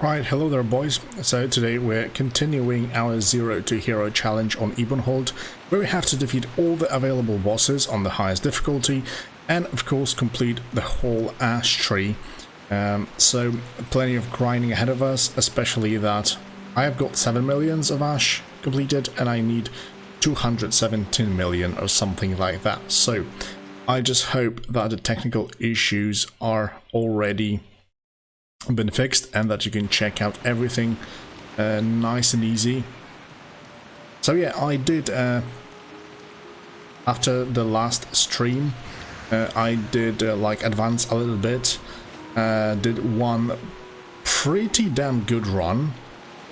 Right, hello there boys. So today we're continuing our 0 to Hero challenge on Ebonhold, where we have to defeat all the available bosses on the highest difficulty and of course complete the whole ash tree. So plenty of grinding ahead of us, especially that I have got 7 millions of ash completed and I need 217 million or something like that. So I just hope that the technical issues are already been fixed and that you can check out everything nice and easy. So yeah, I did after the last stream I did like advance a little bit, did one pretty damn good run,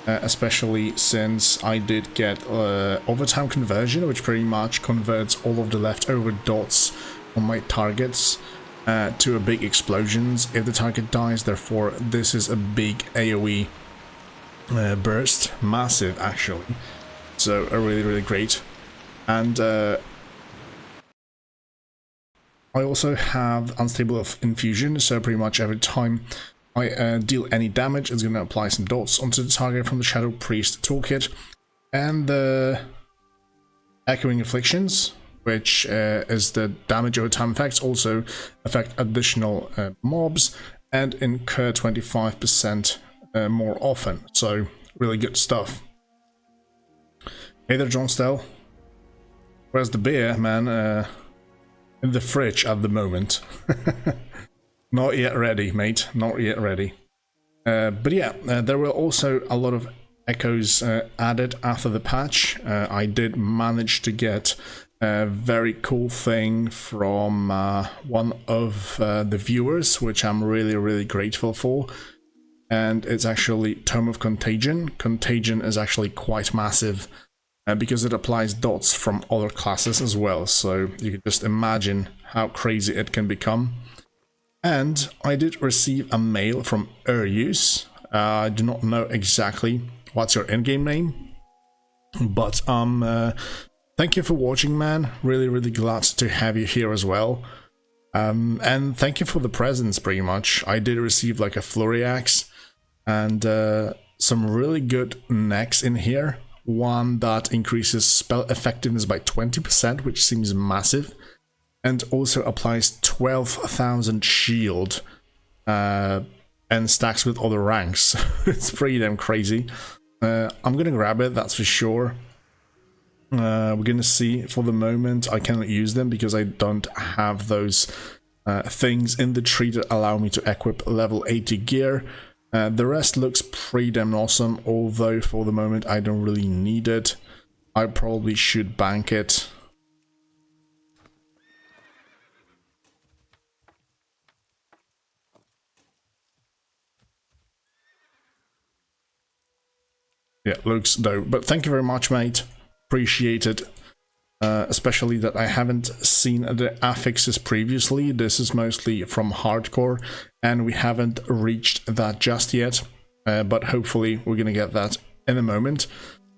especially since I did get overtime conversion, which pretty much converts all of the leftover dots on my targets to a big explosions if the target dies. Therefore this is a big AoE burst, massive actually, so a really great. And I also have unstable of infusion, so pretty much every time I deal any damage it's going to apply some dots onto the target from the Shadow Priest toolkit. And the echoing afflictions, which is the damage over time effects, also affect additional mobs and incur 25% more often. So really good stuff. Hey there, John Stell. Where's the beer, man? In the fridge at the moment. Not yet ready, mate. Not yet ready. But yeah, there were also a lot of echoes added after the patch. I did manage to get a very cool thing from one of the viewers, which I'm really grateful for, and it's actually Tome of Contagion. Contagion is actually quite massive because it applies dots from other classes as well, so you can just imagine how crazy it can become. And I did receive a mail from Urius. I do not know exactly what's your in-game name, but thank you for watching, man. Really glad to have you here as well. And thank you for the presents, pretty much. I did receive like a flurry axe and some really good necks in here. One that increases spell effectiveness by 20%, which seems massive, and also applies 12,000 shield and stacks with other ranks. It's pretty damn crazy. I'm gonna grab it, that's for sure. We're gonna see. For the moment I cannot use them because I don't have those things in the tree that allow me to equip level 80 gear. The rest looks pretty damn awesome, although for the moment I don't really need it. I probably should bank it. Yeah, looks dope, but thank you very much, mate. Appreciate it. Especially that I haven't seen the affixes previously. This is mostly from hardcore and we haven't reached that just yet, but hopefully we're gonna get that in a moment.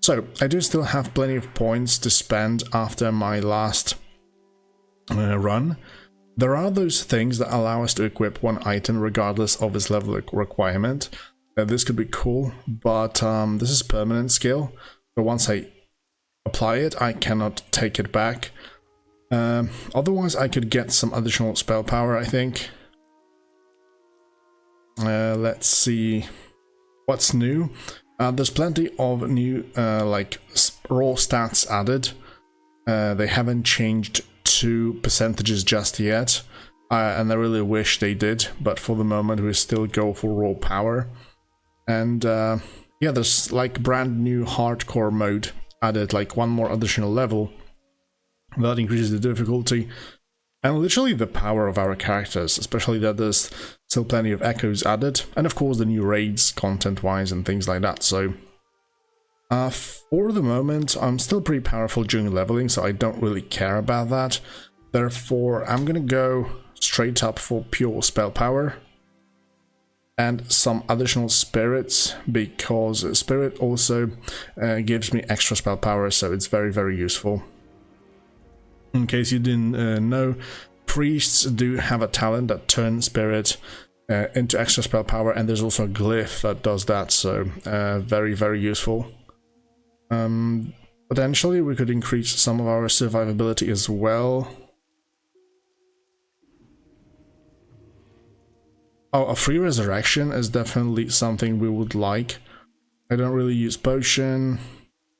So I do still have plenty of points to spend after my last run. There are those things that allow us to equip one item regardless of its level requirement. This could be cool, but this is permanent skill, so once I apply it I cannot take it back. Otherwise I could get some additional spell power, I think. Let's see what's new. There's plenty of new like raw stats added. They haven't changed to percentages just yet, and I really wish they did, but for the moment we still go for raw power. And yeah, there's like brand new hardcore mode added, like one more additional level that increases the difficulty and literally the power of our characters, especially that there's still plenty of echoes added, and of course the new raids content wise and things like that. So for the moment I'm still pretty powerful during leveling, so I don't really care about that. Therefore I'm gonna go straight up for pure spell power and some additional spirits, because spirit also gives me extra spell power, so it's very useful. In case you didn't know, priests do have a talent that turns spirit into extra spell power, and there's also a glyph that does that, so very, very useful. Potentially we could increase some of our survivability as well. Oh, a free resurrection is definitely something we would like. I don't really use potion.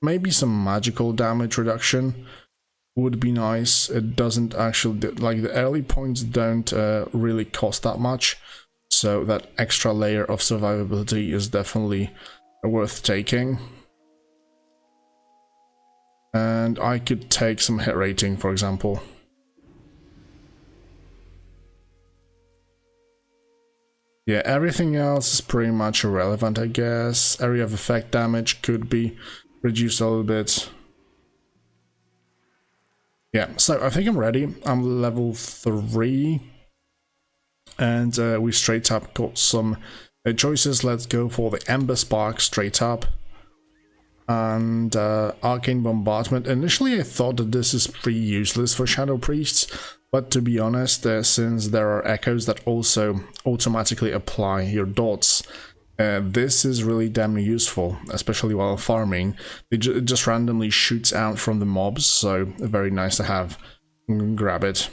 Maybe some magical damage reduction would be nice. It doesn't actually, like, the early points don't really cost that much, so that extra layer of survivability is definitely worth taking. And I could take some hit rating, for example. Yeah, everything else is pretty much irrelevant, I guess. Area of effect damage could be reduced a little bit. Yeah, so I think I'm ready. I'm level 3. And we straight up got some choices. Let's go for the Ember Spark straight up. And Arcane Bombardment. Initially I thought that this is pretty useless for Shadow Priests, but to be honest, since there are echoes that also automatically apply your dots, this is really damn useful, especially while farming. It just randomly shoots out from the mobs, so very nice to have. Grab it.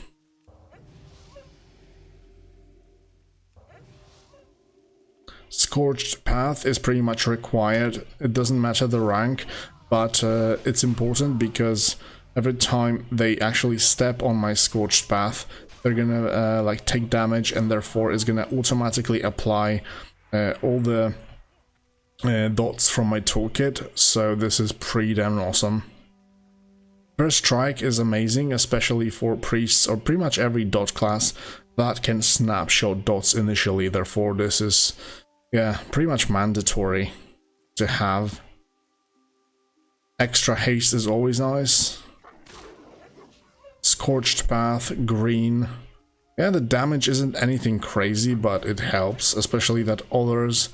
Scorched Path is pretty much required. It doesn't matter the rank, but it's important because every time they actually step on my Scorched Path, they're gonna like take damage, and therefore it's gonna automatically apply all the dots from my toolkit. So this is pretty damn awesome. First Strike is amazing, especially for priests or pretty much every dot class that can snapshot dots initially. Therefore this is, yeah, pretty much mandatory to have. Extra haste is always nice. Scorched Path, green. Yeah, the damage isn't anything crazy, but it helps, especially that others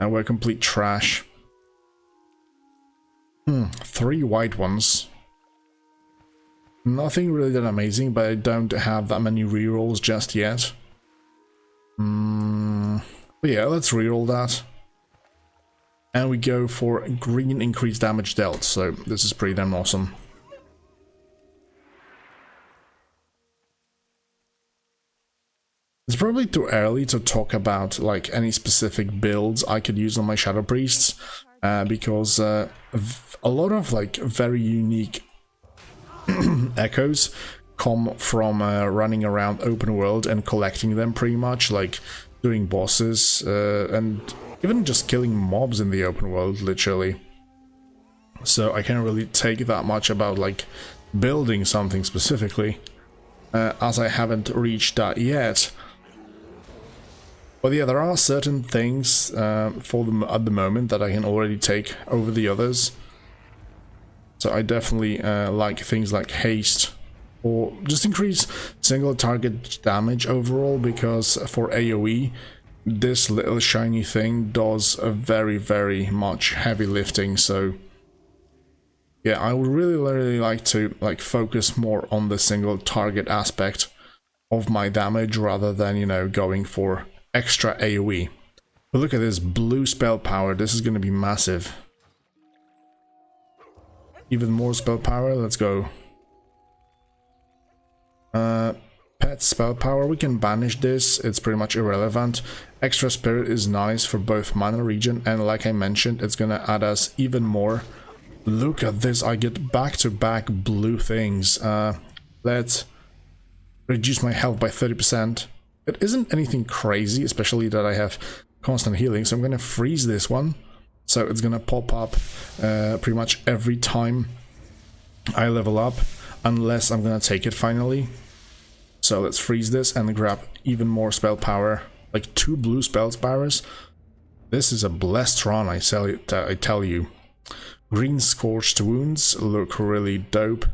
were complete trash. 3 white ones. Nothing really that amazing, but I don't have that many rerolls just yet. But yeah, let's reroll that. And we go for green increased damage dealt, so this is pretty damn awesome. It's probably too early to talk about like any specific builds I could use on my Shadow Priests, because a lot of like very unique echoes come from running around open world and collecting them, pretty much like doing bosses and even just killing mobs in the open world, literally. So I can't really take that much about like building something specifically, as I haven't reached that yet. But yeah, there are certain things for them at the moment that I can already take over the others. So I definitely like things like haste, or just increase single target damage overall, because for AoE, this little shiny thing does a very, very much heavy lifting. So yeah, I would really like to like focus more on the single target aspect of my damage rather than, you know, going for extra AoE. But look at this blue spell power. This is going to be massive. Even more spell power. Let's go. Pet spell power. We can banish this. It's pretty much irrelevant. Extra spirit is nice for both mana regen, and like I mentioned, it's going to add us even more. Look at this. I get back-to-back blue things. Let's reduce my health by 30%. It isn't anything crazy, especially that I have constant healing, so I'm going to freeze this one. So it's going to pop up pretty much every time I level up, unless I'm going to take it finally. So let's freeze this and grab even more spell power, like 2 blue spell powers. This is a blessed run, I tell you. Green Scorched Wounds look really dope.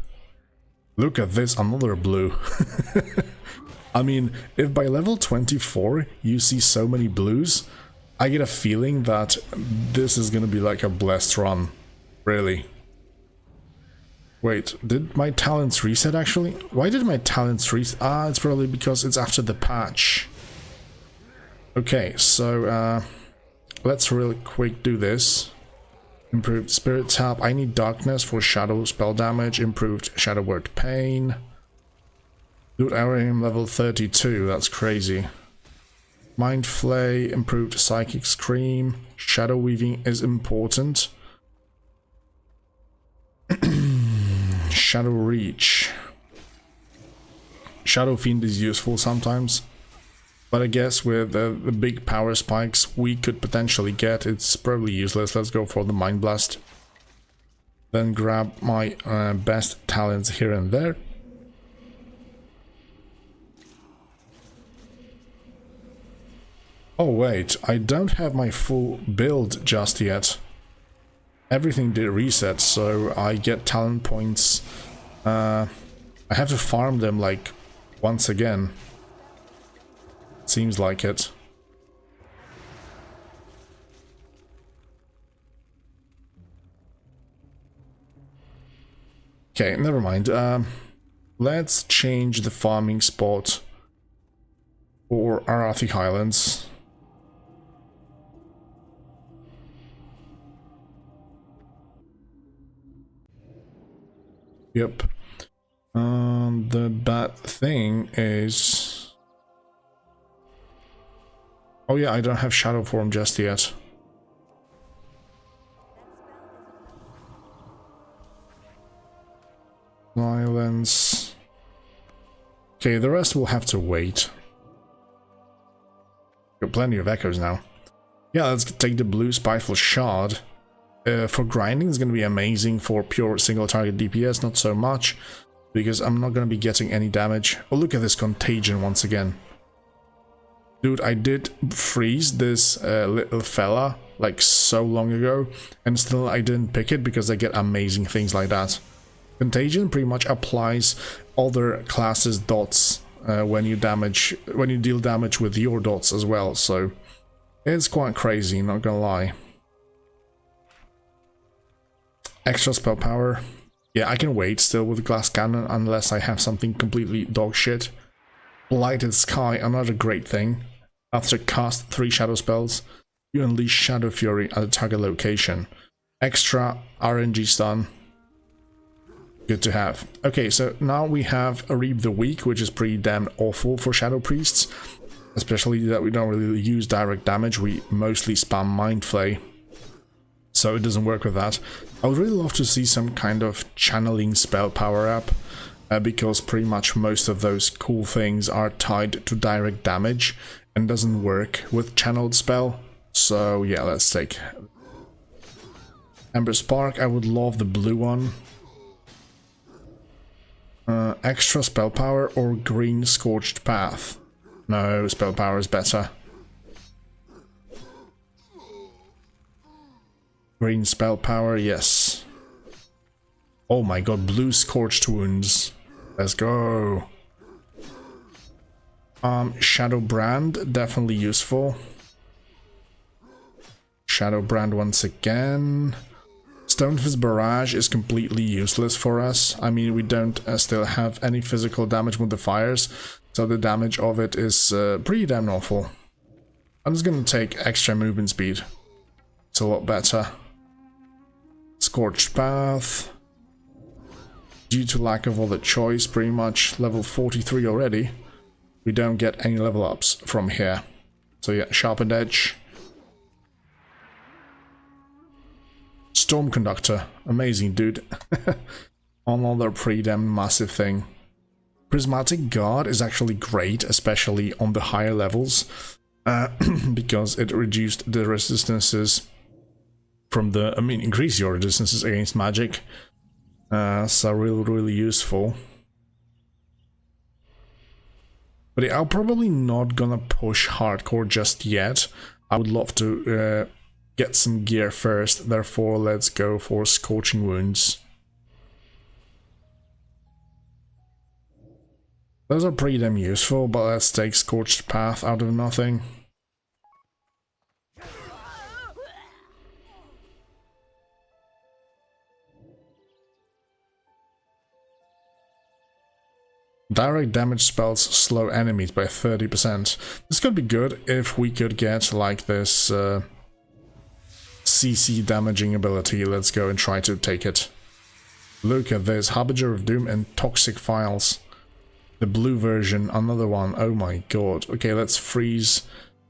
Look at this, another blue. I mean, if by level 24 you see so many blues, I get a feeling that this is gonna be like a blessed run. Really. Wait, did my talents reset actually? Why did my talents reset? Ah, it's probably because it's after the patch. Okay, so let's really quick do this. Improved spirit tap. I need darkness for shadow spell damage. Improved shadow word pain. Dude, I am level 32. That's crazy. Mind flay. Improved psychic scream. Shadow weaving is important. Shadow reach. Shadow fiend is useful sometimes. But I guess with the big power spikes we could potentially get, it's probably useless. Let's go for the Mind Blast. Then grab my best talents here and there. Oh wait, I don't have my full build just yet. Everything did reset, so I get talent points. I have to farm them like once again. Seems like it. Okay, never mind. Let's change the farming spot for Arathi Highlands. Yep. The bad thing is... Oh yeah, I don't have shadow form just yet. Silence. Okay, the rest will have to wait. Got plenty of echoes now. Yeah, let's take the blue spiteful shard. For grinding, it's going to be amazing. For pure single target DPS, not so much, because I'm not going to be getting any damage. Oh, look at this contagion once again. Dude, I did freeze this little fella like so long ago, and still I didn't pick it because I get amazing things like that. Contagion pretty much applies other classes' dots when you deal damage with your dots as well, so it's quite crazy, not gonna lie. Extra spell power. Yeah, I can wait still with glass cannon unless I have something completely dog shit. Blighted Sky, another great thing. After cast 3 shadow spells, you unleash Shadow Fury at a target location. Extra RNG stun. Good to have. Okay, so now we have a Reap the Weak, which is pretty damn awful for Shadow Priests. Especially that we don't really use direct damage, we mostly spam Mind Flay. So it doesn't work with that. I would really love to see some kind of channeling spell power up. Because pretty much most of those cool things are tied to direct damage and doesn't work with channeled spell. So yeah, let's take Ember Spark. I would love the blue one. Extra spell power or green Scorched Path? No, spell power is better. Green spell power, yes. Oh my god, blue Scorched Wounds. Let's go. Shadow Brand, definitely useful. Shadow Brand once again. Stonefist Barrage is completely useless for us. I mean, we don't still have any physical damage with the fires, so the damage of it is pretty damn awful. I'm just gonna take extra movement speed. It's a lot better. Scorched Path. Due to lack of other choice, pretty much level 43 already. We don't get any level ups from here. So yeah, Sharpened Edge. Storm Conductor. Amazing, dude. Another pretty damn massive thing. Prismatic Guard is actually great, especially on the higher levels. Because it reduced the resistances from the... I mean, increase your resistances against magic. So really useful. But yeah, I'm probably not gonna push hardcore just yet. I would love to get some gear first, therefore let's go for Scorching Wounds. Those are pretty damn useful, but let's take Scorched Path out of nothing. direct damage spells slow enemies by 30%. This could be good if we could get like this CC damaging ability. Let's go and try to take it. Look at this, Harbinger of Doom and Toxic Files. The blue version, another one. Oh my god. Okay, let's freeze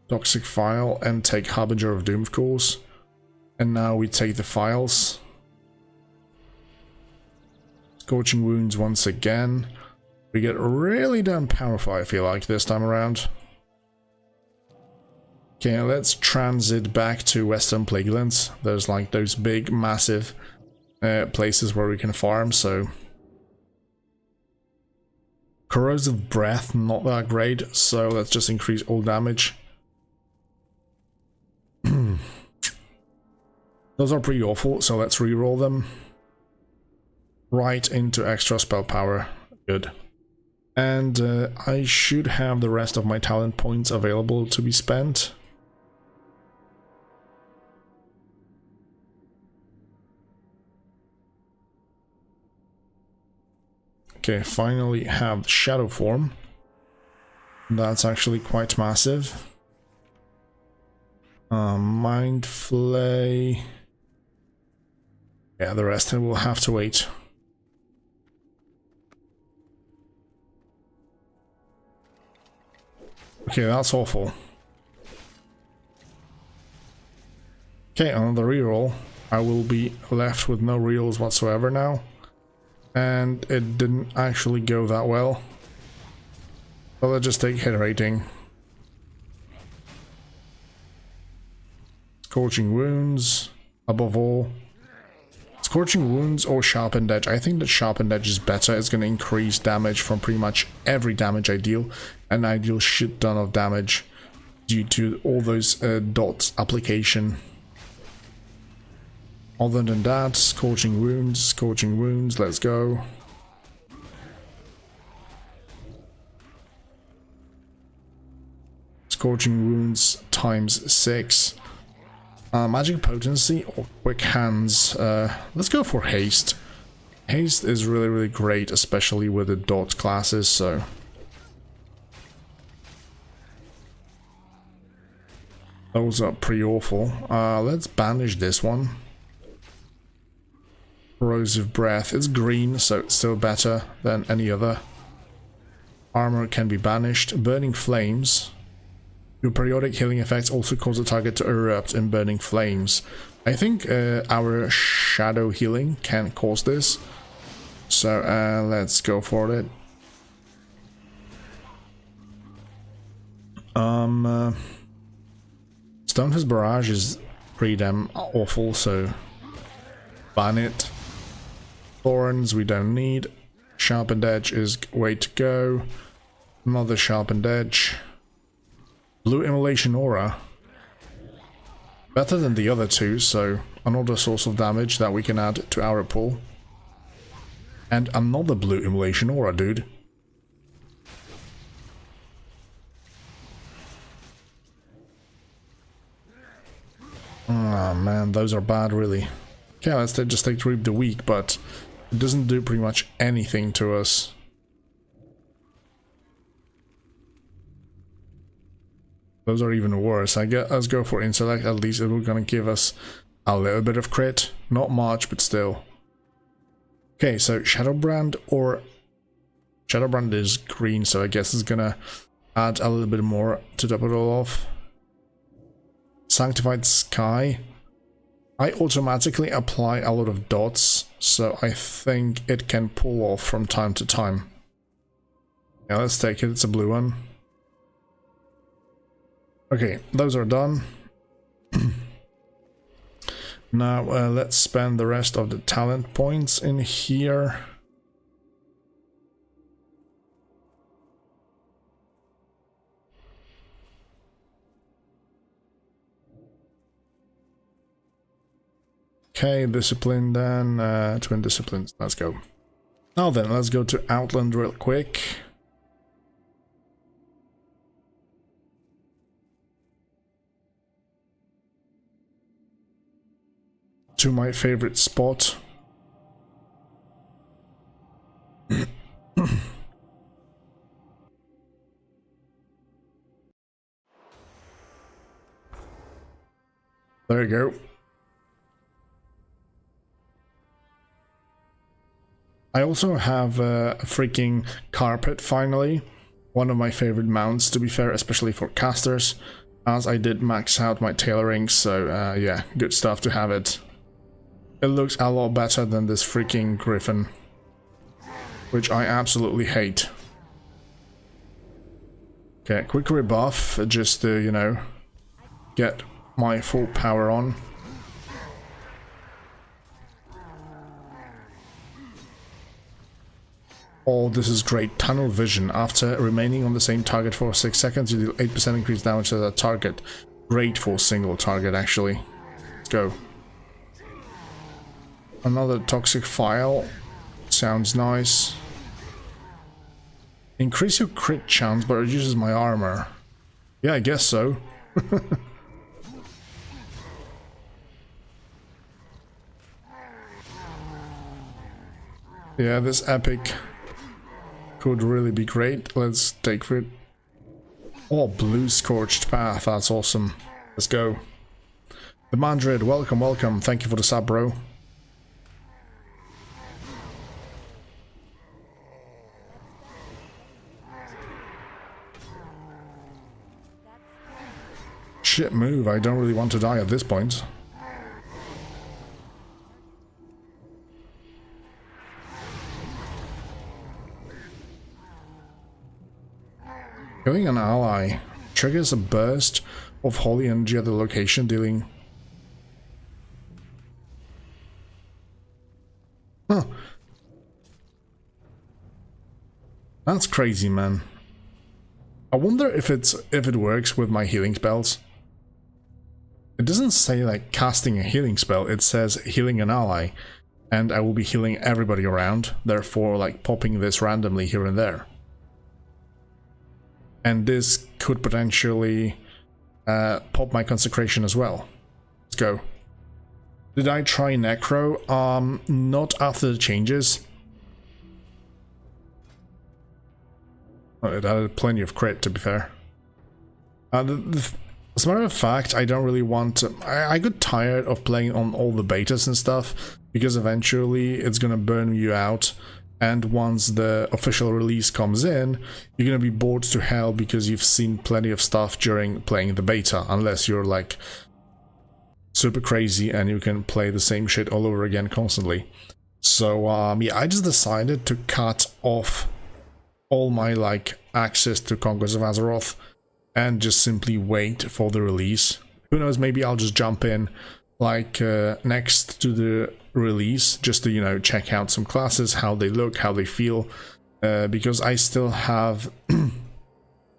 Toxic File and take Harbinger of Doom, of course. And now we take the files. Scorching Wounds once again. We get really damn powerful, I feel like, this time around. Okay, let's transit back to Western Plaguelands. There's like those big, massive places where we can farm, so... Corrosive Breath, not that great, so let's just increase all damage. Those are pretty awful, so let's reroll them. Right into extra spell power. Good. And I should have the rest of my talent points available to be spent. Okay, finally have Shadow Form. That's actually quite massive. Mind Flay. Yeah, the rest will have to wait. Okay, that's awful. Okay, on the reroll, I will be left with no rerolls whatsoever now. And it didn't actually go that well. So let's just take hit rating. Scorching Wounds, above all. Scorching Wounds or Sharpened Edge. I think that Sharpened Edge is better. It's going to increase damage from pretty much every damage I deal. And I deal shit ton of damage due to all those dots application. Other than that, Scorching Wounds, let's go. Scorching Wounds times 6. Magic Potency or Quick Hands. Let's go for Haste. Haste is really, really great, especially with the dot classes, so... Those are pretty awful. Let's banish this one. Corrosive Breath. It's green, so it's still better than any other. Armor can be banished. Burning Flames. Your periodic healing effects also cause the target to erupt in burning flames. I think our shadow healing can cause this. So let's go for it. Stonefist Barrage is pretty damn awful, so ban it. Thorns we don't need. Sharpened Edge is way to go. Another Sharpened Edge. Blue Immolation Aura. Better than the other two, so another source of damage that we can add to our pool. And another Blue Immolation Aura, dude. Oh man, those are bad, really. Okay, let's just take Reap the Weak, but it doesn't do pretty much anything to us. Those are even worse. I guess let's go for Intellect. At least it will gonna give us a little bit of crit. Not much, but still. Okay, so Shadowbrand or... Shadowbrand is green, so I guess it's gonna add a little bit more to top it all off. Sanctified Sky. I automatically apply a lot of dots, so I think it can pull off from time to time. Yeah, let's take it. It's a blue one. Okay, those are done. Now let's spend the rest of the talent points in here. Okay, discipline then, twin disciplines, let's go. Now then, let's go to Outland real quick. To my favorite spot. There you go. I also have a freaking carpet finally. One of my favorite mounts, to be fair, especially for casters, as I did max out my tailoring, so yeah, good stuff to have it. It looks a lot better than this freaking griffin, which I absolutely hate. Okay, quick rebuff, just to, you know, get my full power on. Oh, this is great. Tunnel vision. After remaining on the same target for 6 seconds, you deal 8% increased damage to that target. Great for single target, actually. Let's go. Another toxic file. Sounds nice. Increase your crit chance, but reduces my armor. Yeah, I guess so. Yeah, this epic could really be great. Let's take it. Oh, blue scorched path. That's awesome. Let's go. The Mandrid, welcome, welcome. Thank you for the sub, bro. Shit move. I don't really want to die at this point. Killing an ally triggers a burst of holy energy at the location, dealing... Huh. That's crazy, man. I wonder if it works with my healing spells. It doesn't say like casting a healing spell, it says healing an ally, and I will be healing everybody around, therefore like popping this randomly here and there. And this could potentially pop my consecration as well. Let's go. Did I try Necro? Not after the changes. Oh, it added plenty of crit, to be fair. As a matter of fact, I don't really want to... I got tired of playing on all the betas and stuff, because eventually it's gonna burn you out. And once the official release comes in, you're gonna be bored to hell because you've seen plenty of stuff during playing the beta, unless you're like super crazy and you can play the same shit all over again constantly. So yeah, I just decided to cut off all my like access to Conquest of Azeroth and just simply wait for the release. Who knows, maybe I'll just jump in like next to the release just to, you know, check out some classes, how they look, how they feel, because I still have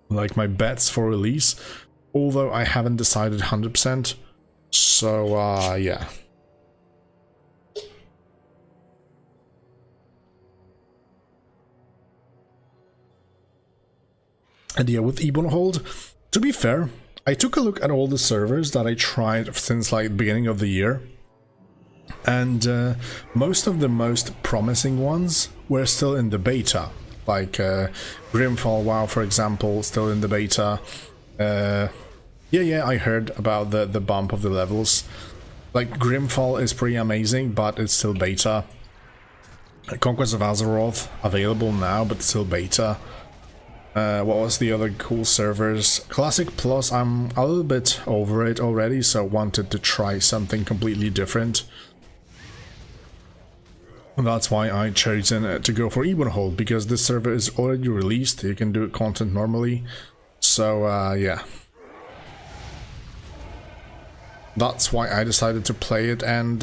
like my bets for release, although I haven't decided 100%. So yeah. And yeah, with Ebonhold, to be fair, I took a look at all the servers that I tried since like the beginning of the year. And most of the most promising ones were still in the beta, like Grimfall WoW, for example, still in the beta. Yeah, I heard about the bump of the levels. Like Grimfall is pretty amazing, but it's still beta. Conquest of Azeroth available now, but still beta. What was the other cool servers? Classic Plus, I'm a little bit over it already, so wanted to try something completely different. That's why I chosen to go for Ebonhold, because this server is already released, you can do content normally, so yeah. That's why I decided to play it, and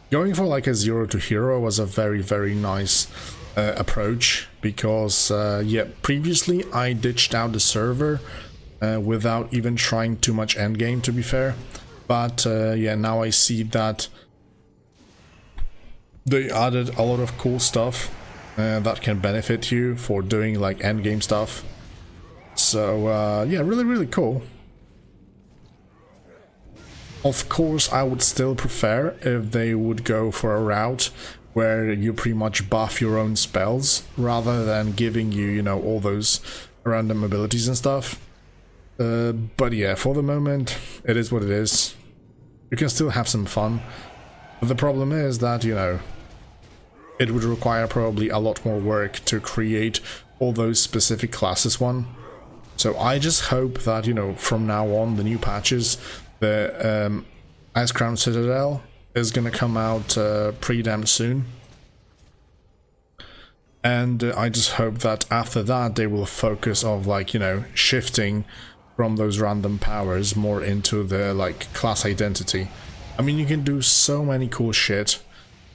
going for like a 0 to hero was a very, very nice approach, because yeah, previously I ditched out the server without even trying too much endgame, to be fair, but yeah, now I see that they added a lot of cool stuff that can benefit you for doing like endgame stuff. So yeah, really, really cool. Of course, I would still prefer if they would go for a route where you pretty much buff your own spells, rather than giving you, you know, all those random abilities and stuff. But yeah, for the moment, it is what it is. you can still have some fun. But the problem is that, you know, it would require probably a lot more work to create all those specific classes one. So I just hope that, you know, from now on, the new patches, the Ice Crown Citadel is gonna come out pretty damn soon. And I just hope that after that they will focus of, like, you know, shifting from those random powers more into the, like, class identity. I mean, you can do so many cool shit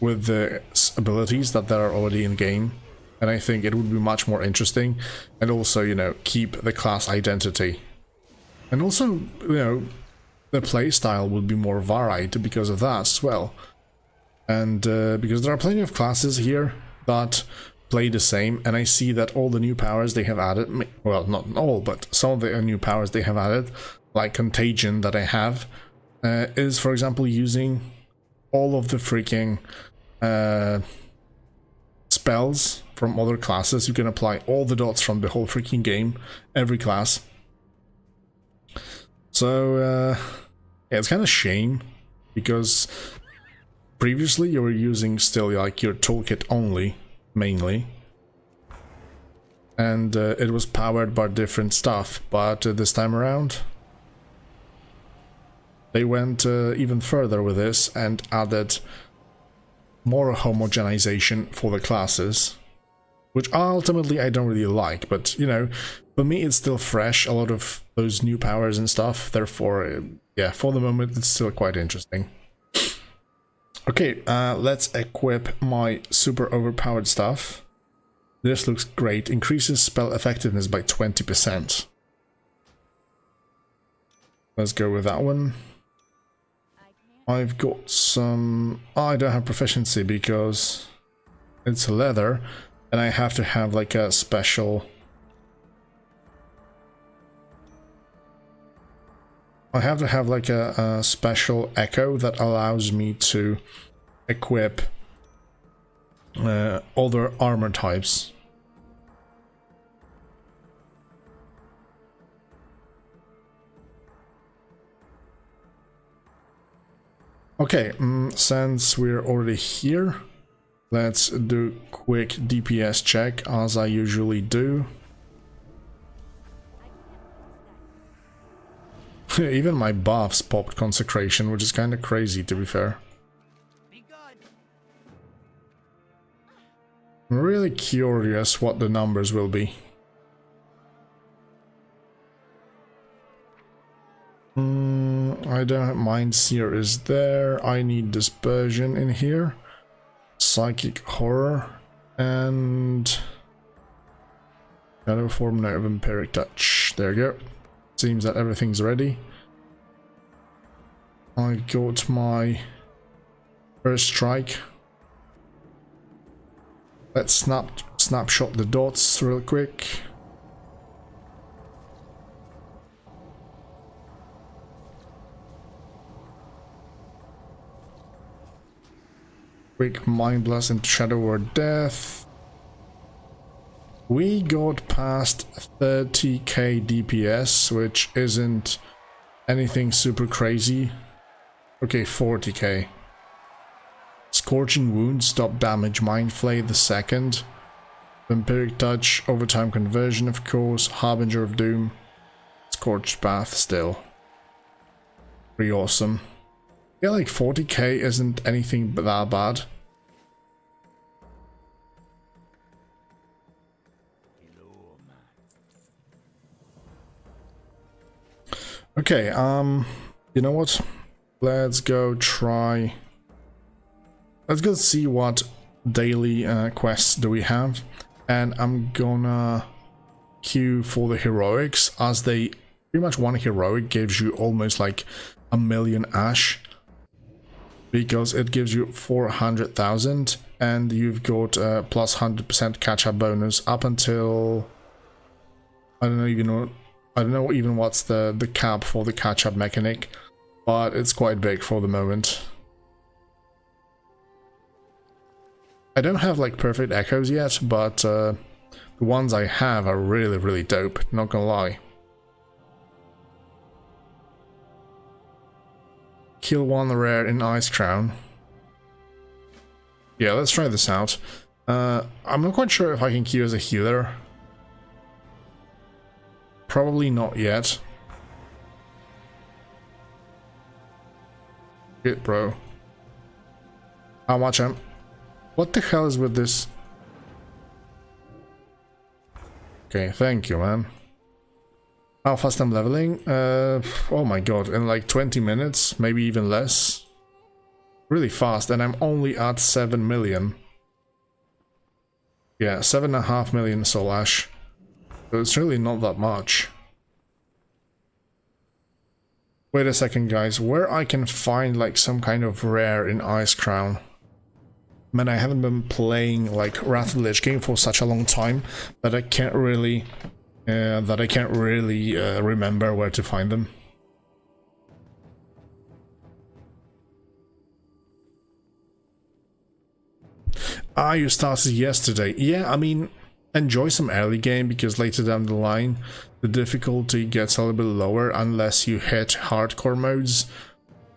with the abilities that are already in game, and I think it would be much more interesting, and also, you know, keep the class identity. And also, you know, the playstyle would be more varied because of that as well. And because there are plenty of classes here that play the same, and I see that all the new powers they have added, well, not all, but some of the new powers they have added, like Contagion that I have, is, for example, using all of the freaking spells from other classes. You can apply all the dots from the whole freaking game, every class. So, yeah, it's kind of shame, because previously you were using still, like, your toolkit only, mainly. And it was powered by different stuff, but this time around they went even further with this and added more homogenization for the classes, which ultimately I don't really like, but, you know, for me it's still fresh, a lot of those new powers and stuff, therefore, yeah, for the moment it's still quite interesting. Okay, let's equip my super overpowered stuff. This looks great, increases spell effectiveness by 20%. Let's go with that one. I've got some... Oh, I don't have proficiency because it's leather, and I have to have, like, a special... I have to have, like, a special echo that allows me to equip other armor types. Okay, since we're already here, let's do quick DPS check, as I usually do. Even my buffs popped Consecration, which is kind of crazy, to be fair. I'm really curious what the numbers will be. I don't have Mind Seer is there. I need Dispersion in here. Psychic Horror. And Shadow Form, no, Vampiric Touch. There you go. Seems that everything's ready. I got my first strike. Let's snapshot the dots real quick. Quick Mind Blast into Shadow or Death. We got past 30k DPS, which isn't anything super crazy. Okay, 40k. Scorching Wound, Stop Damage, Mind Flay the second. Vampiric Touch, Overtime Conversion, of course. Harbinger of Doom. Scorched Bath still. Pretty awesome. Yeah, like 40k isn't anything but that bad. Okay, you know what? Let's go try... Let's go see what daily quests do we have. And I'm gonna queue for the heroics, as they... Pretty much one heroic gives you almost like 1,000,000 ash. Because it gives you 400,000, and you've got plus 100% catch-up bonus up until... I don't know even what's the cap for the catch-up mechanic, but it's quite big for the moment. I don't have like perfect echoes yet, but the ones I have are really, really dope, not gonna lie. kill one rare in Ice Crown. Yeah, let's try this out. I'm not quite sure if I can queue as a healer. Probably not yet. Shit, bro. How much am... What the hell is with this? Okay, thank you, man. How fast I'm leveling? Oh my god, in like 20 minutes, maybe even less. Really fast, and I'm only at 7 million. Yeah, 7.5 million soul ash. So it's really not that much. Wait a second, guys. Where I can find like some kind of rare in Ice Crown? Man, I haven't been playing like Wrath of the Lich King for such a long time that I can't really remember where to find them. Ah, you started yesterday. Yeah, I mean, enjoy some early game, because later down the line the difficulty gets a little bit lower unless you hit hardcore modes,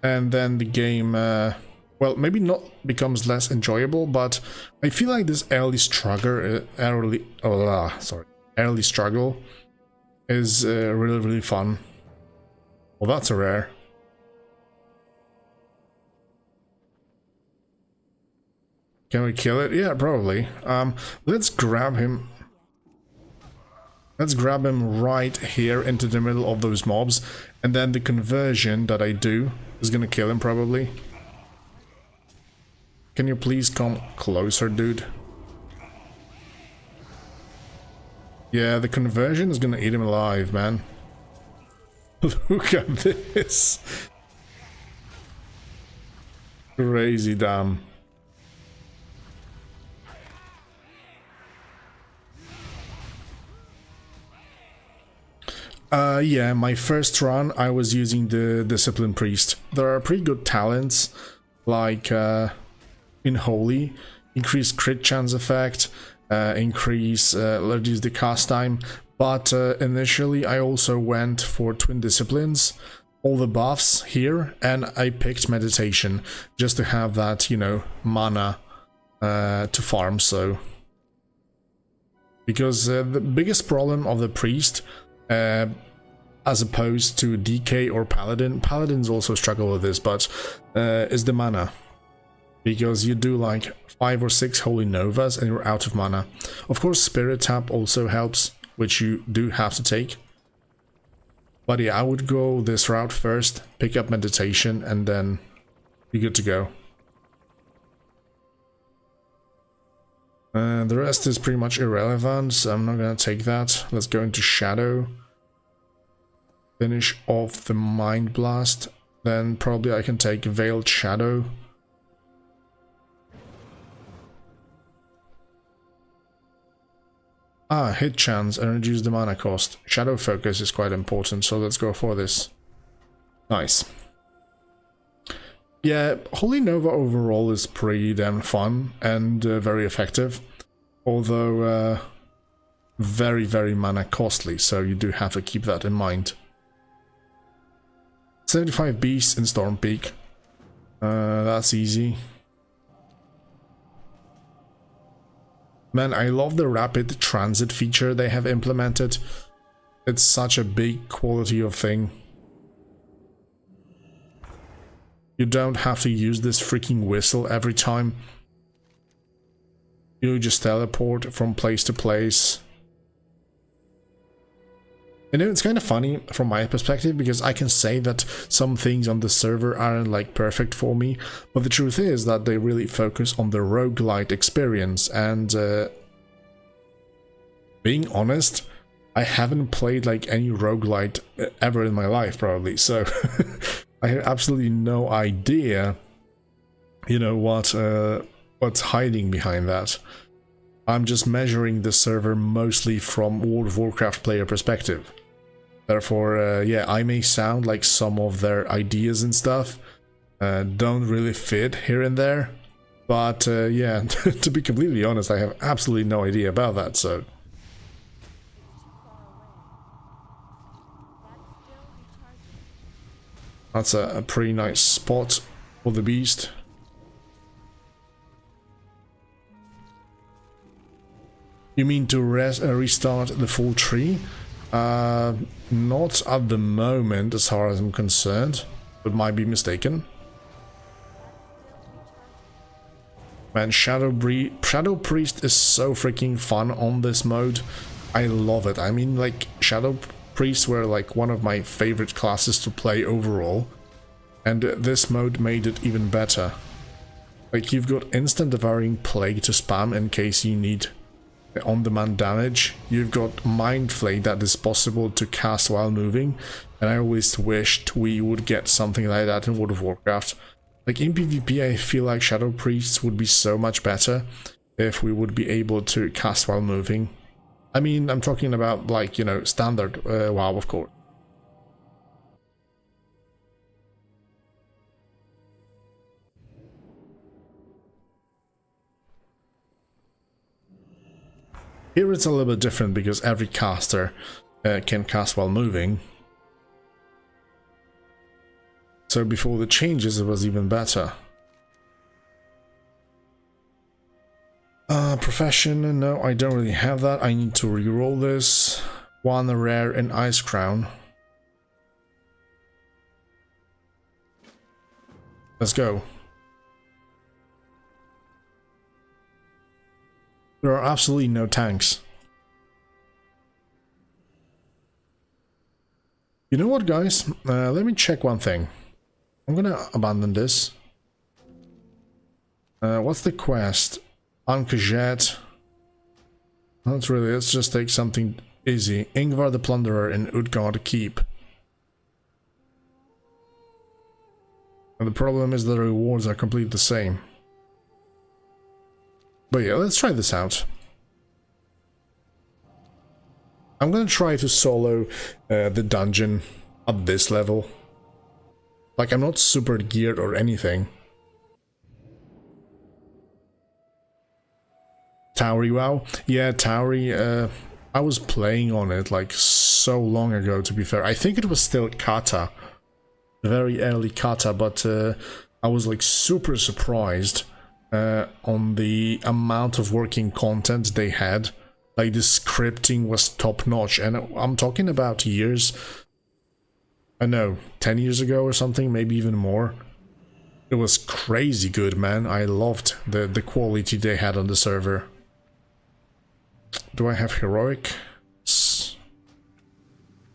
and then the game well, maybe not becomes less enjoyable, but I feel like this early struggle is really fun. Well, that's a rare. Can we kill it? Yeah, probably. Let's grab him. Let's grab him right here into the middle of those mobs, and then the conversion that I do is gonna kill him probably. Can you please come closer, dude? Yeah, the conversion is gonna eat him alive, man. Look at this. Crazy damn. Yeah, my first run I was using the Discipline Priest. There are pretty good talents, like in Holy, increase crit chance effect, reduce the cast time, but initially I also went for Twin Disciplines, all the buffs here, and I picked Meditation, just to have that, you know, mana to farm, so... Because the biggest problem of the Priest, as opposed to DK or Paladin, Paladins also struggle with this, but is the mana. Because you do like 5 or 6 Holy Novas and you're out of mana. Of course, Spirit Tap also helps, which you do have to take. But yeah, I would go this route first, pick up Meditation, and then be good to go. The rest is pretty much irrelevant, so I'm not gonna take that. Let's go into Shadow. Finish off the Mind Blast. Then probably I can take Veiled Shadow. Ah, hit chance and reduce the mana cost. Shadow Focus is quite important, so let's go for this. Nice. Yeah, Holy Nova overall is pretty damn fun and very effective. Although very mana costly, so you do have to keep that in mind. 75 beasts in Storm Peak. That's easy. Man, I love the rapid transit feature they have implemented. It's such a big quality of thing. You don't have to use this freaking whistle every time. You just teleport from place to place. You know, it's kind of funny from my perspective, because I can say that some things on the server aren't like perfect for me, but the truth is that they really focus on the roguelite experience, and being honest, I haven't played like any roguelite ever in my life probably, so I have absolutely no idea, you know, what's hiding behind that. I'm just measuring the server mostly from World of Warcraft player perspective. Therefore, yeah, I may sound like some of their ideas and stuff don't really fit here and there, but yeah, to be completely honest, I have absolutely no idea about that, so... That's a pretty nice spot for the beast. You mean to restart the full tree? Not at the moment, as far as I'm concerned, but might be mistaken. Man, Shadow Priest is so freaking fun on this mode. I love it. I mean, like, Shadow Priests were like one of my favorite classes to play overall, and this mode made it even better. Like, you've got instant devouring plague to spam in case you need on-demand damage. You've got Mind Flay that is possible to cast while moving, and I always wished we would get something like that in World of Warcraft. Like, in PvP, I feel like Shadow Priests would be so much better if we would be able to cast while moving. I mean, I'm talking about, like, you know, standard WoW, of course. Here it's a little bit different because every caster can cast while moving. So before the changes it was even better. Profession, no, I don't really have that. I need to reroll this. One rare in Ice Crown. Let's go. There are absolutely no tanks. You know what, guys? Let me check one thing. I'm gonna abandon this. What's the quest? Ankajet. Not really, let's just take something easy. Ingvar the Plunderer in Utgard Keep. And the problem is the rewards are completely the same. But yeah, let's try this out. I'm gonna try to solo the dungeon at this level. Like, I'm not super geared or anything. Towery WoW? Yeah, Towery, I was playing on it like so long ago, to be fair. I think it was still Kata. Very early Kata, but I was like super surprised on the amount of working content they had. Like, the scripting was top notch, and I'm talking about years. I know, 10 years ago or something, maybe even more. It was crazy good, man. I loved the quality they had on the server. Do I have heroic?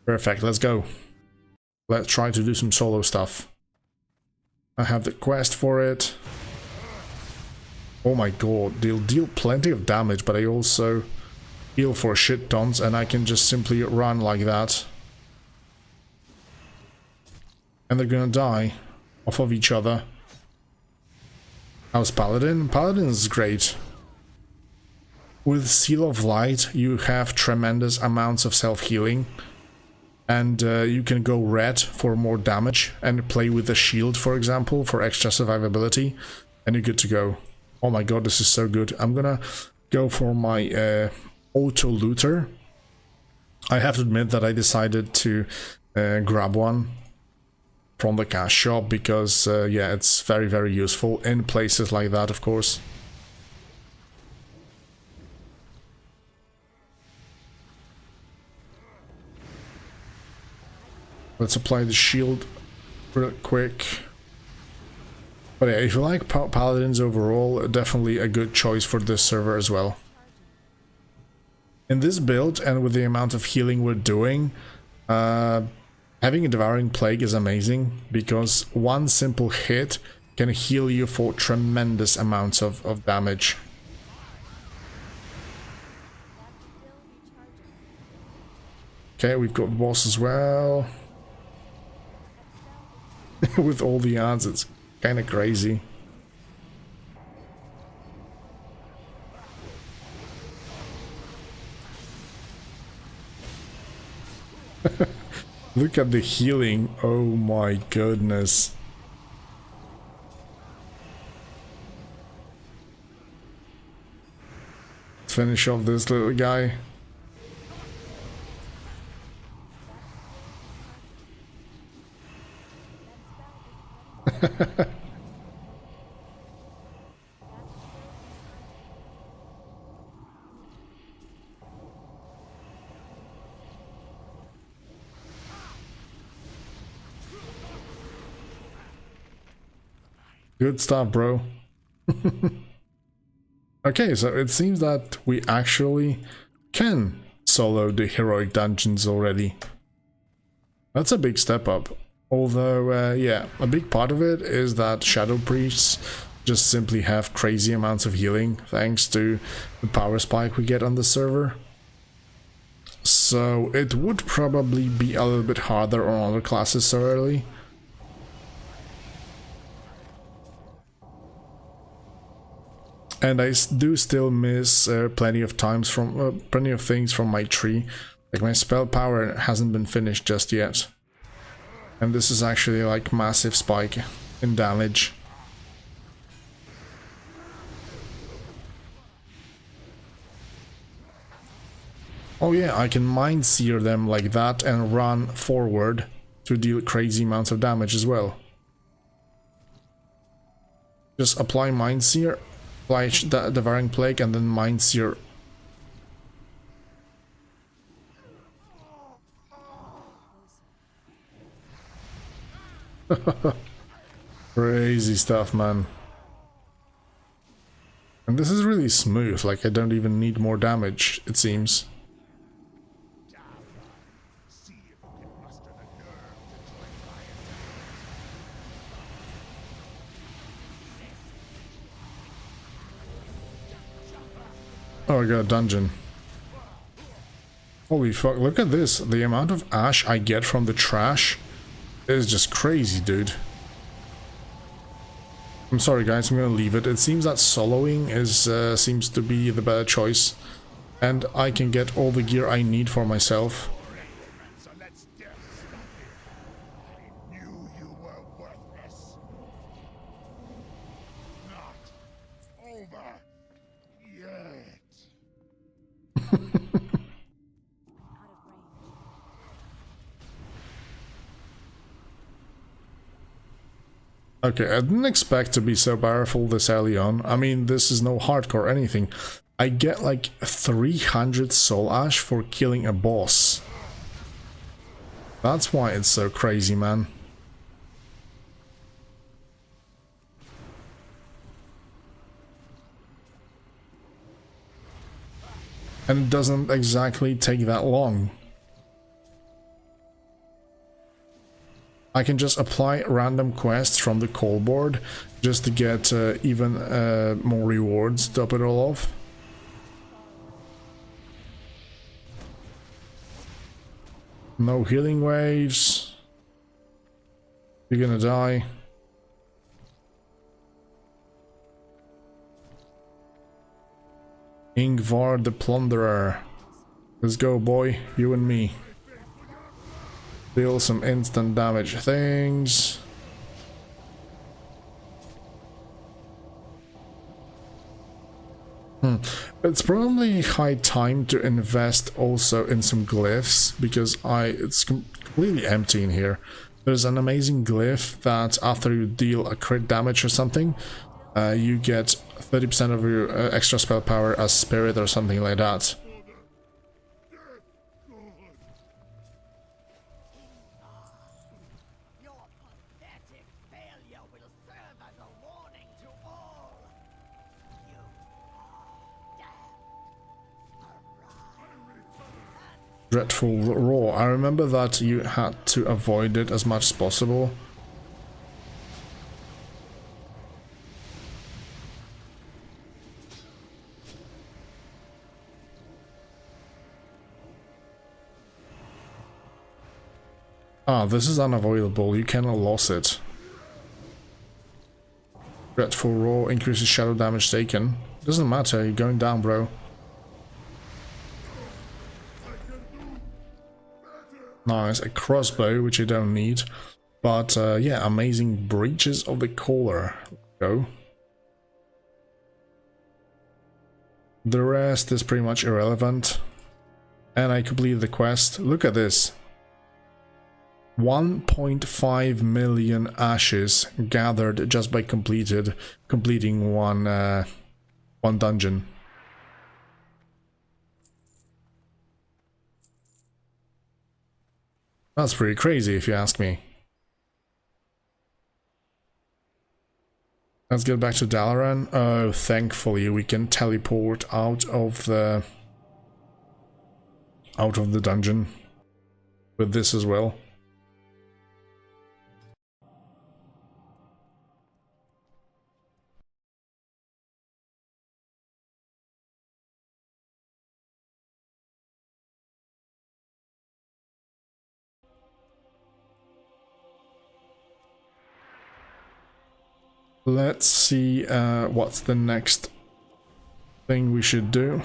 Perfect, let's go. Let's try to do some solo stuff. I have the quest for it. Oh my god, they'll deal plenty of damage, but I also heal for shit tons, and I can just simply run like that. And they're gonna die off of each other. How's Paladin? Paladin is great. With Seal of Light, you have tremendous amounts of self-healing. And you can go red for more damage and play with the shield, for example, for extra survivability. And you're good to go. Oh my god, this is so good. I'm gonna go for my auto looter. I have to admit that I decided to grab one from the cash shop because, yeah, it's very, very useful in places like that, of course. Let's apply the shield real quick. But yeah, if you like Paladins overall, definitely a good choice for this server as well. In this build, and with the amount of healing we're doing, having a Devouring Plague is amazing, because one simple hit can heal you for tremendous amounts of damage. Okay, we've got boss as well. With all the odds, it's kind of crazy. Look at the healing. Oh my goodness. Let's finish off this little guy. Good stuff, bro. Okay, so it seems that we actually can solo the heroic dungeons already. That's a big step up. Although, yeah, a big part of it is that Shadow Priests just simply have crazy amounts of healing thanks to the power spike we get on the server. So it would probably be a little bit harder on other classes so early. And I do still miss plenty of things from my tree. Like my spell power hasn't been finished just yet. And this is actually like massive spike in damage. Oh yeah, I can mind sear them like that and run forward to deal crazy amounts of damage as well. Just apply mind sear, apply the devouring plague, and then mind sear. Crazy stuff, man. And this is really smooth, like I don't even need more damage, it seems. Oh, I got a dungeon. Holy fuck, look at this. The amount of ash I get from the trash is just crazy, dude. I'm sorry guys, I'm gonna leave it. It seems that soloing is seems to be the better choice. And I can get all the gear I need for myself. Okay, I didn't expect to be so powerful this early on. I mean, this is no hardcore or anything. I get like 300 soul ash for killing a boss. That's why it's so crazy, man. And it doesn't exactly take that long. I can just apply random quests from the call board just to get even more rewards to top it all off. No healing waves. You're gonna die. Ingvar the Plunderer. Let's go, boy. You and me. Deal some instant damage things. It's probably high time to invest also in some glyphs, because it's completely empty in here. There's an amazing glyph that after you deal a crit damage or something, you get 30% of your extra spell power as spirit or something like that. Dreadful Roar. I remember that you had to avoid it as much as possible. Ah, this is unavoidable. You cannot lose it. Dreadful Roar increases shadow damage taken. Doesn't matter, you're going down, bro. Nice, a crossbow, which you don't need. But yeah, amazing breaches of the collar. Go. The rest is pretty much irrelevant. And I completed the quest. Look at this. 1.5 million ashes gathered just by completing one dungeon. That's pretty crazy if you ask me. Let's get back to Dalaran. Oh, thankfully we can teleport out of the dungeon with this as well. Let's see what's the next thing we should do.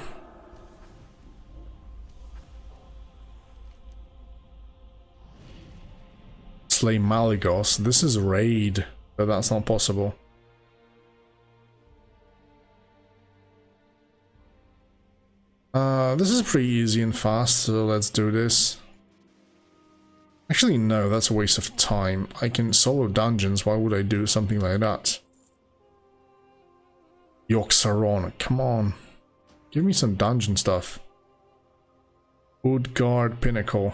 Slay Malygos. This is raid, but that's not possible. This is pretty easy and fast, so let's do this. Actually, no, that's a waste of time. I can solo dungeons, why would I do something like that? Yogg-Saron, come on. Give me some dungeon stuff. Woodguard Pinnacle.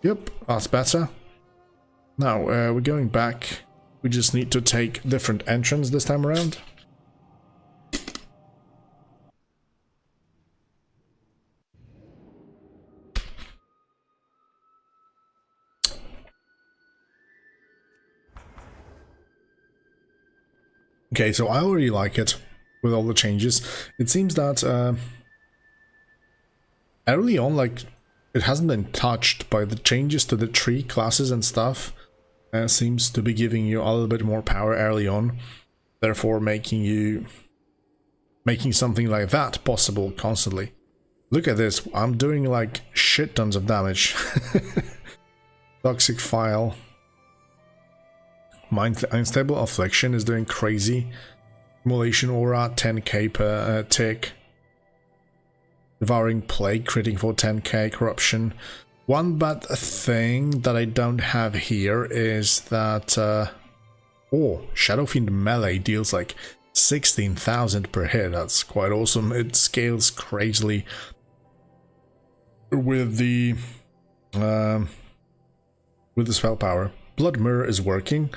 Yep, that's better. Now, we're going back. We just need to take different entrance this time around. Okay, so I already like it with all the changes. It seems that early on, like, it hasn't been touched by the changes to the tree classes and stuff. Seems to be giving you a little bit more power early on, therefore making something like that possible constantly. Look at this, I'm doing like shit tons of damage. Toxic File. Unstable Affliction is doing crazy. Immolation Aura, 10k per tick. Devouring Plague, critting for 10k. Corruption. One bad thing that I don't have here is that... oh, Shadow Fiend Melee deals like 16,000 per hit. That's quite awesome. It scales crazily with the spell power. Blood Mirror is working,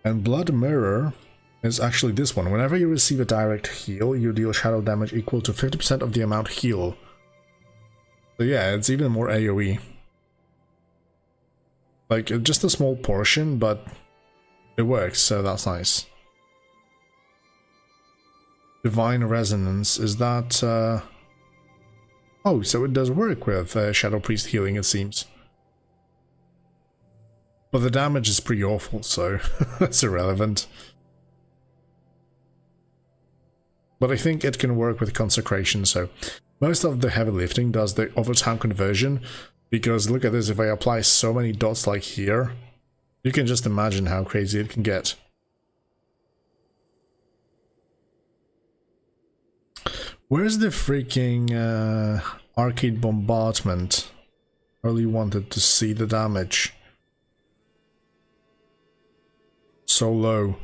and Blood Mirror is actually this one. Whenever you receive a direct heal, you deal shadow damage equal to 50% of the amount heal. So yeah, it's even more AoE. Like, just a small portion, but it works, so that's nice. Divine Resonance, is that... Oh, so it does work with Shadow Priest healing, it seems. But the damage is pretty awful, so that's irrelevant. But I think it can work with Consecration, so most of the heavy lifting does the overtime conversion, because look at this, if I apply so many dots like here, you can just imagine how crazy it can get. Where's the freaking Arcade Bombardment? I really wanted to see the damage. So low.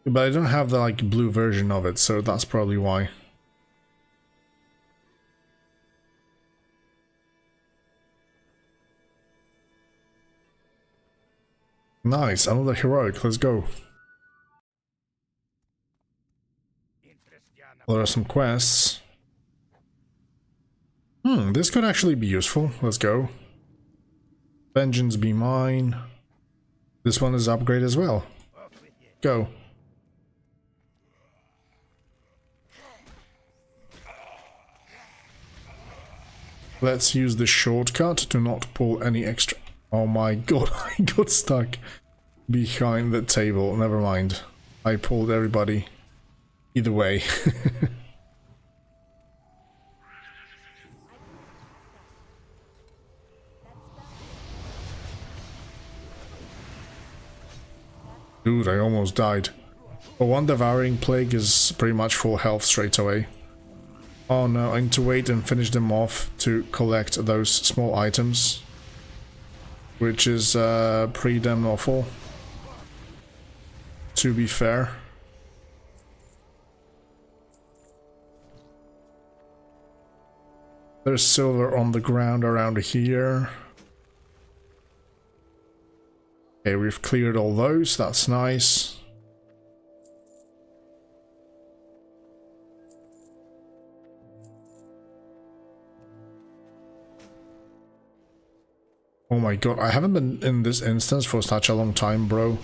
But I don't have the like blue version of it, so that's probably why. Nice, another heroic, let's go. There are some quests. This could actually be useful, let's go. Vengeance be mine. This one is upgrade as well. Go. Let's use the shortcut to not pull any extra... Oh my god, I got stuck behind the table. Never mind. I pulled everybody. Either way. Dude, I almost died. But one Devouring Plague is pretty much full health straight away. Oh no, I need to wait and finish them off to collect those small items. which is pretty damn awful, to be fair. There's silver on the ground around here. Okay, we've cleared all those, that's nice. Oh my god, I haven't been in this instance for such a long time, bro.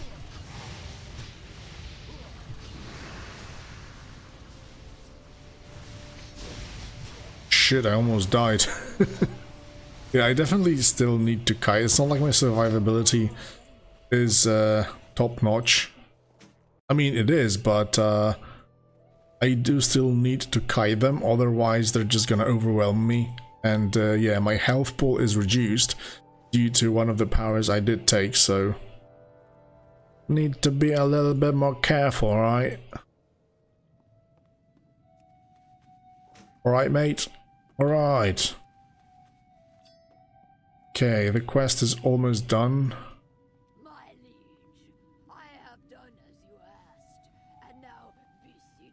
Shit, I almost died. Yeah, I definitely still need to kite. It's not like my survivability is top-notch. I mean, it is, but I do still need to kite them, otherwise they're just gonna overwhelm me. And yeah, my health pool is reduced due to one of the powers I did take, so need to be a little bit more careful, alright? Alright, mate? Alright. Okay, the quest is almost done. My liege, I have done as you asked, and now beseech you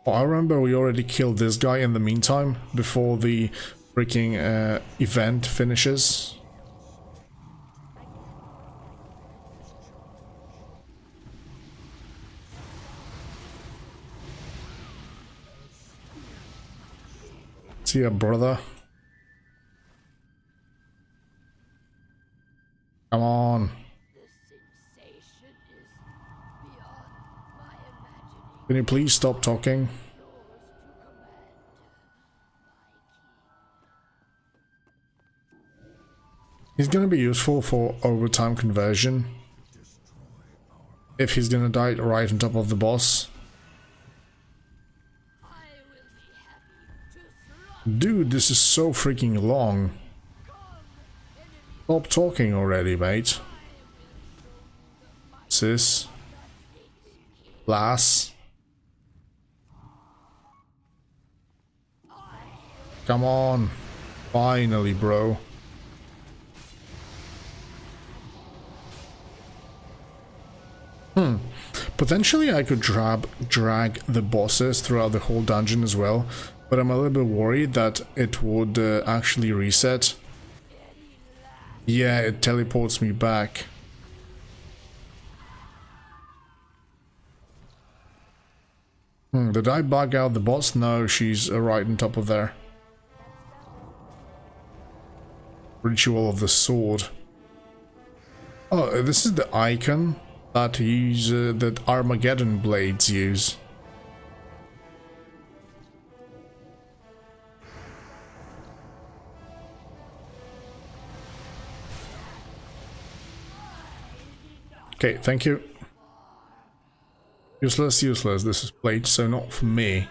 for your Oh, I remember we already killed this guy in the meantime, before the freaking event finishes. See ya, brother. Come on. The sensation is beyond my imagining. Can you please stop talking? Yours to command, my king. He's gonna be useful for overtime conversion. If he's gonna die right on top of the boss. I will be happy to slaughter. Dude, this is so freaking long. Stop talking already, mate. Sis. Lass. Come on. Finally, bro. Potentially I could drag the bosses throughout the whole dungeon as well, but I'm a little bit worried that it would actually reset. Yeah, it teleports me back. Did I bug out the boss? No, she's right on top of there. Ritual of the Sword. Oh, this is the icon that that Armageddon blades use. Okay, thank you. Useless, useless. This is blade, so not for me.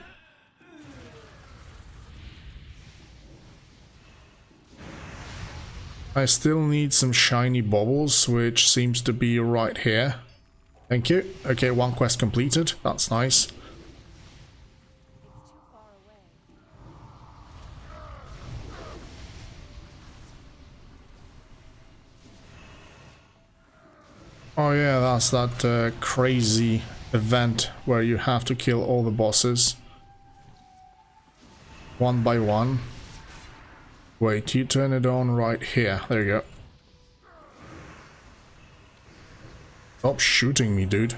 I still need some shiny baubles, which seems to be right here. Thank you. Okay, one quest completed. That's nice. Oh yeah, that's that crazy event where you have to kill all the bosses. One by one. Wait, you turn it on right here. There you go. Stop shooting me, dude.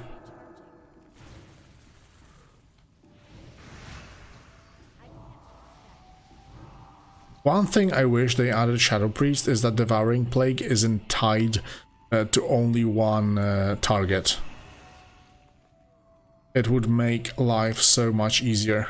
One thing I wish they added Shadow Priest is that Devouring Plague isn't tied to only one target. It would make life so much easier.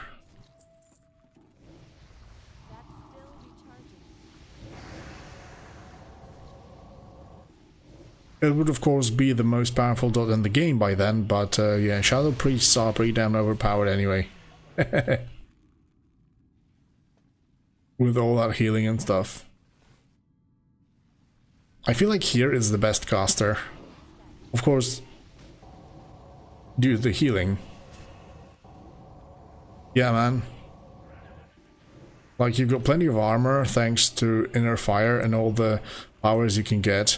It would of course be the most powerful dot in the game by then, but yeah, Shadow Priests are pretty damn overpowered anyway. With all that healing and stuff. I feel like here is the best caster. Of course, due to the healing. Yeah, man. Like, you've got plenty of armor thanks to Inner Fire and all the powers you can get.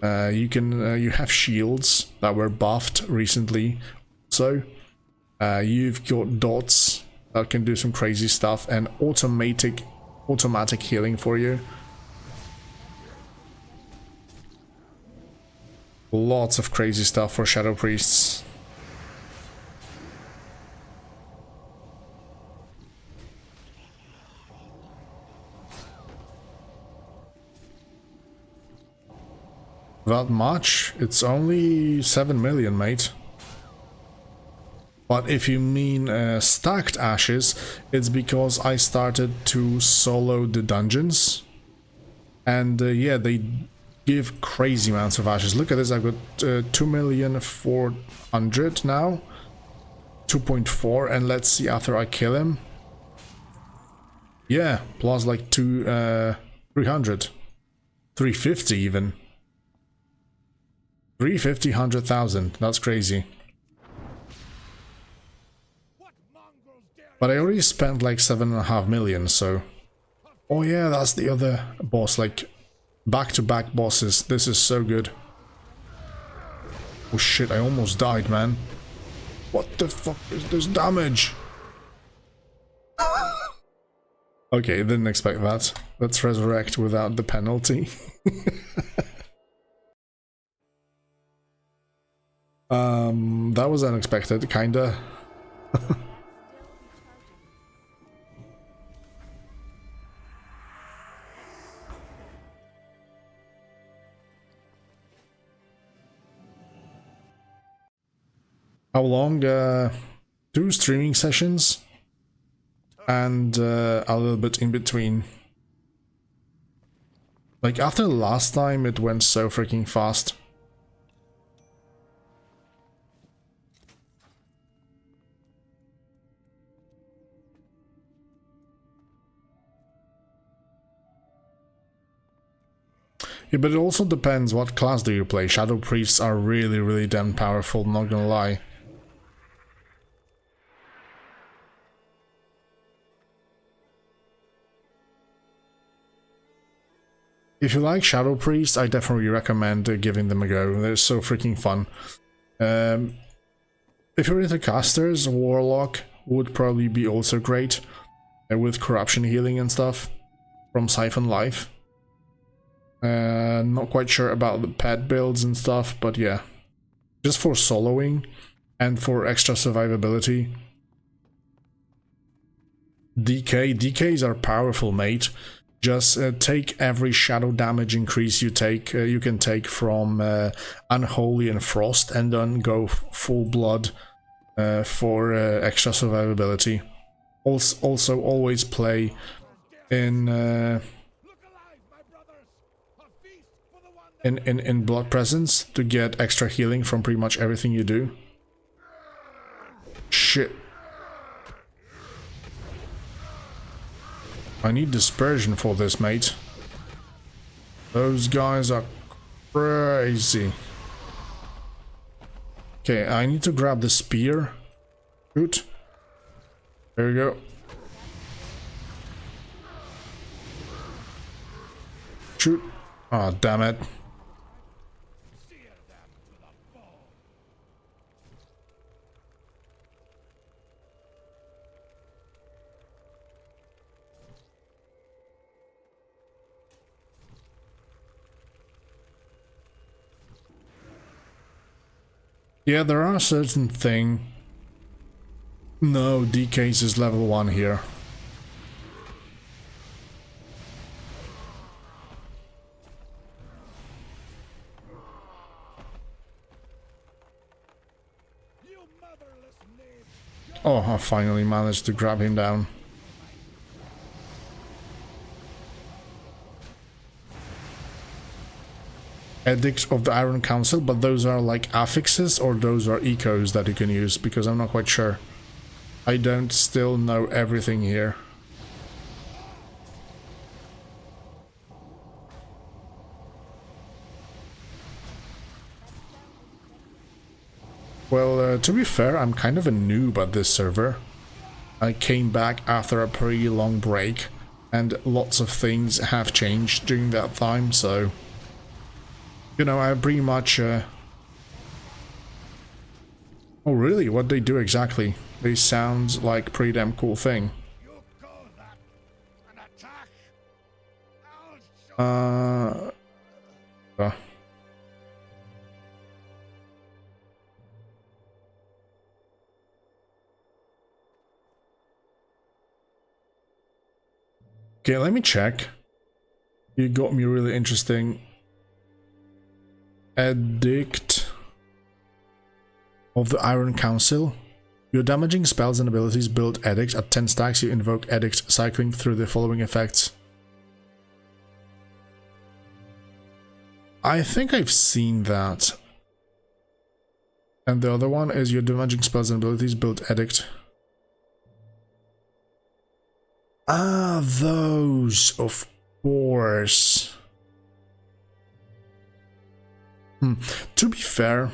You have shields that were buffed recently. So you've got dots that can do some crazy stuff, and automatic healing for you. Lots of crazy stuff for Shadow Priests. That much? It's only 7 million, mate. But if you mean stacked ashes, it's because I started to solo the dungeons. And yeah, they give crazy amounts of ashes. Look at this, I've got 2,400,000 now. 2.4, and let's see after I kill him. Yeah, plus like 300. 350 even. 350, 100,000. That's crazy. But I already spent like 7.5 million, so... Oh yeah, that's the other boss, like back-to-back bosses. This is so good. Oh shit, I almost died, man. What the fuck is this damage? Okay, didn't expect that. Let's resurrect without the penalty. That was unexpected, kinda. How long? 2 streaming sessions and a little bit in between. Like after the last time, it went so freaking fast. Yeah, but it also depends what class do you play. Shadow Priests are really, really damn powerful, not gonna lie. If you like Shadow Priests, I definitely recommend giving them a go. They're so freaking fun. If you're into casters, Warlock would probably be also great with corruption healing and stuff from Siphon Life. Not quite sure about the pet builds and stuff, but yeah. Just for soloing and for extra survivability. DKs are powerful, mate. Just take every shadow damage increase you take. You can take from Unholy and Frost, and then go full blood for extra survivability. Also, always play in Blood Presence to get extra healing from pretty much everything you do. Shit. I need dispersion for this, mate. Those guys are crazy. Okay, I need to grab the spear. Shoot. There we go. Shoot. Oh, damn it. Yeah, there are certain things. No, DKs is level 1 here. Oh, I finally managed to grab him down. Edict of the Iron Council, but those are like affixes or those are ecos that you can use, because I'm not quite sure. I don't still know everything here. Well, to be fair, I'm kind of a noob at this server. I came back after a pretty long break, and lots of things have changed during that time, so You know, I pretty much... Oh really? What they do exactly? They sound like pretty damn cool thing. You call that an attack? I'll show Uh... Okay, let me check. You got me really interesting. Edict of the Iron Council. Your damaging spells and abilities build edicts. At 10 stacks, you invoke edicts, cycling through the following effects. I think I've seen that. And the other one is your damaging spells and abilities build edict. Ah, those, of course. To be fair,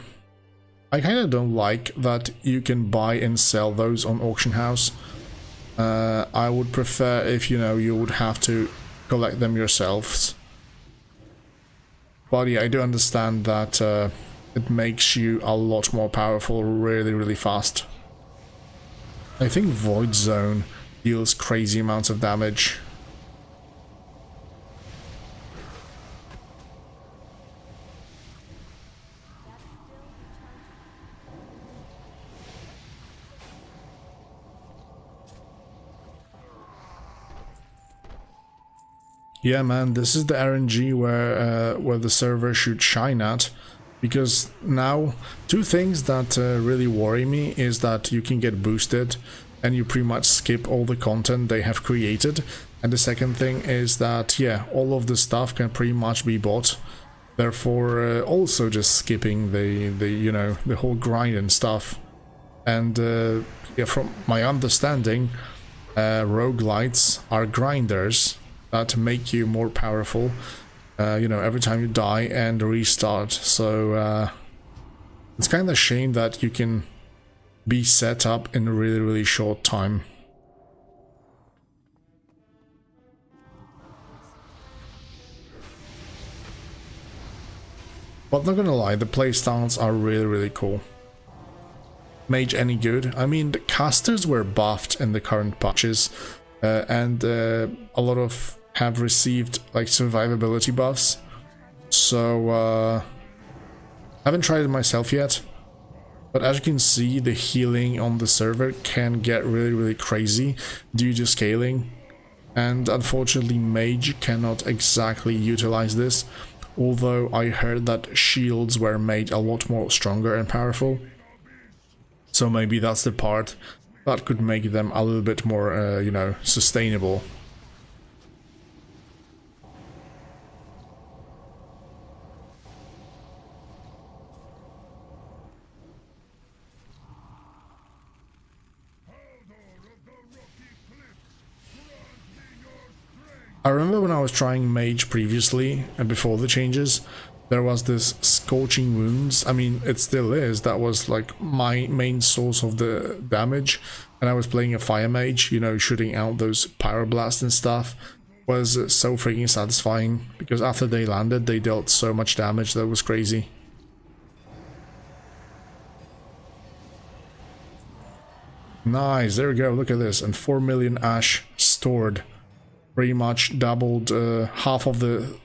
I kind of don't like that you can buy and sell those on Auction House. I would prefer if, you know, you would have to collect them yourselves. But yeah, I do understand that it makes you a lot more powerful really, really fast. I think Void Zone deals crazy amounts of damage. Yeah, man, this is the RNG where the server should shine at, because now two things that really worry me is that you can get boosted and you pretty much skip all the content they have created, and the second thing is that, yeah, all of the stuff can pretty much be bought, therefore also just skipping the you know, the whole grind and stuff. And yeah, from my understanding, roguelites are grinders that make you more powerful, you know, every time you die and restart. So it's kind of a shame that you can be set up in a really, really short time. But not gonna lie, the playstyles are really, really cool. Mage any good? I mean, the casters were buffed in the current patches, and a lot of have received like survivability buffs. So I haven't tried it myself yet, but as you can see, the healing on the server can get really, really crazy due to scaling, and unfortunately Mage cannot exactly utilize this, although I heard that shields were made a lot more stronger and powerful. So maybe that's the part that could make them a little bit more, you know, sustainable. I remember when I was trying Mage previously, and before the changes, there was this Scorching Wounds. I mean, it still is. That was like my main source of the damage. And I was playing a Fire Mage, you know, shooting out those Pyroblasts and stuff. Was so freaking satisfying, because after they landed, they dealt so much damage that was crazy. Nice, there we go, look at this. And 4 million Ash stored. Pretty much doubled half of the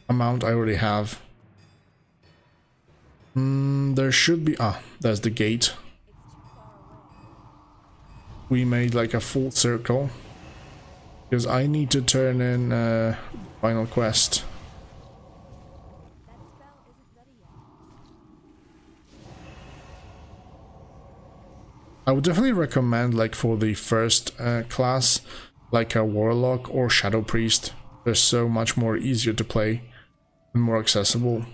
amount I already have. There should be... ah, there's the gate. We made like a full circle, because I need to turn in final quest. I would definitely recommend, like, for the first class, like a Warlock or Shadow Priest. They're so much more easier to play and more accessible.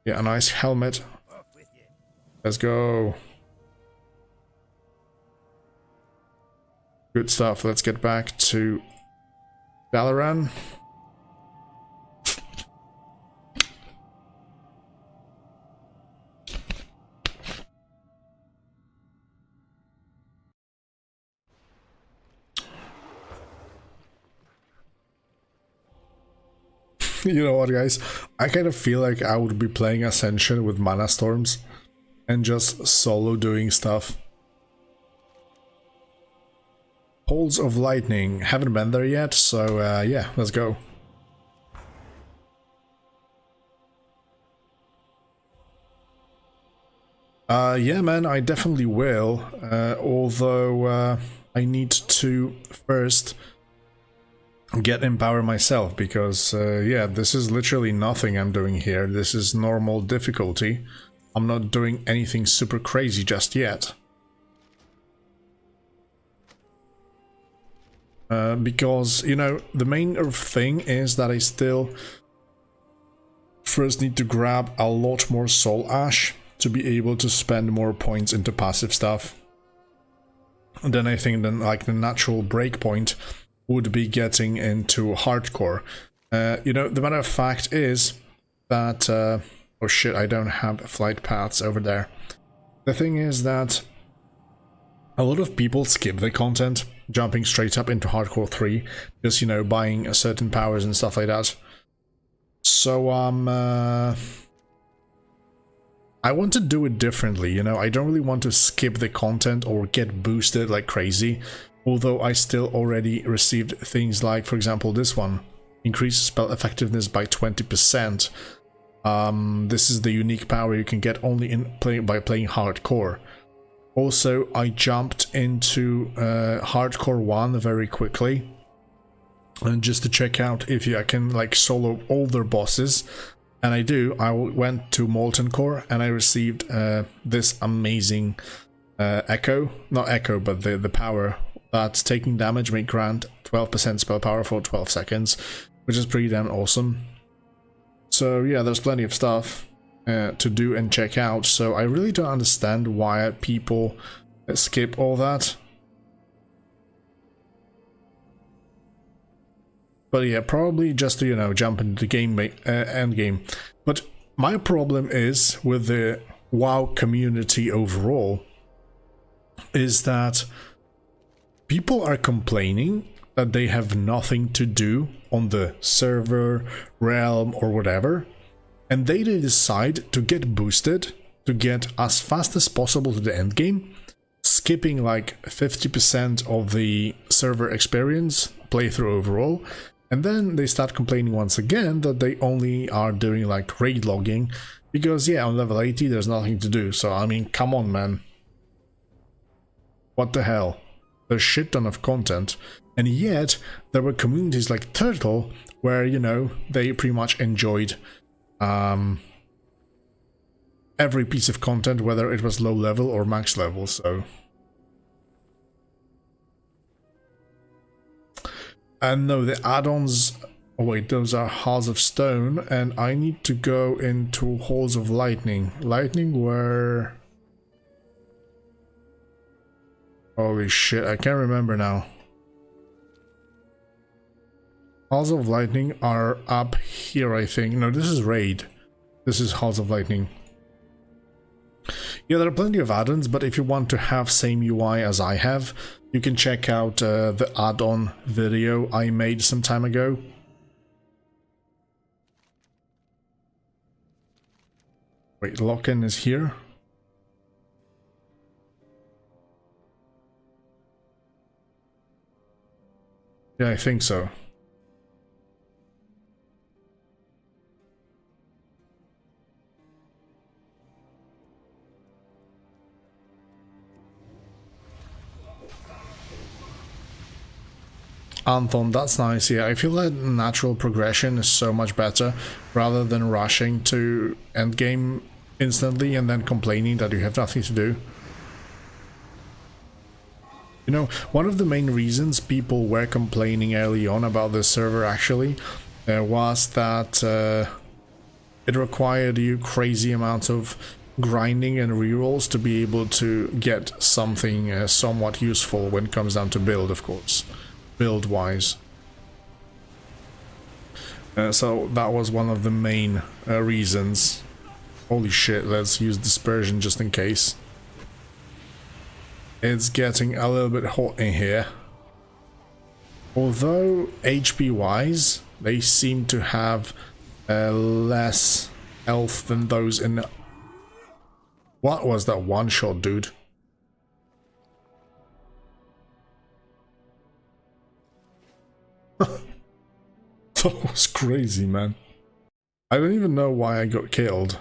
Yeah, a nice helmet. Let's go. Good stuff. Let's get back to Dalaran. You know what, guys? I kind of feel like I would be playing Ascension with mana storms and just solo doing stuff. Holes of Lightning. Haven't been there yet, so yeah, let's go. Yeah, man, I definitely will. Although I need to first get Empower myself, because yeah, this is literally nothing I'm doing here. This is normal difficulty. I'm not doing anything super crazy just yet. Because, you know, the main thing is that I still first need to grab a lot more Soul Ash to be able to spend more points into passive stuff. And then I think then like the natural breakpoint would be getting into hardcore. You know, the matter of fact is that oh shit, I don't have flight paths over there. The thing is that a lot of people skip the content, jumping straight up into hardcore 3, just, you know, buying certain powers and stuff like that. So I want to do it differently, you know. I don't really want to skip the content or get boosted like crazy, although I still already received things like, for example, this one, increase spell effectiveness by 20%. This is the unique power you can get only by playing hardcore. Also, I jumped into hardcore 1 very quickly, and just to check out if I can like solo all their bosses. And I do. I went to Molten Core and I received this amazing echo. Not echo, but the power that's taking damage may grant 12% spell power for 12 seconds, which is pretty damn awesome. So yeah, there's plenty of stuff to do and check out. So I really don't understand why people skip all that. But yeah, probably just to, you know, jump into the game end game. But my problem is with the WoW community overall is that people are complaining that they have nothing to do on the server, realm, or whatever, and they decide to get boosted to get as fast as possible to the end game, skipping like 50% of the server experience playthrough overall. And then they start complaining once again that they only are doing like raid logging because, yeah, on level 80 there's nothing to do. So I mean, come on, man. What the hell? There's shit ton of content, and yet there were communities like Turtle where, you know, they pretty much enjoyed every piece of content, whether it was low level or max level. So and no, the add-ons, oh wait, those are Halls of Stone, and I need to go into Halls of Lightning. Lightning where... Holy shit, I can't remember now. Halls of Lightning are up here, I think. No, this is Raid. This is Halls of Lightning. Yeah, there are plenty of add-ons, but if you want to have same UI as I have, you can check out the add-on video I made some time ago. Wait, lock-in is here? Yeah, I think so. Anthem, that's nice. Yeah, I feel that natural progression is so much better rather than rushing to endgame instantly and then complaining that you have nothing to do. You know, one of the main reasons people were complaining early on about this server actually was that it required you crazy amounts of grinding and rerolls to be able to get something somewhat useful when it comes down to build, of course. Build-wise. So that was one of the main reasons. Holy shit, let's use dispersion just in case. It's getting a little bit hot in here. Although HP-wise, they seem to have less health than those in... What was that one shot, dude? That was crazy, man. I don't even know why I got killed.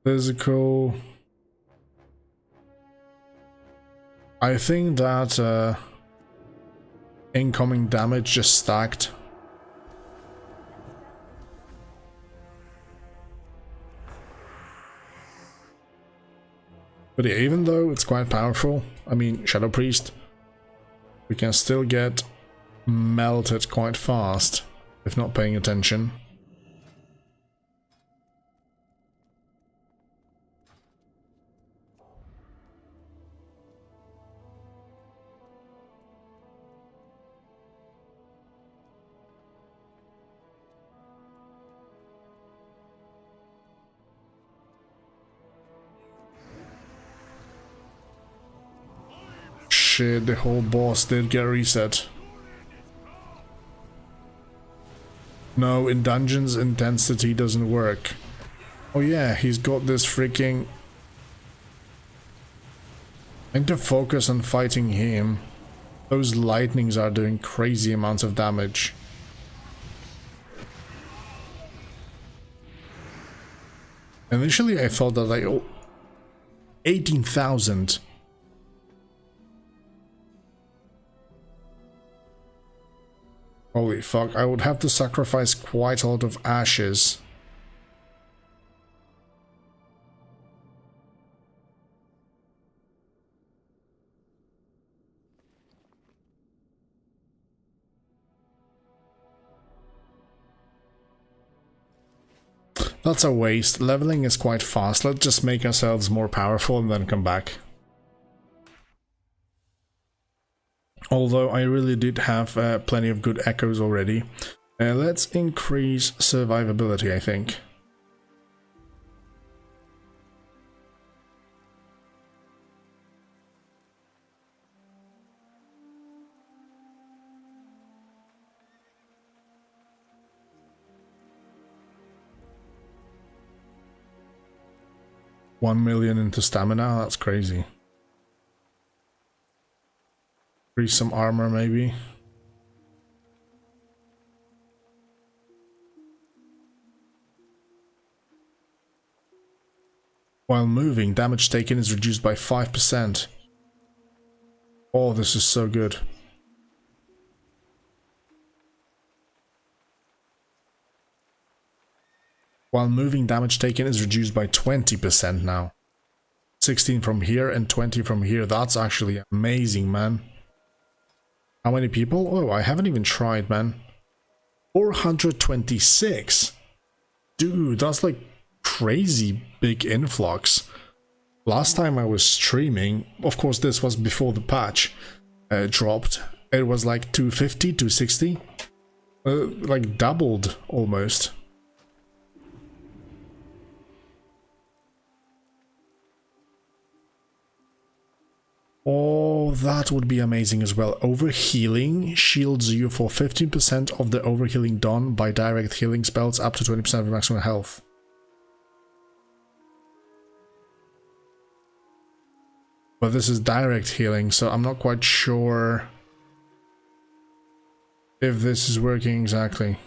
Physical... I think that incoming damage just stacked. But yeah, even though it's quite powerful, I mean, Shadow Priest, we can still get melted quite fast if not paying attention. Shit, the whole boss did get reset. No, in dungeons intensity doesn't work. Oh yeah, he's got this freaking... I need to focus on fighting him. Those lightnings are doing crazy amounts of damage. Initially I thought that like... Oh, 18,000. Holy fuck, I would have to sacrifice quite a lot of ashes. That's a waste. Leveling is quite fast. Let's just make ourselves more powerful and then come back. Although I really did have plenty of good echoes already. Let's increase survivability, I think. $1 million into stamina, that's crazy. Increase some armor, maybe. While moving, damage taken is reduced by 5%. Oh, this is so good. While moving, damage taken is reduced by 20% now. 16 from here and 20 from here. That's actually amazing, man. How many people? Oh, I haven't even tried, man. 426. Dude, that's like crazy big influx. Last time I was streaming, of course this was before the patch dropped, it was like 250, 260. Like doubled almost. Oh, that would be amazing as well. Overhealing shields you for 15% of the overhealing done by direct healing spells up to 20% of your maximum health. But this is direct healing, so I'm not quite sure if this is working exactly.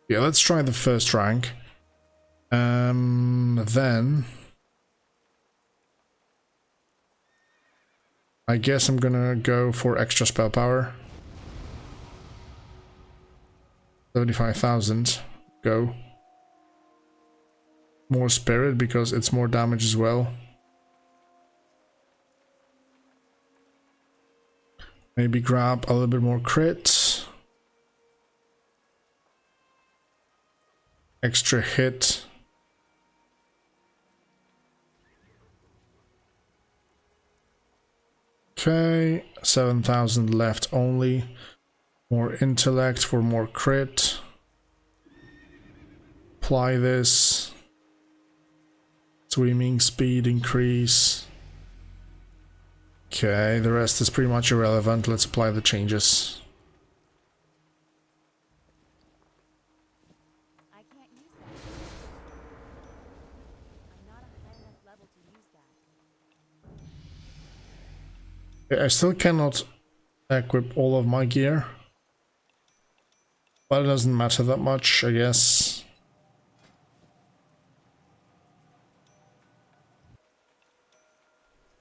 Yeah, let's try the first rank. Then I guess I'm gonna go for extra spell power. 75,000. Go. More spirit because it's more damage as well. Maybe grab a little bit more crit. Extra hit. Okay, 7,000 left only. More intellect for more crit. Apply this. Swimming speed increase. Okay, the rest is pretty much irrelevant. Let's apply the changes. I can't use that. I'm not a high enough level to use that. I still cannot equip all of my gear, but it doesn't matter that much, I guess.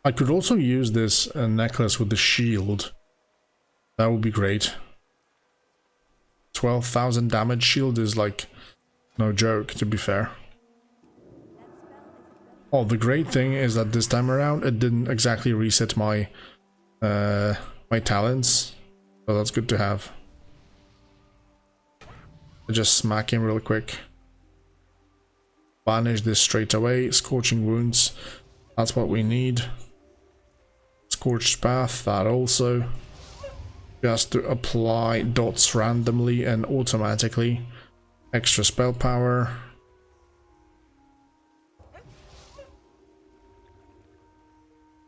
I could also use this necklace with the shield. That would be great. 12,000 damage shield is like no joke, to be fair. Oh, the great thing is that this time around it didn't exactly reset my my talents, so that's good to have. I'll just smack him real quick. Banish this straight away. Scorching wounds, that's what we need. Scorched path, that also. Just to apply dots randomly and automatically. Extra spell power.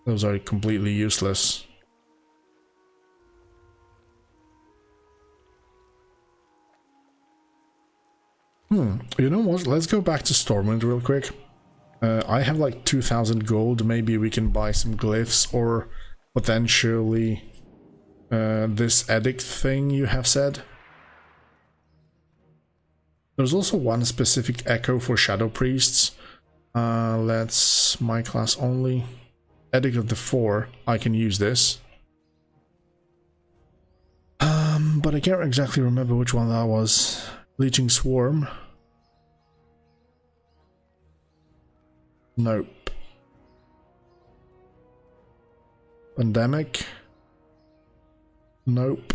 Those are completely useless. You know what? Let's go back to Stormwind real quick. I have like 2,000 gold. Maybe we can buy some glyphs or potentially this edict thing you have said. There's also one specific echo for shadow priests. Let's my class only. Edict of the 4. I can use this. But I can't exactly remember which one that was. Leeching Swarm. Nope. Pandemic. Nope.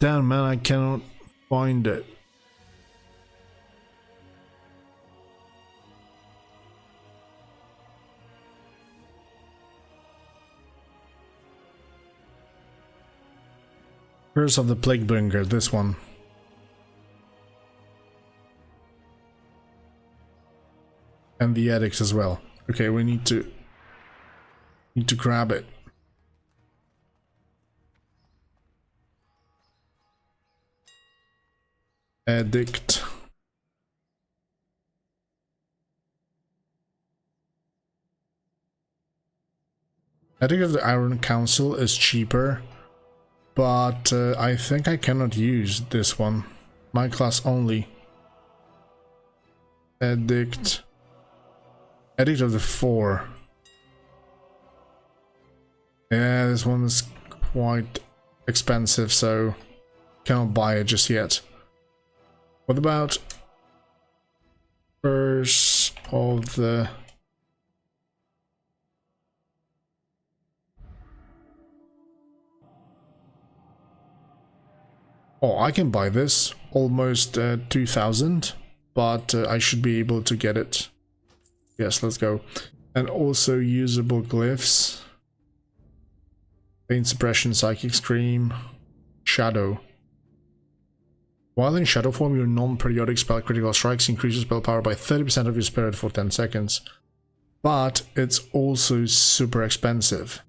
Damn, man, I cannot find it. Curse of the Plaguebringer, this one. And the edicts as well. Okay, we need to grab it. Edict. Edict of the Iron Council is cheaper, but I think I cannot use this one. My class only. Edict. Edict of the 4. Yeah, this one is quite expensive, so cannot buy it just yet. What about Curse of the... Oh, I can buy this. Almost 2,000, but I should be able to get it. Yes, let's go. And also usable glyphs. Pain Suppression, Psychic Scream, Shadow. While in shadow form, your non-periodic spell critical strikes increase your spell power by 30% of your spirit for 10 seconds. But it's also super expensive.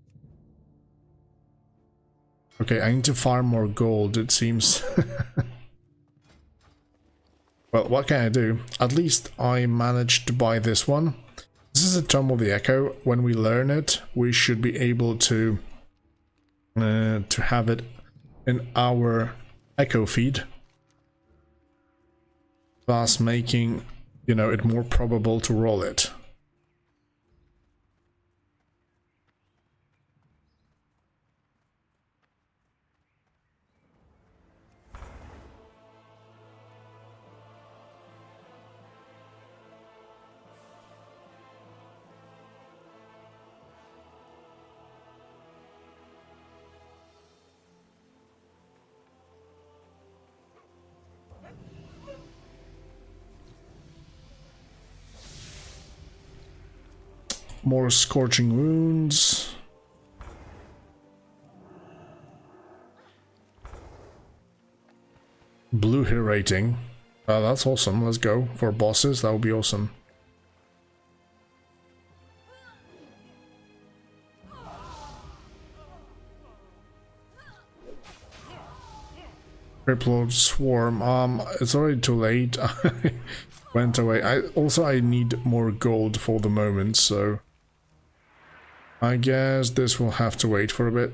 Okay, I need to farm more gold, it seems. Well, what can I do? At least I managed to buy this one. This is a Tome of the Echo. When we learn it, we should be able to have it in our Echo feed. Thus making, you know, it more probable to roll it. more scorching wounds. Blue hit rating. That's awesome. Let's go for bosses. That would be awesome. Criplord Swarm. It's already too late. I went away. I need more gold for the moment, so I guess this will have to wait for a bit.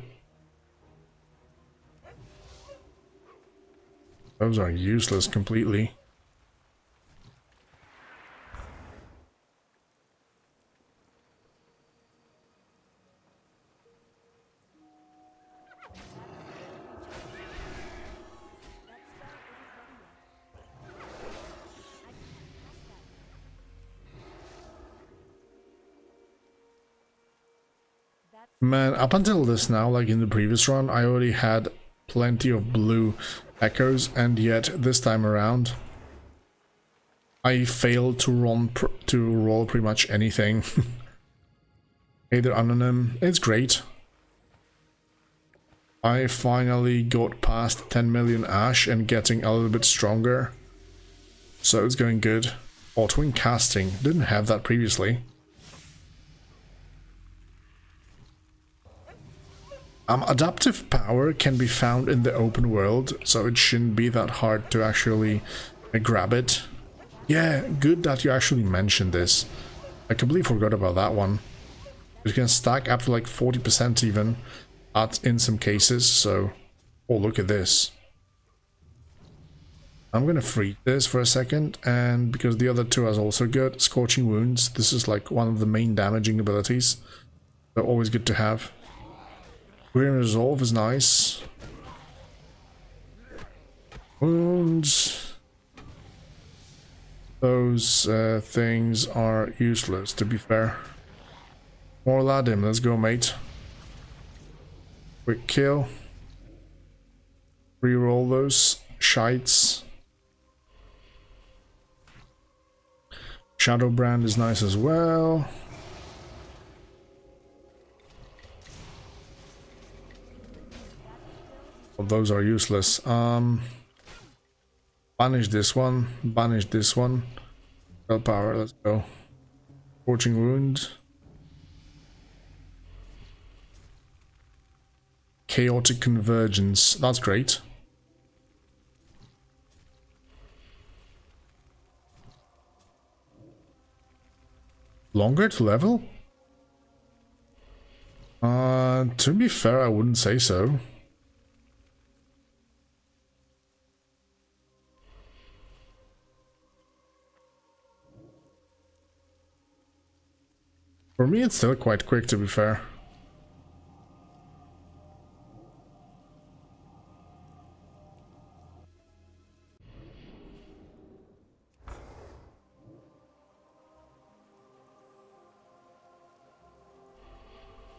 Those are useless completely. Man, up until this now, like in the previous run, I already had plenty of blue echoes, and yet this time around I failed to roll pretty much anything. Either anonym, it's great. I finally got past 10 million ash and getting a little bit stronger, so it's going good. Twin casting, didn't have that previously. Adaptive power can be found in the open world, so it shouldn't be that hard to actually grab it. Yeah, good that you actually mentioned this. I completely forgot about that one. You can stack up to like 40% even in some cases, so... Oh, look at this. I'm gonna freeze this for a second, and because the other two are also good, Scorching Wounds, this is like one of the main damaging abilities. They're always good to have. Grim Resolve is nice. Wounds. Those things are useless, to be fair. More Ladim, let's go, mate. Quick kill. Reroll those shites. Shadowbrand is nice as well. Well, those are useless. Banish this one. Banish this one. Spell power, let's go. Scorching Wound. Chaotic Convergence. That's great. Longer to level? To be fair, I wouldn't say so. For me, it's still quite quick, to be fair.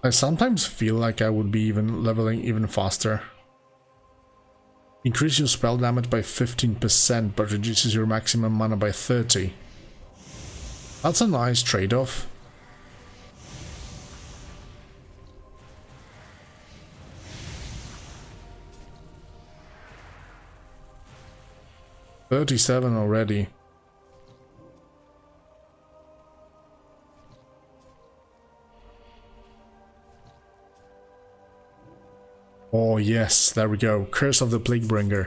I sometimes feel like I would be leveling even faster. Increase your spell damage by 15%, but reduces your maximum mana by 30%. That's a nice trade-off. $37 already. Oh yes, there we go. Curse of the Plaguebringer.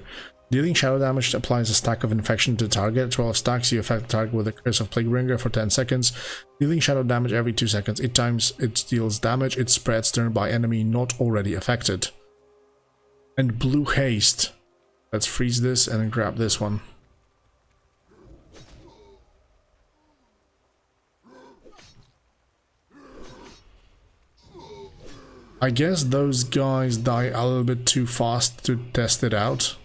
Dealing shadow damage applies a stack of infection to the target. 12 stacks, you affect the target with the Curse of Plaguebringer for 10 seconds. Dealing shadow damage every 2 seconds. Each time it deals damage, it spreads turned by enemy not already affected. And blue haste. Let's freeze this and then grab this one. I guess those guys die a little bit too fast to test it out.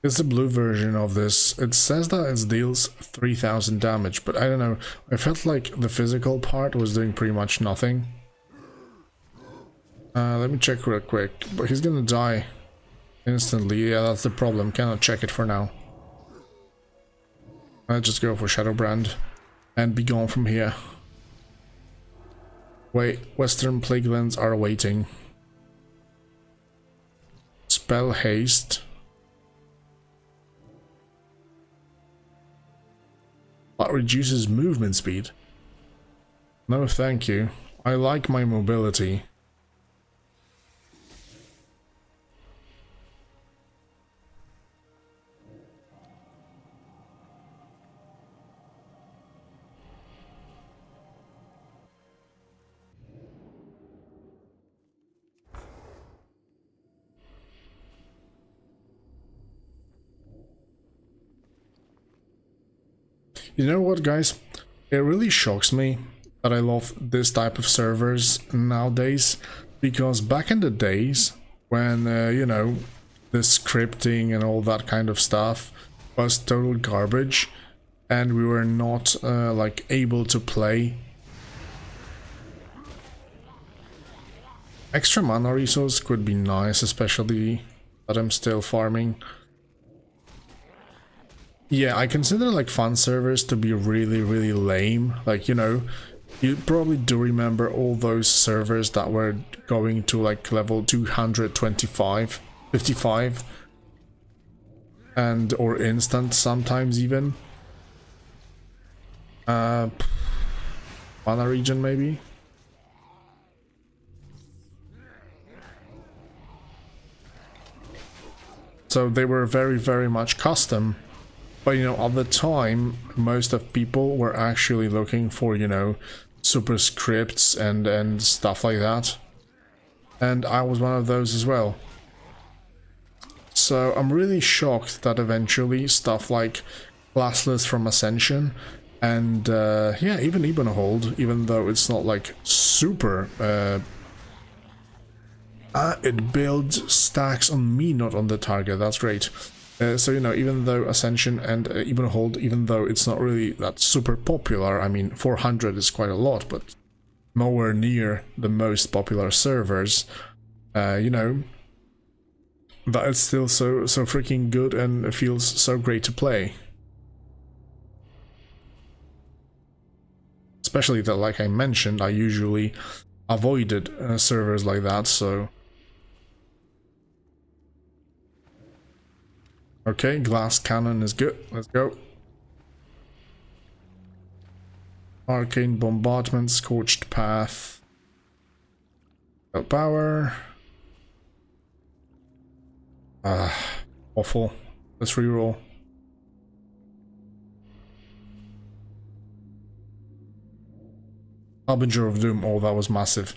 It's the blue version of this. It says that it deals 3000 damage, but I don't know. I felt like the physical part was doing pretty much nothing. Let me check real quick. But he's gonna die instantly. Yeah, that's the problem. Cannot check it for now. I'll just go for Shadowbrand and be gone from here. Wait, Western Plaguelands are waiting. Spell Haste. That reduces movement speed. No thank you. I like my mobility. You know what, guys? It really shocks me that I love this type of servers nowadays, because back in the days when, you know, the scripting and all that kind of stuff was total garbage and we were not, like, able to play. Extra mana resource could be nice, especially that I'm still farming. Yeah, I consider like fun servers to be really, really lame. Like, you know, you probably do remember all those servers that were going to like level 225, 55, and or instant sometimes even. Mana region maybe. So they were very, very much custom. But, you know, at the time, most of people were actually looking for, you know, super scripts and stuff like that. And I was one of those as well. So I'm really shocked that eventually stuff like Classless from Ascension and, yeah, even Ebonhold, even though it's not like super... it builds stacks on me, not on the target. That's great. So, you know, even though Ascension and Ebonhold, even though it's not really that super popular, I mean, 400 is quite a lot, but nowhere near the most popular servers, you know, that it's still so freaking good and it feels so great to play. Especially that, like I mentioned, I usually avoided servers like that, so... Okay, glass cannon is good. Let's go. Arcane bombardment, scorched path. Power. Awful. Let's reroll. Harbinger of Doom. Oh, that was massive.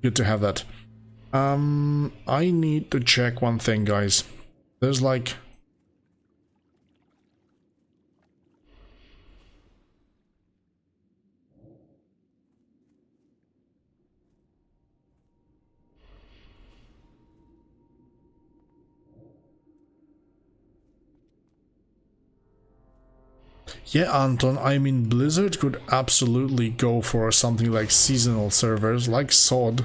Good to have that. I need to check one thing, guys. There's like... Yeah, Anton, I mean, Blizzard could absolutely go for something like seasonal servers, like SOD,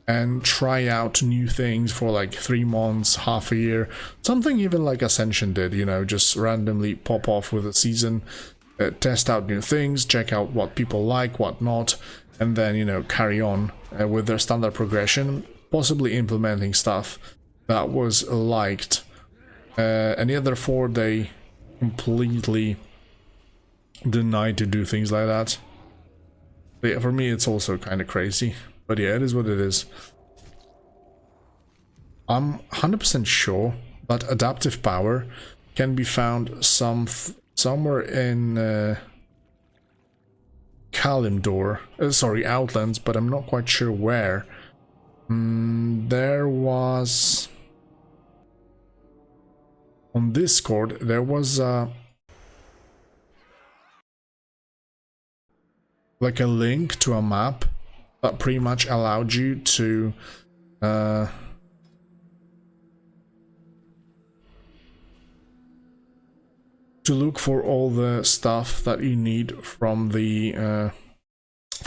and try out new things for like 3 months, half a year, something even like Ascension did, you know, just randomly pop off with a season, test out new things, check out what people like, what not, and then, you know, carry on with their standard progression, possibly implementing stuff that was liked. And yet, therefore, they completely denied to do things like that. But yeah, for me it's also kind of crazy, but yeah, it is what it is. I'm 100% sure that adaptive power can be found somewhere in Kalimdor, sorry, Outlands, but I'm not quite sure where. There was on Discord, there was like a link to a map that pretty much allowed you to to look for all the stuff that you need from the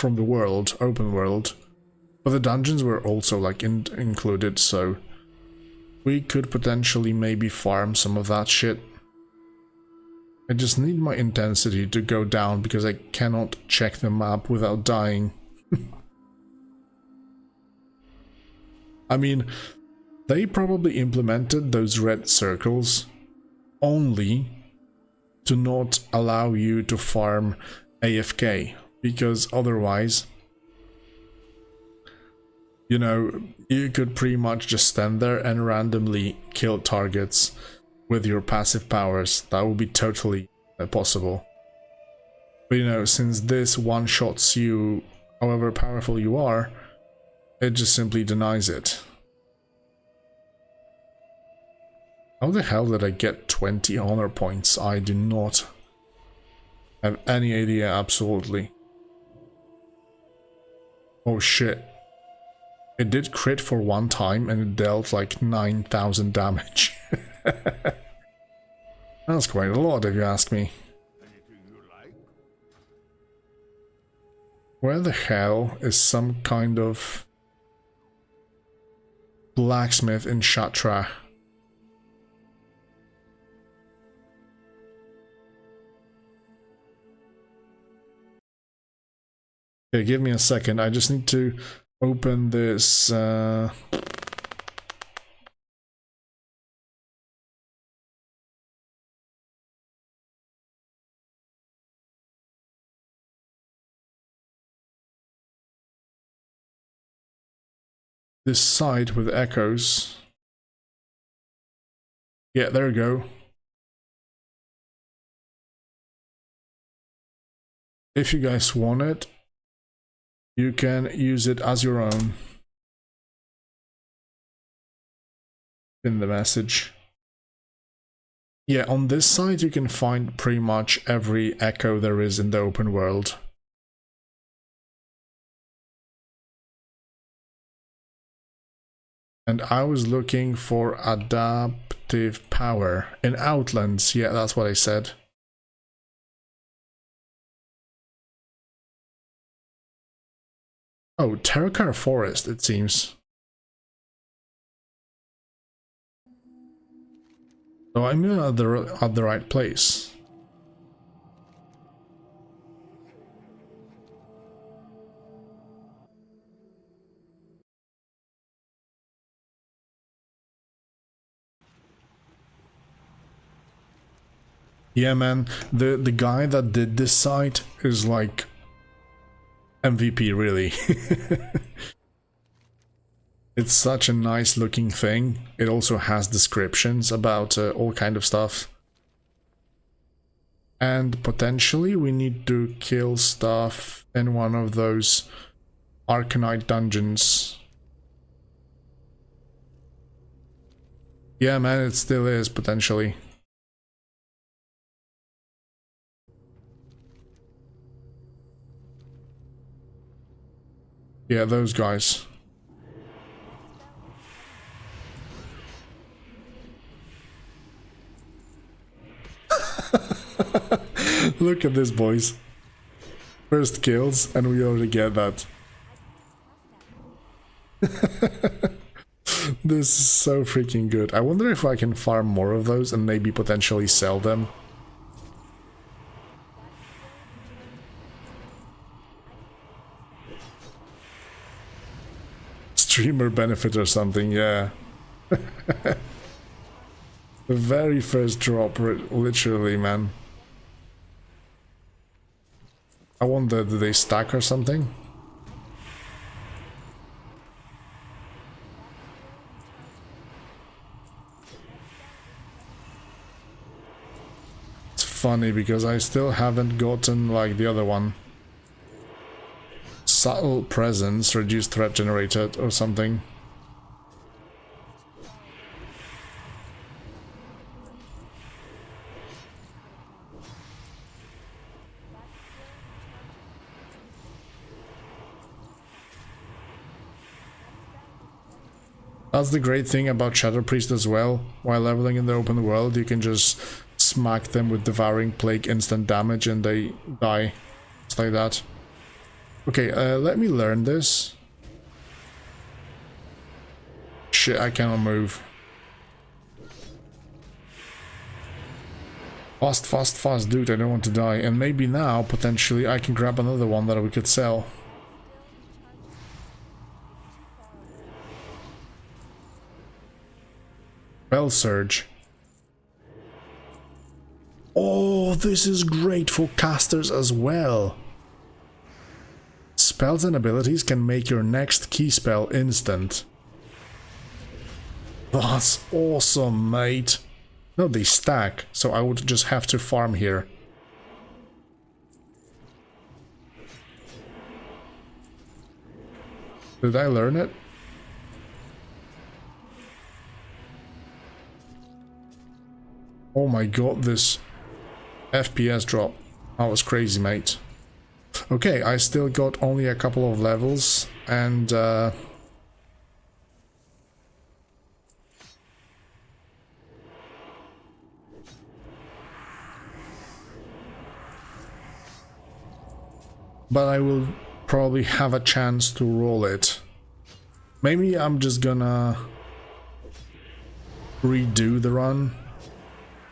world, open world. But the dungeons were also like included, so we could potentially maybe farm some of that shit. I just need my intensity to go down because I cannot check the map without dying. I mean, they probably implemented those red circles only to not allow you to farm AFK, because otherwise, you know, you could pretty much just stand there and randomly kill targets with your passive powers. That would be totally possible. But you know, since this one-shots you, however powerful you are, it just simply denies it. How the hell did I get 20 honor points? I do not have any idea, absolutely. Oh shit. It did crit for one time and it dealt like 9,000 damage. That's quite a lot if you ask me. Where the hell is some kind of blacksmith in Shatra? Okay, give me a second. I just need to open this. This site with echoes. Yeah, there we go. If you guys want it, you can use it as your own. In the message. Yeah, on this site you can find pretty much every echo there is in the open world. And I was looking for adaptive power in Outlands. Yeah, that's what I said. Oh, Terracar Forest, it seems. So I'm at the right place. Yeah, man, the guy that did this site is like MVP, really. It's such a nice looking thing. It also has descriptions about all kind of stuff. And potentially we need to kill stuff in one of those Arcanite dungeons. Yeah, man, it still is, potentially. Yeah, those guys. Look at this, boys. First kills, and we already get that. This is so freaking good. I wonder if I can farm more of those and maybe potentially sell them. Streamer benefit or something, yeah. The very first drop, literally, man. I wonder, do they stack or something? It's funny because I still haven't gotten like the other one. Subtle presence, reduced threat generated or something. That's the great thing about Shadow Priest as well. While leveling in the open world, you can just smack them with Devouring Plague instant damage and they die. It's like that. Okay, let me learn this. Shit, I cannot move. Fast, fast, fast, dude, I don't want to die. And maybe now, potentially, I can grab another one that we could sell. Spell Surge. Oh, this is great for casters as well. Spells and abilities can make your next key spell instant. That's awesome, mate. No, they stack, so I would just have to farm here. Did I learn it? Oh my god, this FPS drop. That was crazy, mate. Okay, I still got only a couple of levels, and but I will probably have a chance to roll it. Maybe I'm just gonna redo the run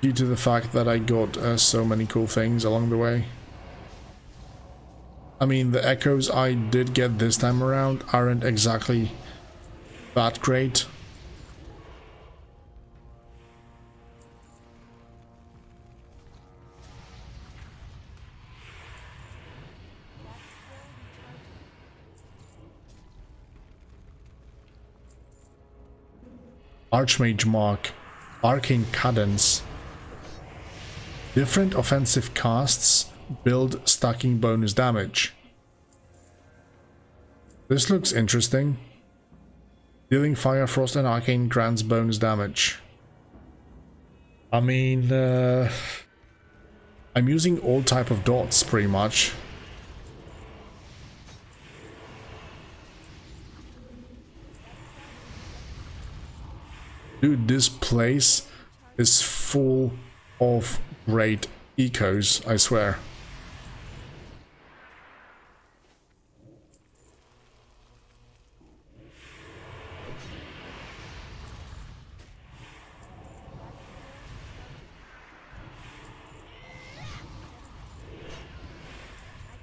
due to the fact that I got so many cool things along the way. I mean, the echoes I did get this time around aren't exactly that great. Archmage Mark, Arcane Cadence. Different offensive casts build stacking bonus damage. This looks interesting. Dealing Fire, Frost and Arcane grants bonus damage. I mean, I'm using all type of dots pretty much. Dude, this place is full of great ecos, I swear.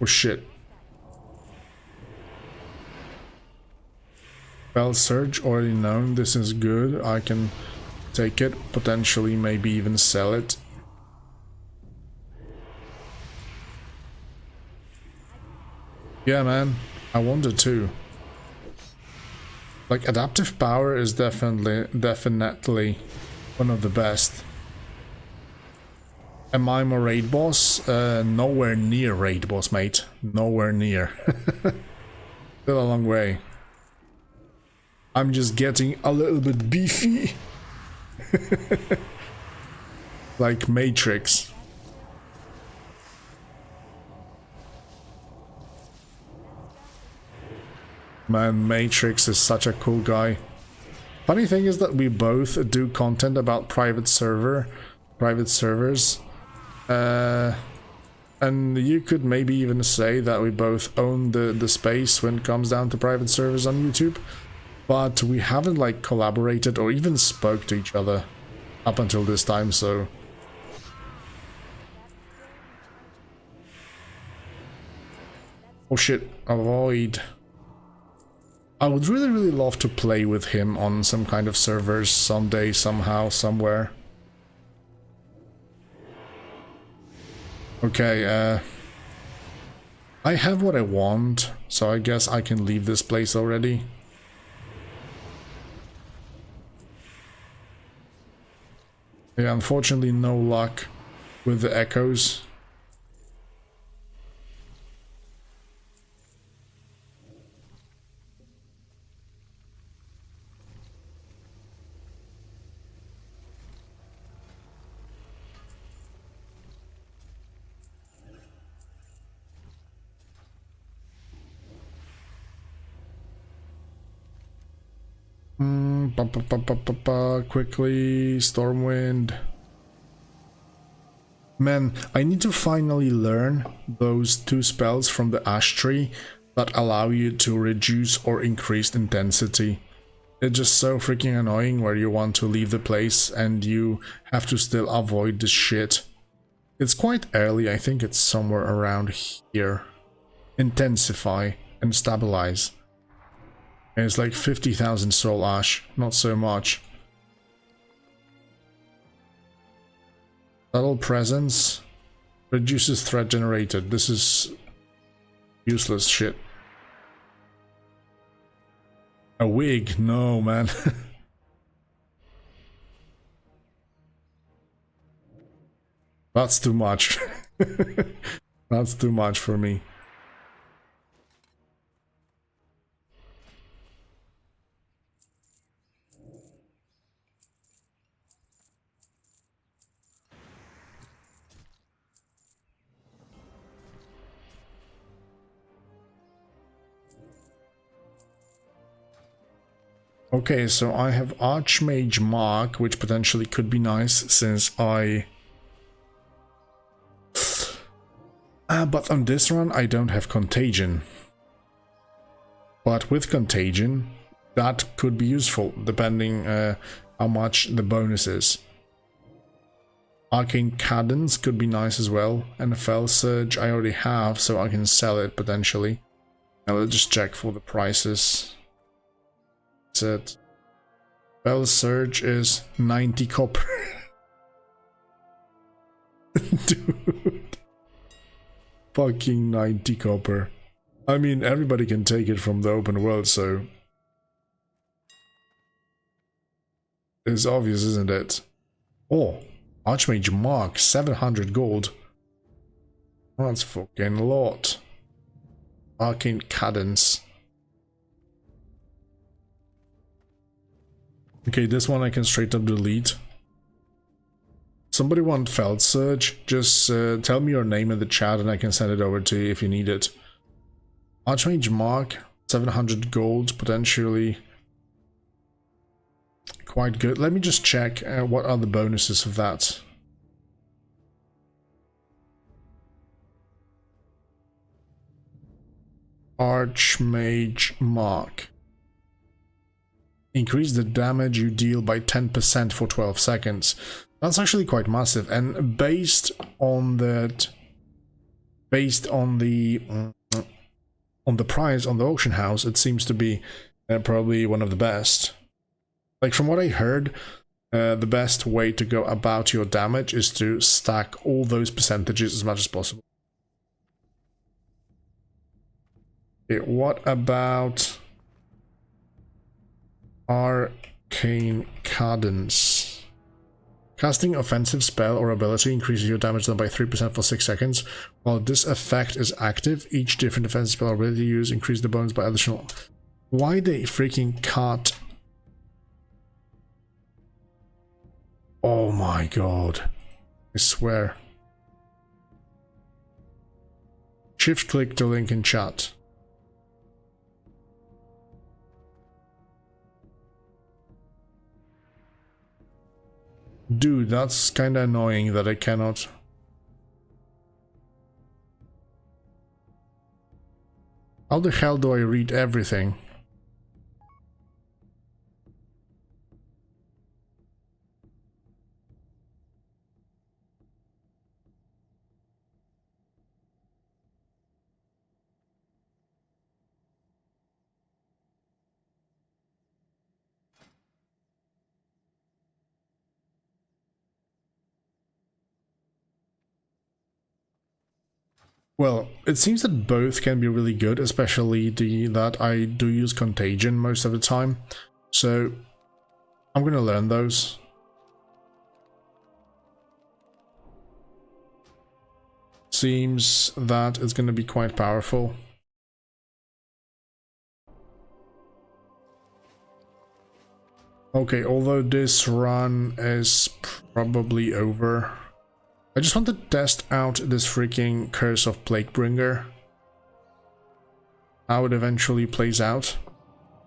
Oh shit. Spell Surge, already known. This is good. I can take it, potentially maybe even sell it. Yeah, man, I wanted to. Like, adaptive power is definitely one of the best. Am I a raid boss? Nowhere near raid boss, mate. Nowhere near. Still a long way. I'm just getting a little bit beefy. Like Matrix. Man, Matrix is such a cool guy. Funny thing is that we both do content about private servers. And you could maybe even say that we both own the space when it comes down to private servers on YouTube. But we haven't like collaborated or even spoke to each other up until this time, so... Oh shit, avoid. I would really love to play with him on some kind of servers someday, somehow, somewhere. Okay, I have what I want, so I guess I can leave this place already. Yeah, unfortunately no luck with the echoes. Quickly, Stormwind. Man, I need to finally learn those 2 spells from the ash tree that allow you to reduce or increase intensity. It's just so freaking annoying where you want to leave the place and you have to still avoid this shit. It's quite early, I think it's somewhere around here. Intensify and stabilize. And it's like 50,000 soul ash, not so much. Subtle presence reduces threat generated. This is useless shit. A wig? No, man. That's too much. That's too much for me. Okay, so I have Archmage Mark, which potentially could be nice since I... but on this run I don't have Contagion. But with Contagion, that could be useful, depending how much the bonus is. Arcane Cadence could be nice as well, and Fell Surge I already have, so I can sell it potentially. Now let's just check for the prices. It. Fell Surge is 90 copper. Dude. Fucking 90 copper. I mean, everybody can take it from the open world, so... It's obvious, isn't it? Oh, Archmage Mark, 700 gold. That's fucking a lot. Arcane Cadence. Okay, this one I can straight up delete. Somebody want Felt Surge? Just tell me your name in the chat and I can send it over to you if you need it. Archmage Mark, 700 gold, potentially quite good. Let me just check what are the bonuses of that. Archmage Mark. Increase the damage you deal by 10% for 12 seconds. That's actually quite massive, and based on that, based on the price on the auction house, it seems to be probably one of the best. Like from what I heard, the best way to go about your damage is to stack all those percentages as much as possible. Okay, what about Arcane Cadence? Casting offensive spell or ability increases your damage done by 3% for 6 seconds. While this effect is active, each different offensive spell or ability you use increase the bonus by additional... Why they freaking cut? Oh my god. I swear. Shift click to link in chat. Dude, that's kinda annoying that I cannot... How the hell do I read everything? Well, it seems that both can be really good, especially that I do use Contagion most of the time. So I'm gonna learn those. Seems that it's gonna be quite powerful. Okay, although this run is probably over, I just want to test out this freaking Curse of Plaguebringer, how it eventually plays out,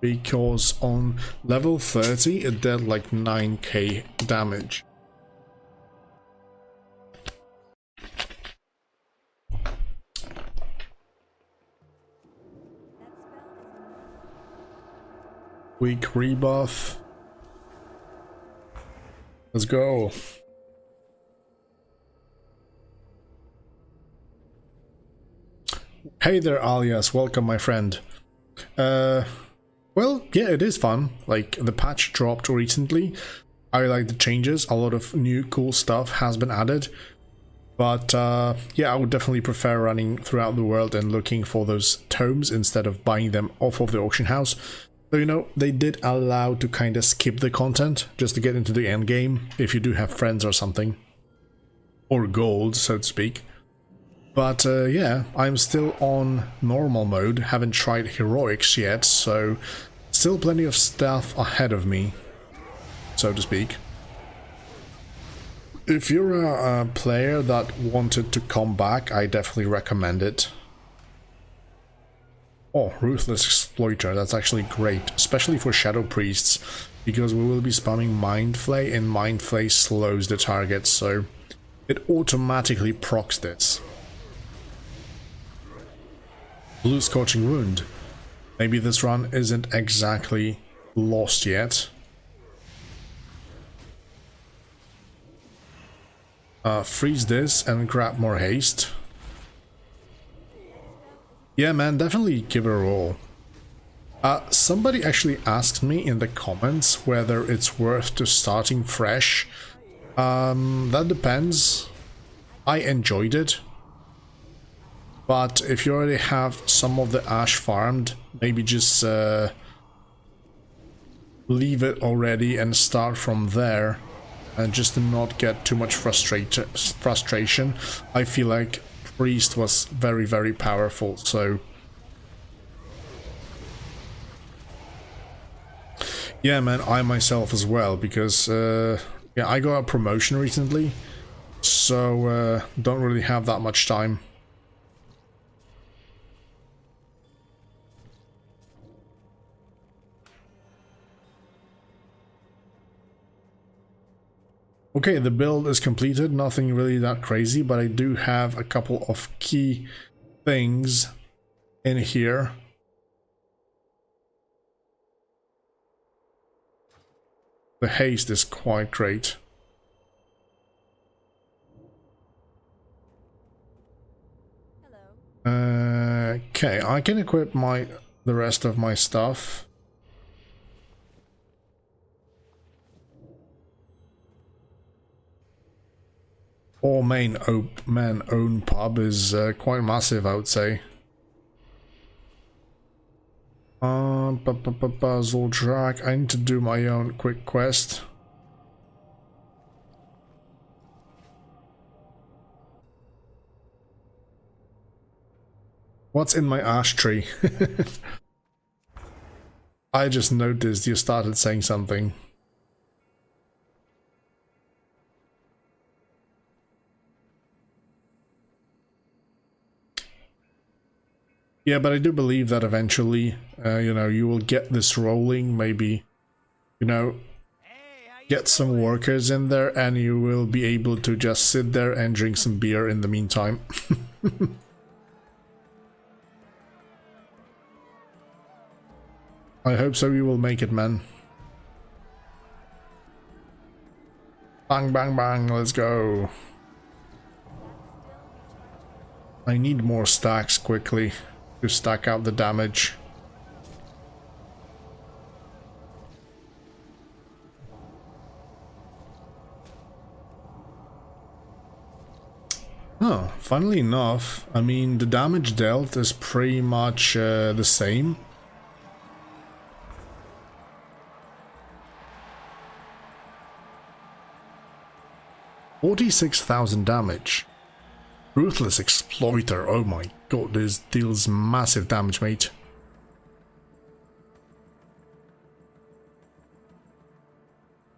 because on level 30 it did like 9k damage. Weak rebuff. Let's go. Hey there, Alias. Welcome, my friend. Well, yeah, it is fun. Like, the patch dropped recently. I like the changes. A lot of new cool stuff has been added. But, yeah, I would definitely prefer running throughout the world and looking for those tomes instead of buying them off of the auction house. So, you know, they did allow to kind of skip the content just to get into the end game if you do have friends or something. Or gold, so to speak. But yeah, I'm still on normal mode, haven't tried heroics yet, so still plenty of stuff ahead of me, so to speak. If you're a player that wanted to come back, I definitely recommend it. Oh, Ruthless Exploiter, that's actually great, especially for Shadow Priests, because we will be spamming Mind Flay, and Mind Flay slows the target, so it automatically procs this. Blue Scorching Wound. Maybe this run isn't exactly lost yet. Freeze this and grab more haste. Yeah, man, definitely give it a roll. Somebody actually asked me in the comments whether it's worth to starting fresh. That depends. I enjoyed it. But if you already have some of the ash farmed, maybe just leave it already and start from there, and just to not get too much frustration. I feel like Priest was very, very powerful, so yeah, man, I myself as well, because yeah, I got a promotion recently, so don't really have that much time. Okay, the build is completed, nothing really that crazy, but I do have a couple of key things in here. The haste is quite great. Okay, I can equip the rest of my stuff. Or man own pub is quite massive, I would say. Puzzle track. I need to do my own quick quest. What's in my ash tree? I just noticed you started saying something. Yeah, but I do believe that eventually, you know, you will get this rolling, maybe, you know, get some workers in there and you will be able to just sit there and drink some beer in the meantime. I hope so, you will make it, man. Bang, bang, bang, let's go. I need more stacks quickly to stack out the damage. Oh, funnily enough, I mean, the damage dealt is pretty much the same. $46,000 damage. Ruthless Exploiter, oh my god, this deals massive damage, mate.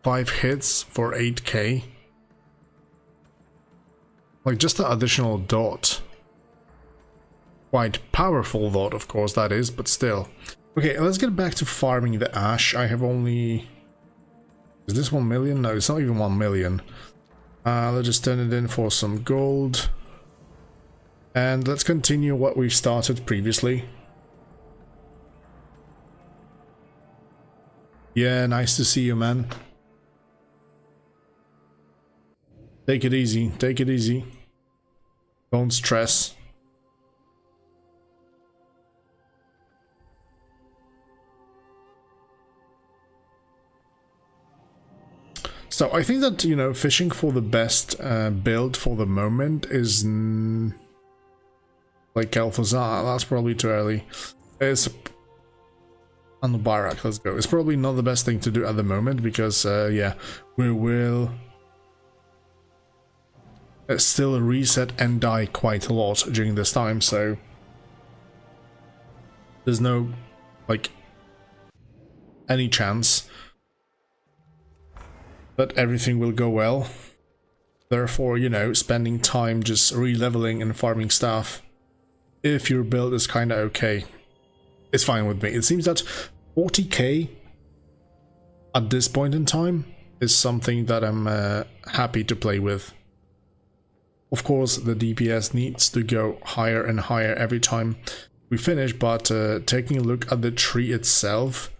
Five hits for 8k. Like, just the additional dot. Quite powerful dot, of course, that is, but still. Okay, let's get back to farming the ash. I have only... Is this 1 million? No, it's not even 1 million. Let's just turn it in for some gold. And let's continue what we started previously. Yeah, nice to see you, man. Take it easy, take it easy. Don't stress. So I think that, you know, fishing for the best build for the moment is like Kel'Thuzar. That's probably too early. It's on the Barak, let's go. It's probably not the best thing to do at the moment because, yeah, we will still reset and die quite a lot during this time, so there's no, like, any chance that everything will go well. Therefore, you know, spending time just re-leveling and farming stuff, if your build is kinda okay, it's fine with me. It seems that 40k at this point in time is something that I'm happy to play with. Of course, the DPS needs to go higher and higher every time we finish, but taking a look at the tree itself,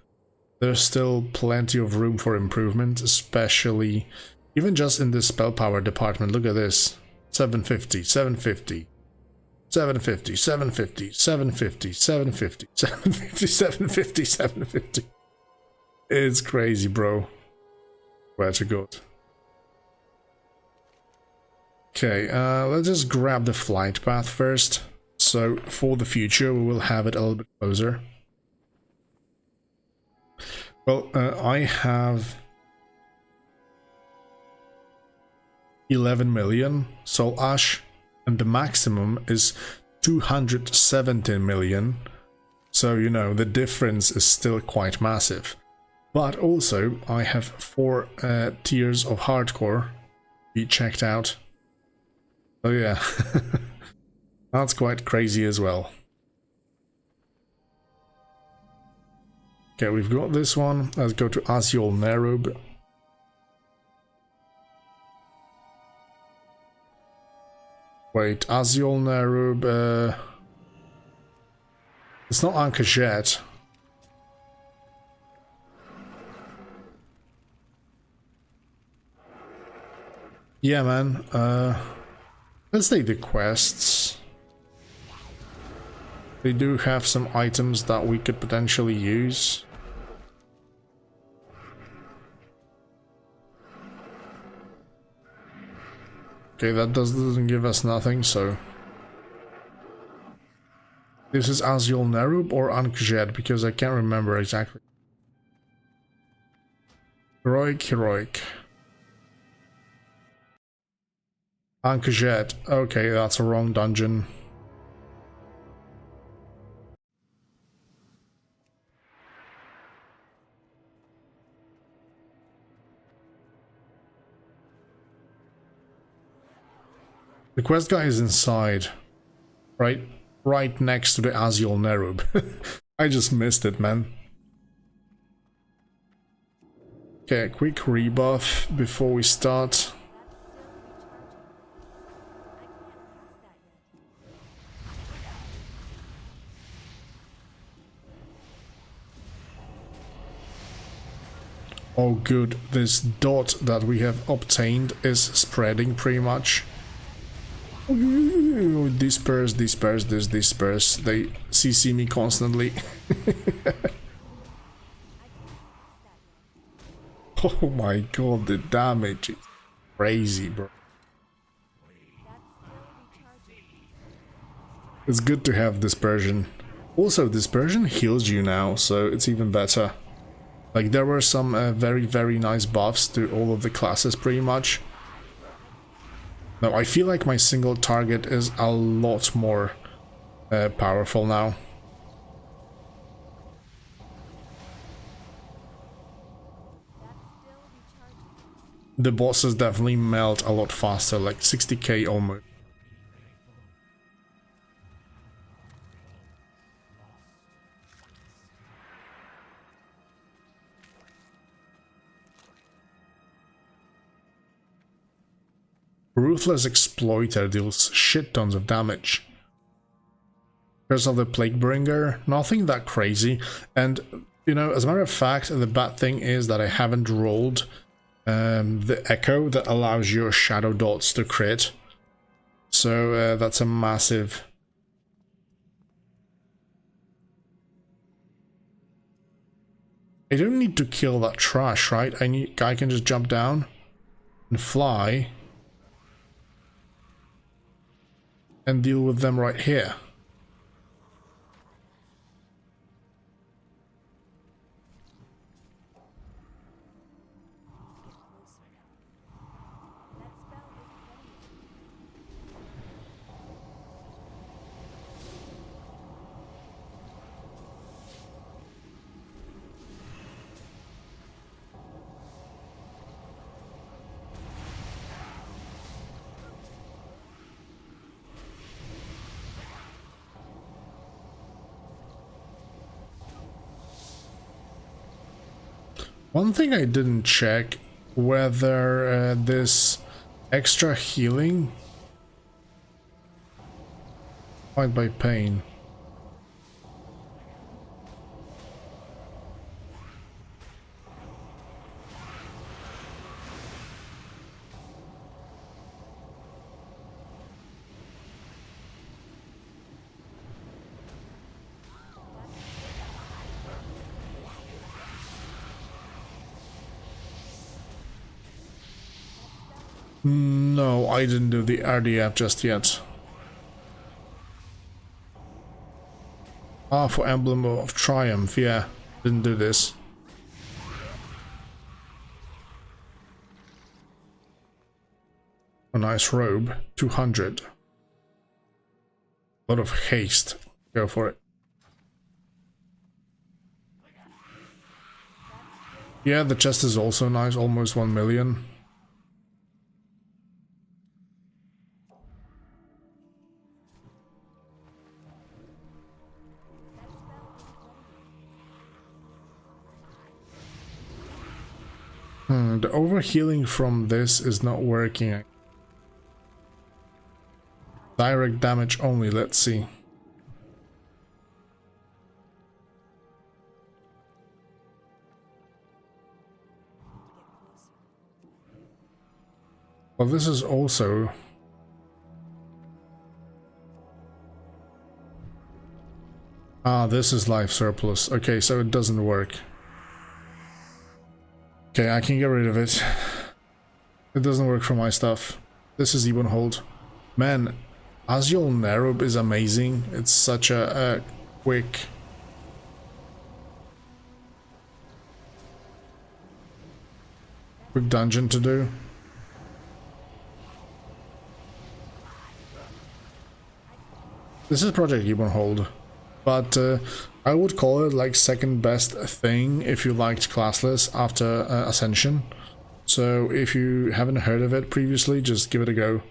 there's still plenty of room for improvement, especially even just in the spell power department. Look at this. 750, 750. 750, 750, 750, 750, 750, 750, 750. It's crazy, bro. Where to go? Okay, let's just grab the flight path first. So for the future, we will have it a little bit closer. Well, I have 11 million soul ash, and the maximum is 217 million. So, you know, the difference is still quite massive. But also, I have 4 tiers of hardcore be checked out. So yeah, that's quite crazy as well. Okay, we've got this one. Let's go to Azul Nerub. Wait, Azul Nerub, it's not Ankajet. Yeah, man, let's take the quests. They do have some items that we could potentially use. Okay, that doesn't give us nothing, so... This is Azul Nerub or Ankjet, because I can't remember exactly. Heroic. Ankjet. Okay, that's a wrong dungeon. The quest guy is inside, right next to the Azul Nerub. I just missed it, man. Okay, a quick rebuff before we start. Oh good, this dot that we have obtained is spreading pretty much. Disperse. They CC me constantly. Oh my god, the damage is crazy, bro. It's good to have dispersion. Also, dispersion heals you now, so it's even better. Like, there were some very nice buffs to all of the classes pretty much. Now, I feel like my single target is a lot more powerful now. The bosses definitely melt a lot faster, like 60k almost. Ruthless Exploiter deals shit tons of damage. Curse of the Plaguebringer, nothing that crazy, and You know, as a matter of fact, the bad thing is that I haven't rolled the echo that allows your shadow dots to crit. So that's a massive... I don't need to kill that trash, right? I can just jump down and fly and deal with them right here. One thing I didn't check, whether this extra healing fight by pain. No, I didn't do the RDF just yet. Ah, for Emblem of Triumph, yeah. Didn't do this. A nice robe, 200. A lot of haste. Go for it. Yeah, the chest is also nice, almost 1 million. The overhealing from this is not working. Direct damage only, let's see. Well, this is also... Ah, this is life surplus. Okay, so it doesn't work. Okay, I can get rid of it. It doesn't work for my stuff. This is Ebonhold. Man, Azul Nerub is amazing. It's such a quick... quick dungeon to do. This is Project Ebonhold, but I would call it like second best thing if you liked classless after Ascension. So if you haven't heard of it previously, just give it a go.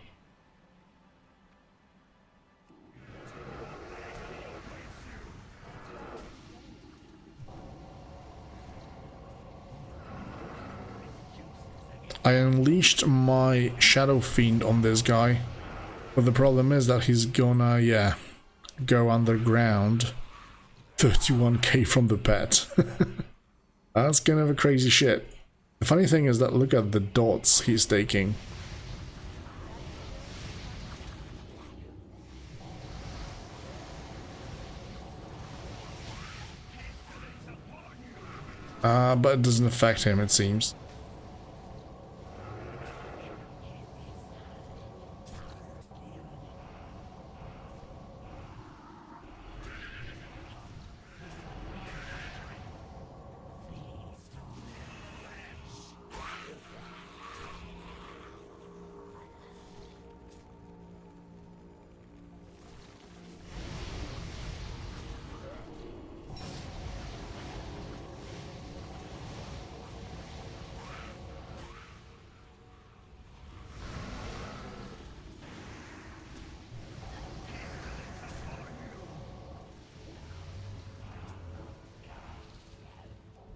I unleashed my Shadow Fiend on this guy, but the problem is that he's gonna, yeah, go underground. 31k from the pet. That's kind of a crazy shit. The funny thing is that look at the dots he's taking. But it doesn't affect him, it seems.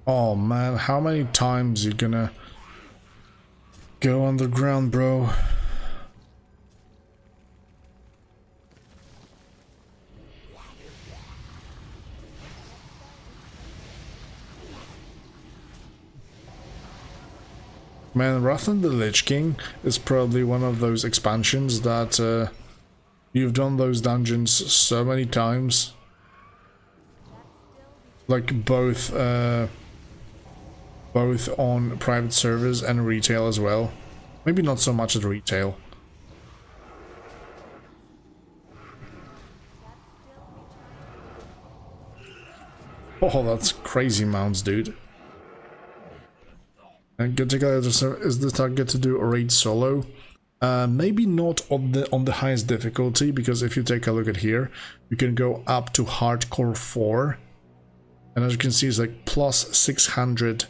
Oh man, how many times you gonna go underground, bro? Man, Wrath of the Lich King is probably one of those expansions that you've done those dungeons so many times. Like both on private servers and retail as well. Maybe not so much at retail. Oh, that's crazy mounts, dude. And get together, is the target to do a raid solo? Maybe not on the highest difficulty, because if you take a look at here, you can go up to hardcore 4, and as you can see, it's like plus 600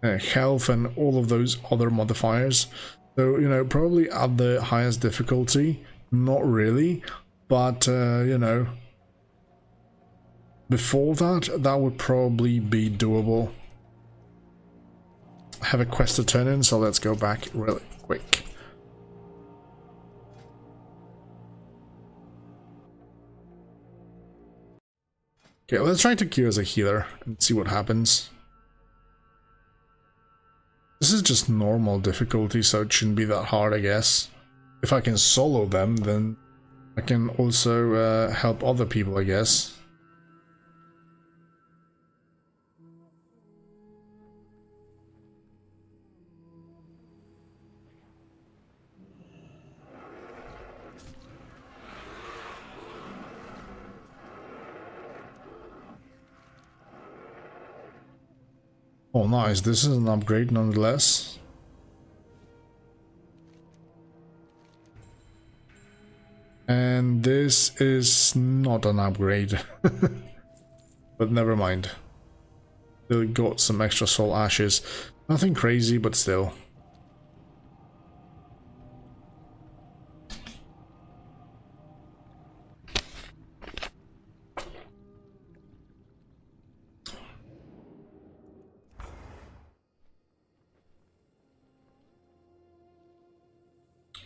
health and all of those other modifiers. So, you know, probably at the highest difficulty, not really, but you know, before that would probably be doable. I have a quest to turn in, so let's go back really quick. Okay, let's try to queue as a healer and see what happens. This is just normal difficulty, so it shouldn't be that hard, I guess. If I can solo them, then I can also help other people, I guess. Oh nice, this is an upgrade nonetheless. And this is not an upgrade. But never mind. Still got some extra soul ashes. Nothing crazy, but still.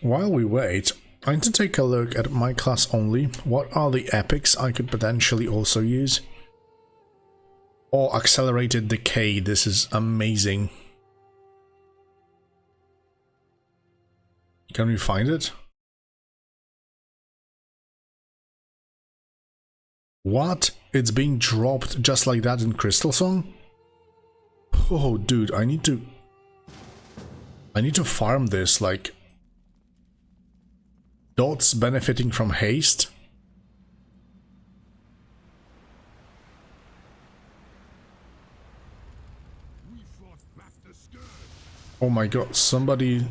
While we wait, I need to take a look at my class only. What are the epics I could potentially also use? Oh, accelerated decay, this is amazing. Can we find it? What? It's being dropped just like that in Crystal Song? Oh, dude, I need to farm this, like... Dots benefiting from haste. Oh my god, somebody...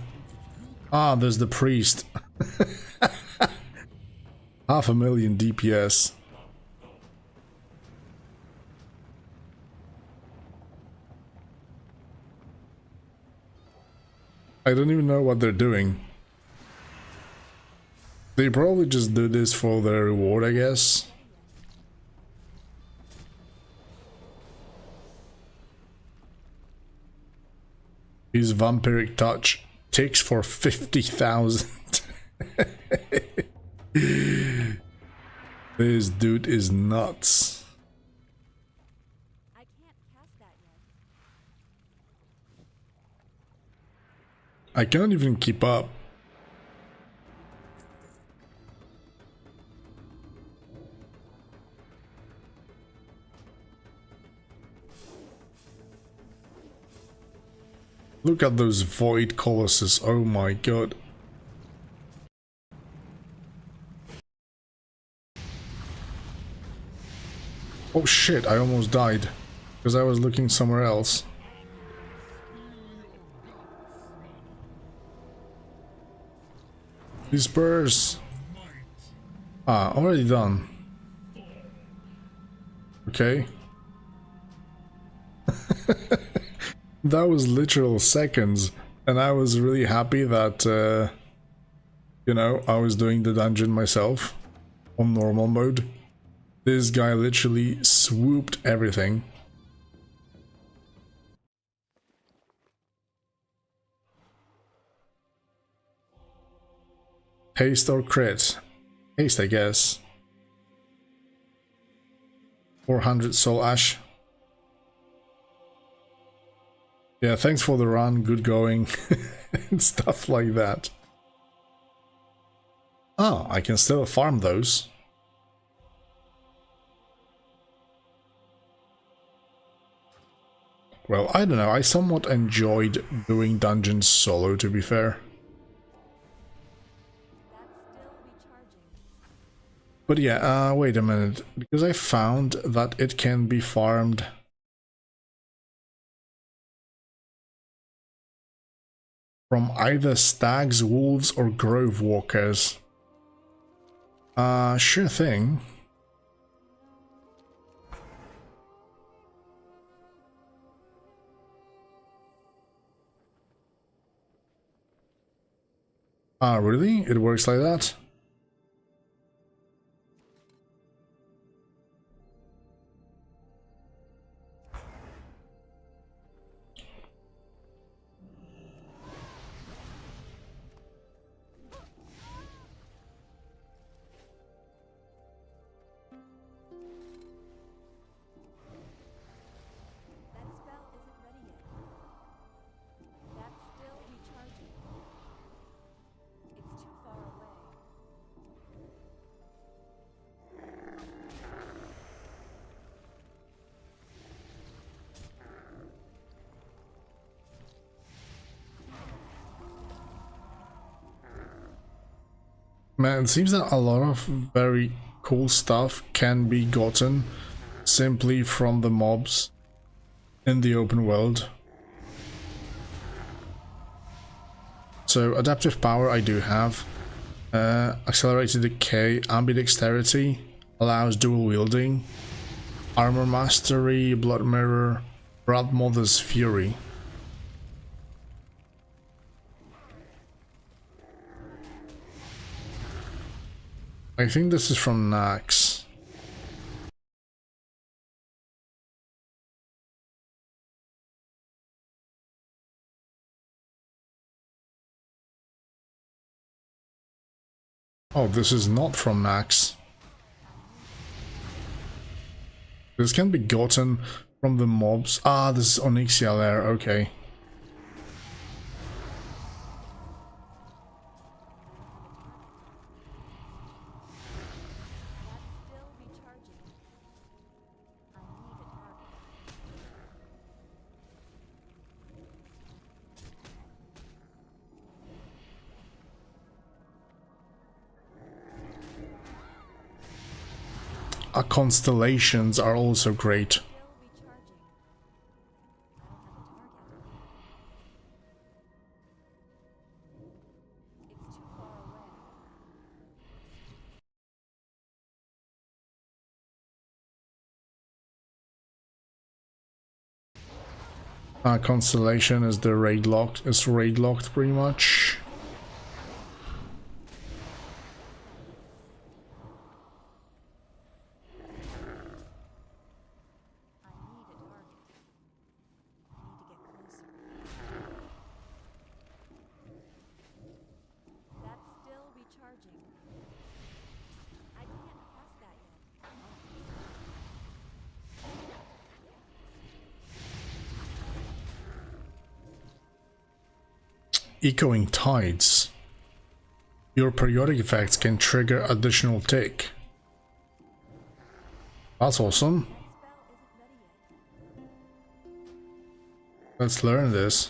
Ah, there's the priest. 500,000 DPS. I don't even know what they're doing. They probably just do this for their reward, I guess. His vampiric touch ticks for 50,000. This dude is nuts. I can't cast that yet. I can't even keep up. Look at those void colossus, oh my god. Oh shit, I almost died. Because I was looking somewhere else. Disperse! Ah, already done. Okay. That was literal seconds, and I was really happy that, you know, I was doing the dungeon myself on normal mode. This guy literally swooped everything. Haste or crit? Haste, I guess. 400 soul ash. Yeah, thanks for the run, good going, and stuff like that. Oh, I can still farm those. Well, I don't know, I somewhat enjoyed doing dungeons solo, to be fair. But yeah, wait a minute, because I found that it can be farmed from either stags, wolves, or grove walkers. Sure thing. Really? It works like that? Man, it seems that a lot of very cool stuff can be gotten simply from the mobs in the open world. So adaptive power I do have. Accelerated decay, ambidexterity, allows dual wielding, armor mastery, blood mirror, Blood Mother's Fury. I think this is from Nax. Oh, this is not from Nax. This can be gotten from the mobs. Ah, this is Onyxia Lair, okay. Constellations are also great. Constellation is the raid locked. It's raid locked pretty much. Echoing Tides. Your periodic effects can trigger additional tick. That's awesome. Let's learn this.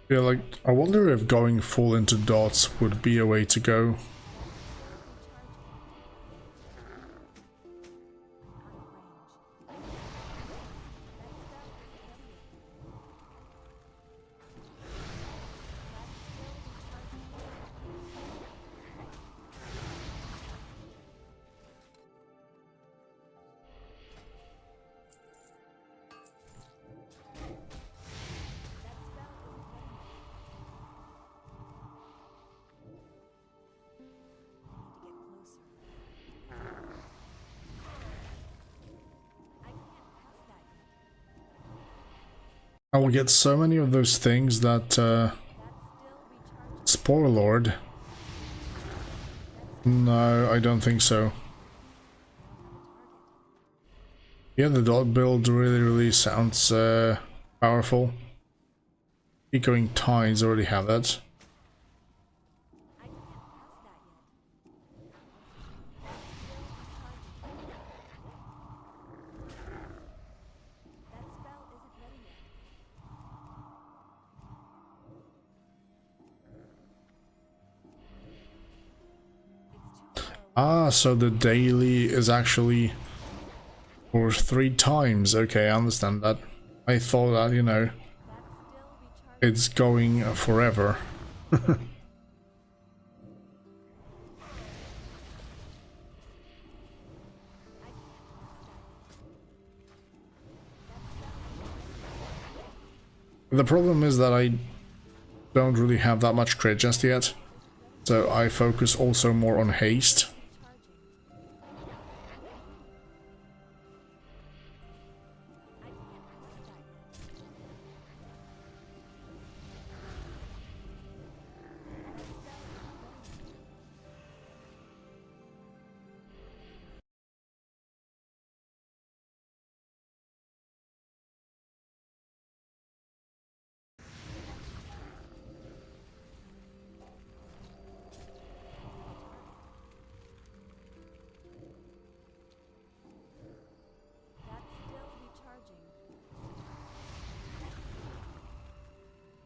Yeah, like, I wonder if going full into dots would be a way to go. I will get so many of those things that Spore Lord. No, I don't think so. Yeah, the dot build really sounds powerful. Echoing Tides already have that. Ah, so the daily is actually for 3 times. Okay, I understand that. I thought that, you know, it's going forever. The problem is that I don't really have that much crit just yet, so I focus also more on haste.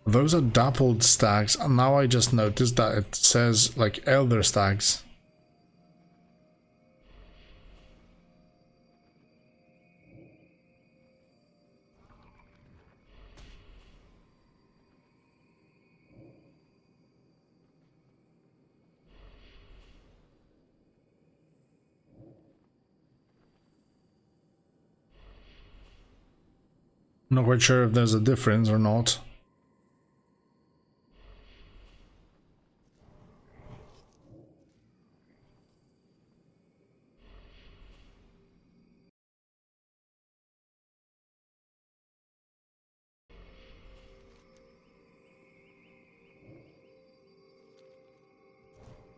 Those are dappled stags, and now I just noticed that it says like elder stags. Not quite sure if there's a difference or not.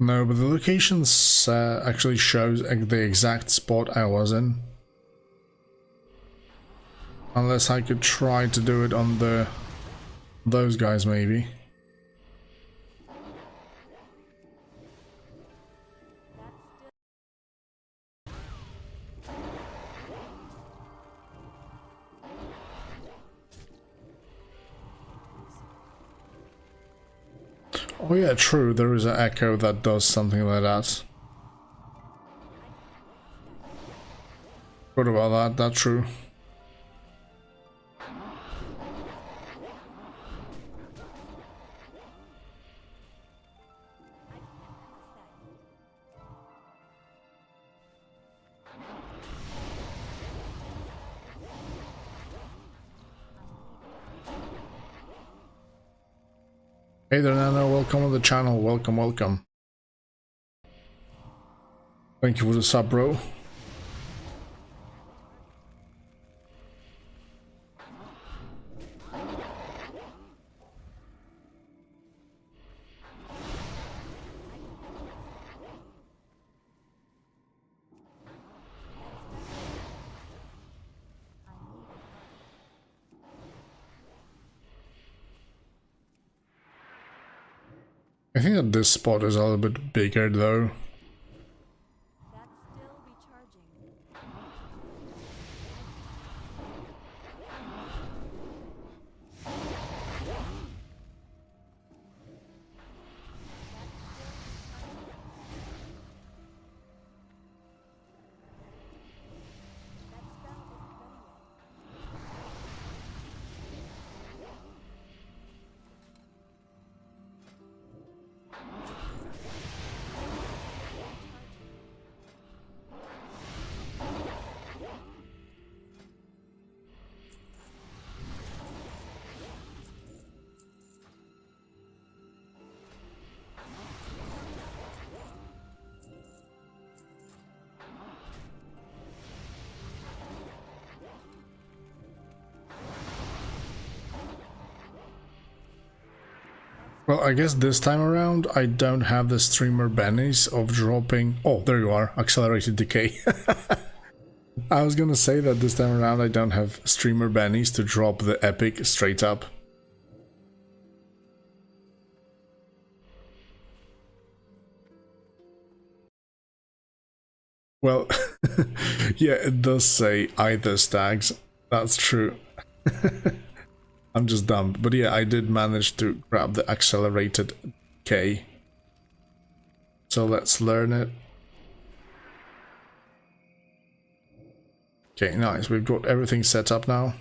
No, but the locations actually shows the exact spot I was in. Unless I could try to do it on those guys maybe. Oh yeah, true, there is an echo that does something like that. What about that? That's true. Hey there, Nano, welcome to the channel, welcome. Thank you for the sub, bro. I think that this spot is a little bit bigger though. Well, I guess this time around I don't have the streamer bennies of dropping... Oh, there you are, accelerated decay. I was gonna say that this time around I don't have streamer bennies to drop the epic straight up. Well, yeah, it does say either stags. That's true. I'm just dumb. But yeah, I did manage to grab the accelerated K. So let's learn it. Okay, nice. We've got everything set up now.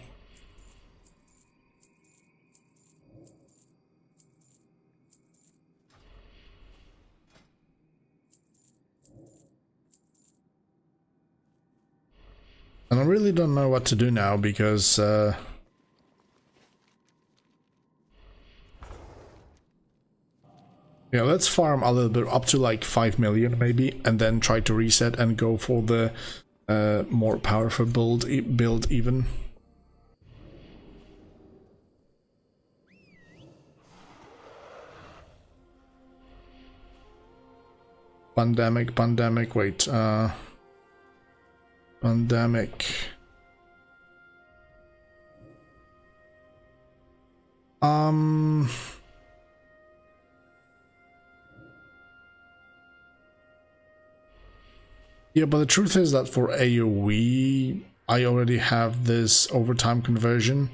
And I really don't know what to do now because yeah, let's farm a little bit up to like 5 million maybe, and then try to reset and go for the more powerful build even. Pandemic, wait, pandemic. Yeah, but the truth is that for AoE, I already have this overtime conversion.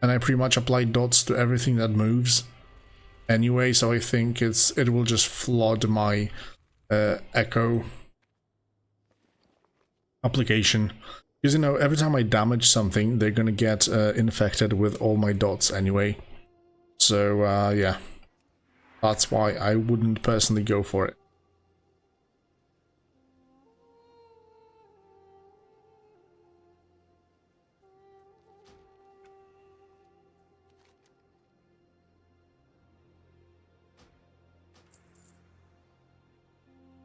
And I pretty much apply dots to everything that moves anyway, so I think it will just flood my echo application. Because, you know, every time I damage something, they're gonna get infected with all my dots anyway. So, yeah. That's why I wouldn't personally go for it.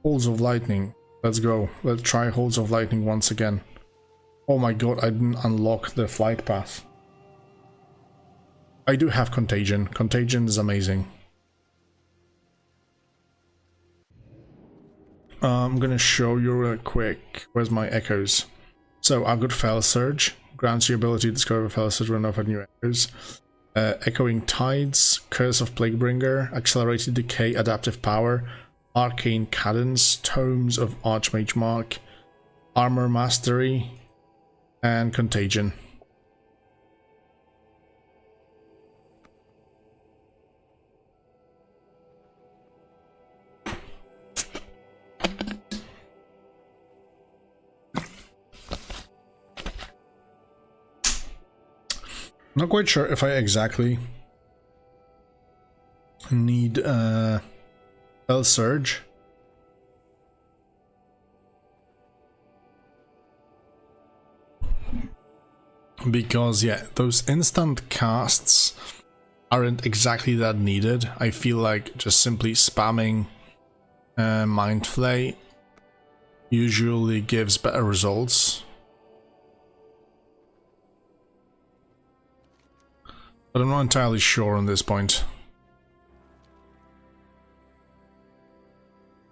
Holes of Lightning. Let's go. Let's try Holes of Lightning once again. Oh my god, I didn't unlock the flight path. I do have Contagion. Contagion is amazing. I'm gonna show you real quick. Where's my echoes? So I've got Fell Surge. Grants you ability to discover Fell Surge when offered new echoes. Echoing Tides. Curse of Plaguebringer. Accelerated Decay. Adaptive Power. Arcane Cadence, Tomes of Archmage Mark, Armor Mastery, and Contagion. Not quite sure if I exactly need Fell Surge. Because, yeah, those instant casts aren't exactly that needed. I feel like just simply spamming Mind Flay usually gives better results. But I'm not entirely sure on this point.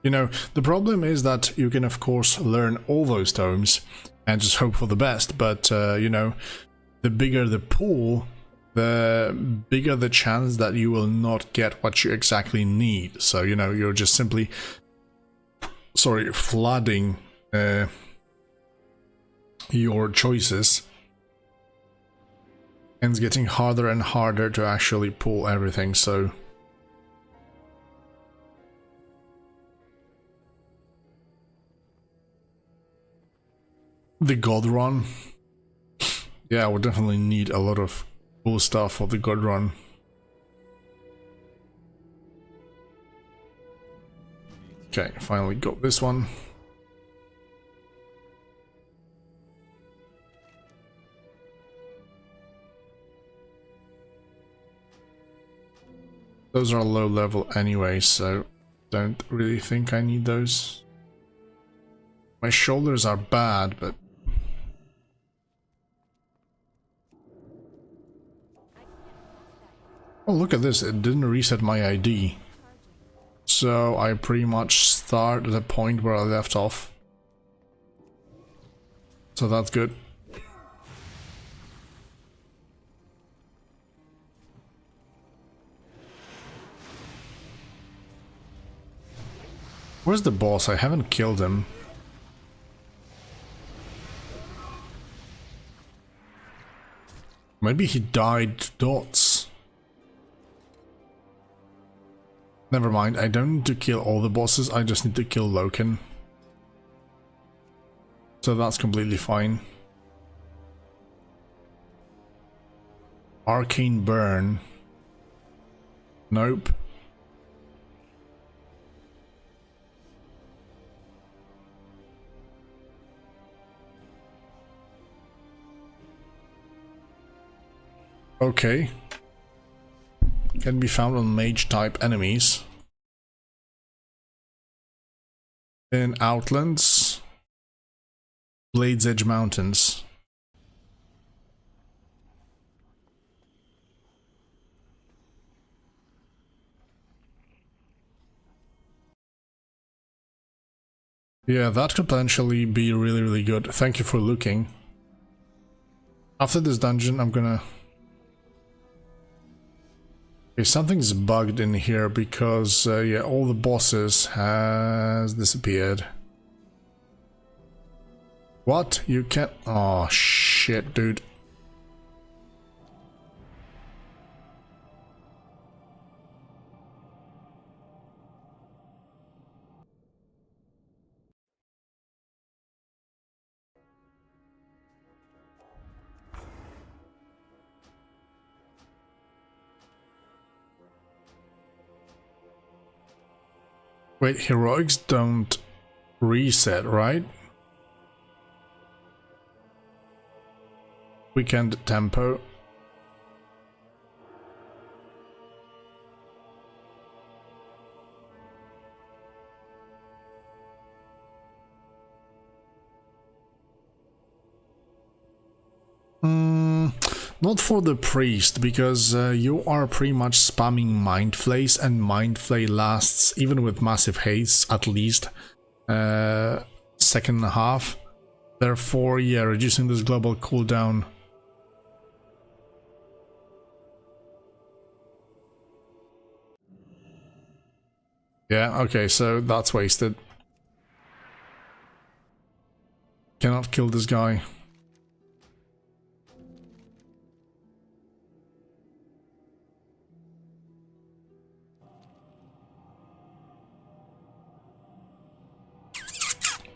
You know, the problem is that you can of course learn all those tomes and just hope for the best, but you know, the bigger the pool, the bigger the chance that you will not get what you exactly need. So, you know, you're just simply, flooding your choices. And it's getting harder and harder to actually pull everything, so... The God Run. Yeah, we definitely need a lot of cool stuff for the God Run. Okay, finally got this one. Those are low level anyway, so don't really think I need those. My shoulders are bad, but... Oh, look at this, it didn't reset my ID. So I pretty much start at the point where I left off. So that's good. Where's the boss? I haven't killed him. Maybe he died to dots. Never mind, I don't need to kill all the bosses, I just need to kill Loken. So that's completely fine. Arcane Burn. Nope. Okay. Can be found on mage type enemies. In Outlands. Blades Edge Mountains. Yeah, that could potentially be really good. Thank you for looking. After this dungeon, I'm gonna... Okay, something's bugged in here because, yeah, all the bosses has disappeared. What? You can't... Oh, shit, dude. Wait, heroics don't reset, right? Weekend tempo. Not for the priest, because you are pretty much spamming Mind Flays, and Mind Flay lasts, even with massive haste, at least second and a half. Therefore, yeah, reducing this global cooldown. Yeah, okay, so that's wasted. Cannot kill this guy.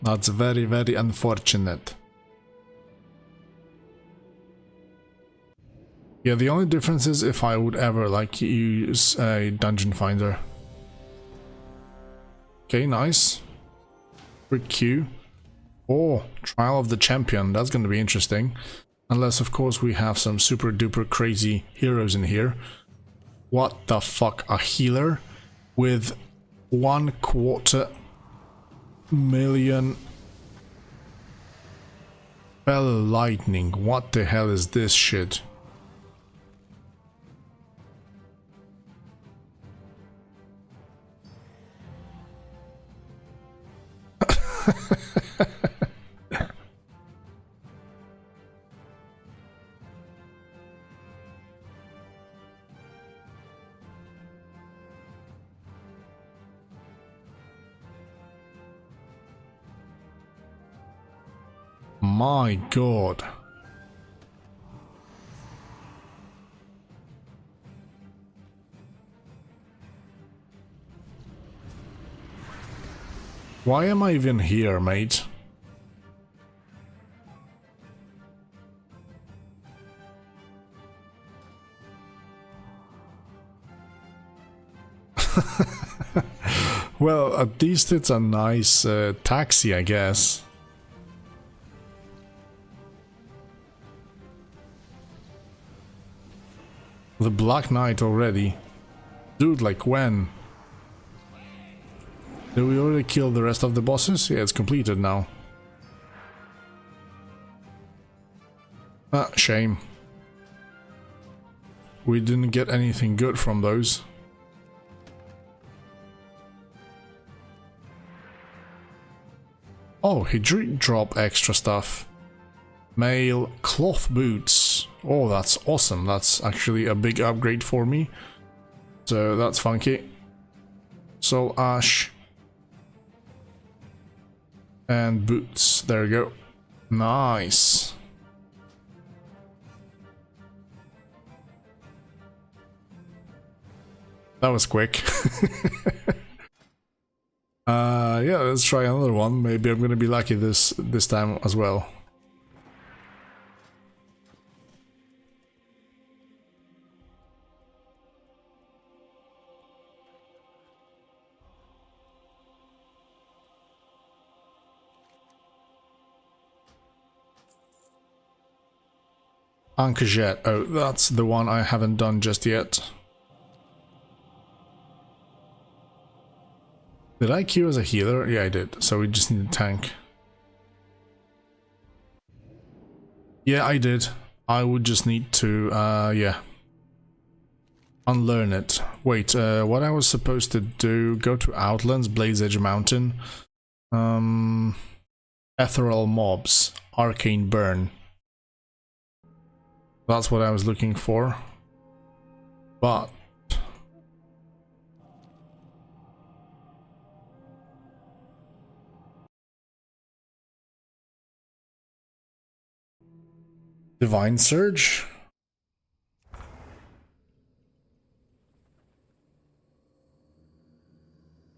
That's very unfortunate. Yeah, the only difference is if I would ever like use a dungeon finder. Okay, nice. Quick Q. Oh, Trial of the Champion. That's going to be interesting. Unless, of course, we have some super duper crazy heroes in here. What the fuck? A healer with 1/4 million Fell lightning. What the hell is this shit? My god. Why am I even here, mate? Well, at least it's a nice taxi, I guess. The Black Knight already. Dude, like when? Did we already kill the rest of the bosses? Yeah, it's completed now. Ah, shame. we didn't get anything good from those. Oh, he did drop extra stuff. Male cloth boots. Oh, that's awesome. That's actually a big upgrade for me. So that's funky. Soul ash. And boots. There we go. Nice. That was quick. Yeah, let's try another one. Maybe I'm gonna be lucky this time as well. Ankajet. Oh, that's the one I haven't done just yet. Did I queue as a healer? Yeah, I did. So we just need a tank. Yeah, I did. I would just need to, yeah. Unlearn it. Wait, what I was supposed to do, go to Outlands, Blade's Edge Mountain. Ethereal Mobs, Arcane Burn. That's what I was looking for. But Divine Surge?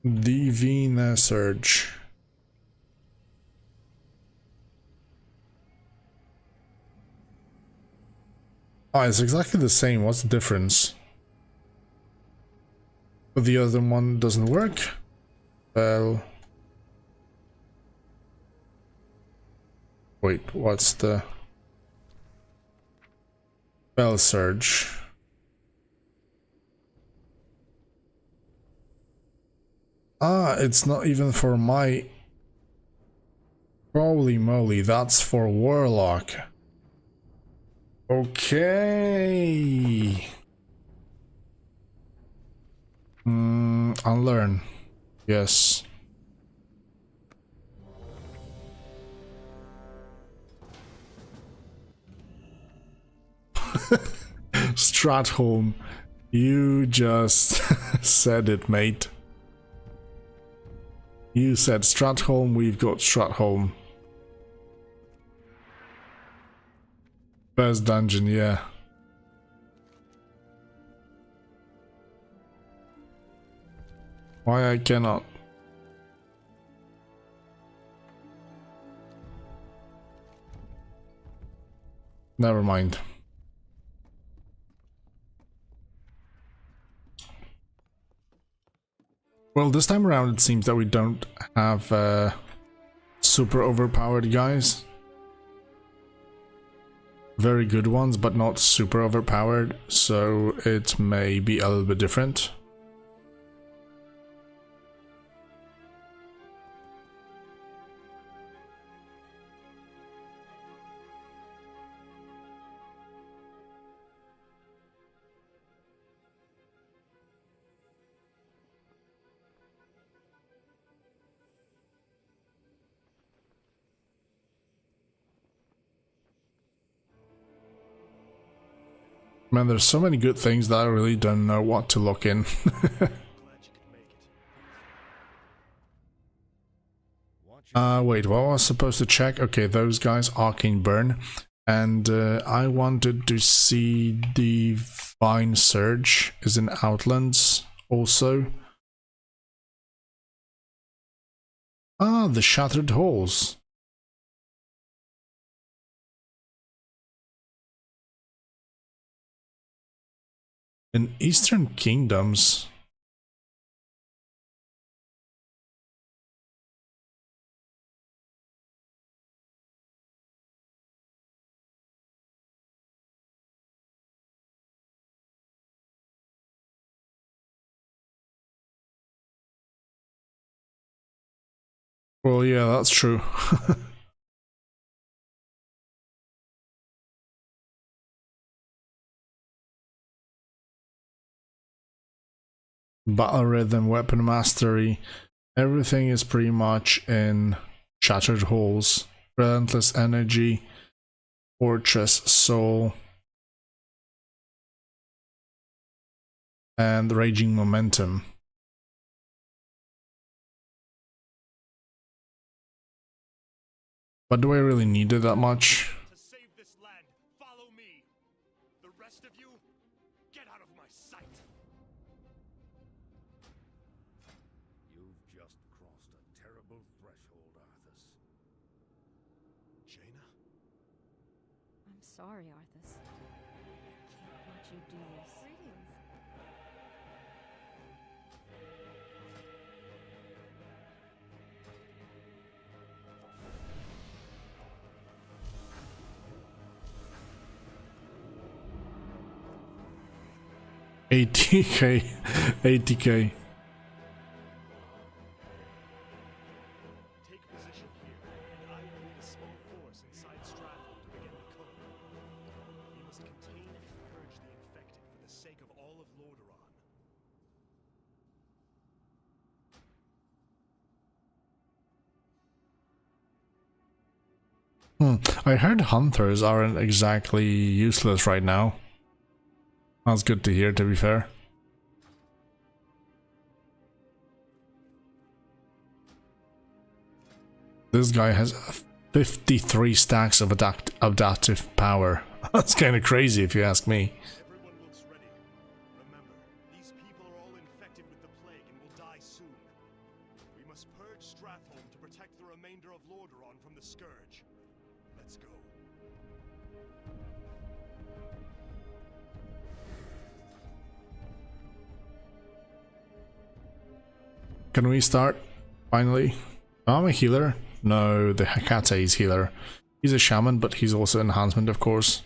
Divine Surge. Oh, it's exactly the same. What's the difference? But the other one doesn't work? Well... Wait, what's the... Spell Surge. Ah, it's not even for my... Holy moly, that's for Warlock. Okay. Unlearn. Yes. Stratholme, you just said it, mate. You said Stratholme, we've got Stratholme. Best dungeon, yeah. Why I cannot? Never mind. Well, this time around it seems that we don't have super overpowered guys. Very good ones, but not super overpowered, so it may be a little bit different. Man, there's so many good things that I really don't know what to look in. Wait, what was I supposed to check? Okay, those guys, Arcane Burn. And I wanted to see Divine Surge is in Outlands also. Ah, the Shattered Halls. In Eastern Kingdoms. Well, yeah, that's true. battle rhythm, weapon mastery, everything is pretty much in Shattered Halls. Relentless energy, Fortress Soul, and Raging Momentum. But do I really need it that much? To save this land, follow me. The rest of you, get out of my sight. You've just crossed a terrible threshold, Arthas. Jaina? I'm sorry, Arthas. Can't let you do this. Greetings. $80k, $80k. Take position here, and I will lead a small force inside Stratholme to begin the code. We must contain and purge the infected for the sake of all of Lordaeron. I heard hunters aren't exactly useless right now. That's good to hear, to be fair. This guy has 53 stacks of adaptive power. That's kind of crazy if you ask me. Everyone looks ready. Remember, these people are all infected with the plague and will die soon. We must purge Stratholme to protect the remainder of Lordaeron from the scourge. Let's go. Can we start? Finally. I'm a healer. No, the Hekate is healer. He's a shaman, but he's also enhancement, of course.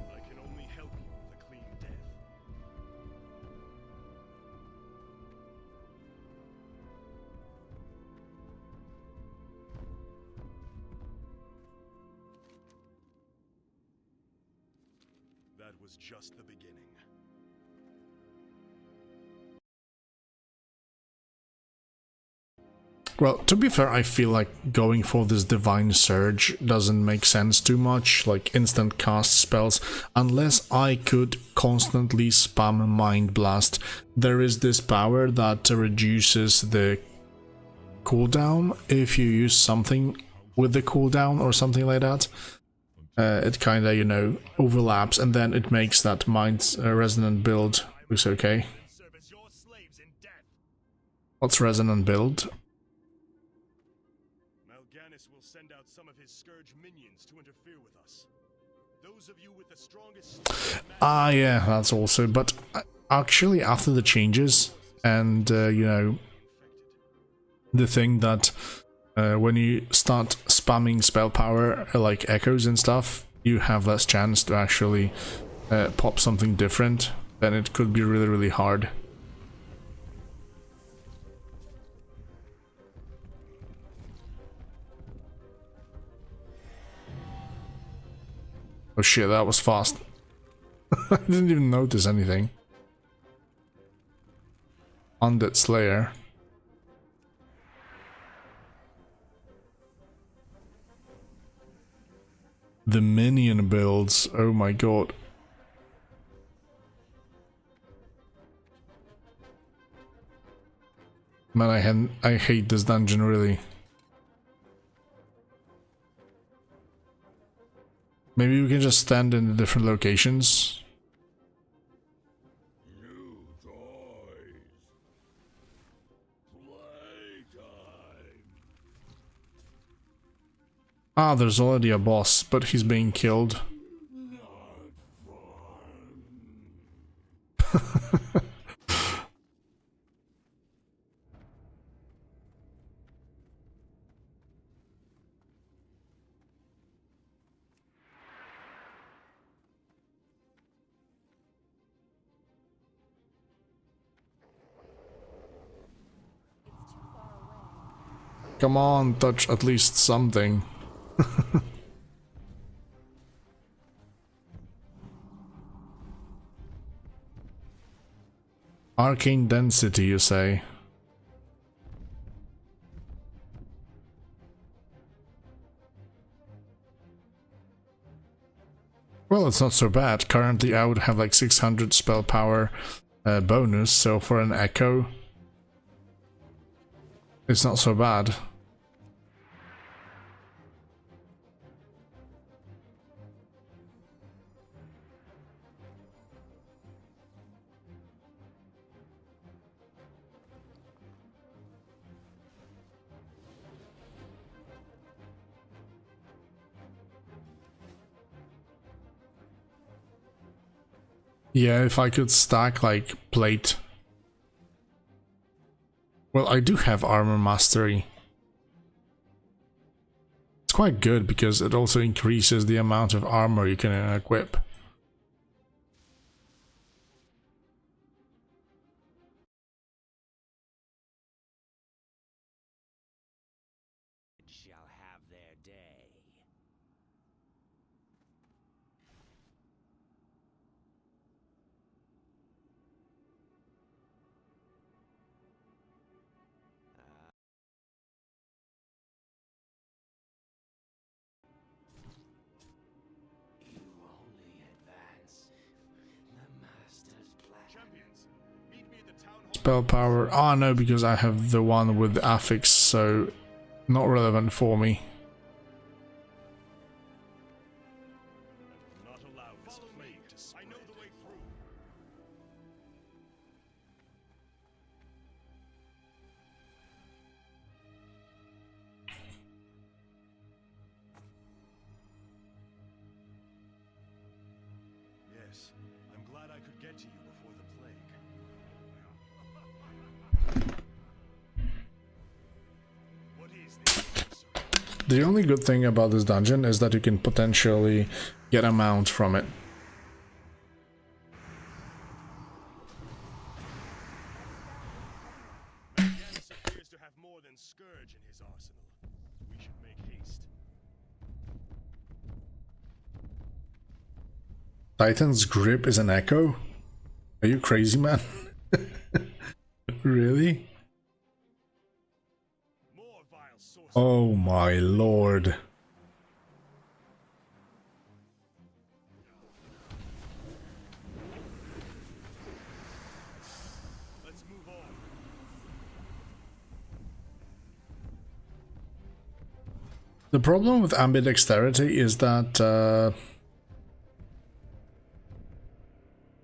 I can only help you with a clean death. That was just the beginning. Well, to be fair, I feel like going for this Divine Surge doesn't make sense too much, like instant cast spells, unless I could constantly spam Mind Blast. There is this power that reduces the cooldown if you use something with the cooldown or something like that. It kinda, you know, overlaps, and then it makes that Mind Resonant build looks okay. Serve as your slaves in death. What's Resonant build? Will send out some of his scourge minions to interfere with us. Those of you with the strongest Ah, yeah, that's also, but actually after the changes and, you know, the thing that when you start spamming spell power like echoes and stuff, you have less chance to actually pop something different, then it could be really, really hard. Oh shit, that was fast. I didn't even notice anything. Undead Slayer. The minion builds, oh my god. Man, I hate this dungeon, really. Maybe we can just stand in the different locations. new toys. Playtime. Ah, there's already a boss, but he's being killed. Come on, touch at least something. Arcane density, you say? Well, it's not so bad. Currently I would have like 600 spell power bonus, so for an echo it's not so bad. Yeah, if I could stack like plate. Well, I do have armor mastery. It's quite good because it also increases the amount of armor you can equip. Shall have their day. You only advance the master's plan. Champions, meet me at the town hall. Spell power. Oh no, because I have the one with the affix, so not relevant for me. Not allow this plague to spread. I know the way through. Yes, I'm glad I could get to you before the plague. What is this? The only good thing about this dungeon is that you can potentially get a mount from it. Ganis appears to have more than Scourge in his arsenal. We should make haste. Titan's grip is an echo? Are you crazy, man? Really? More vile sorcery. Oh my lord. Let's move on. The problem with ambidexterity is that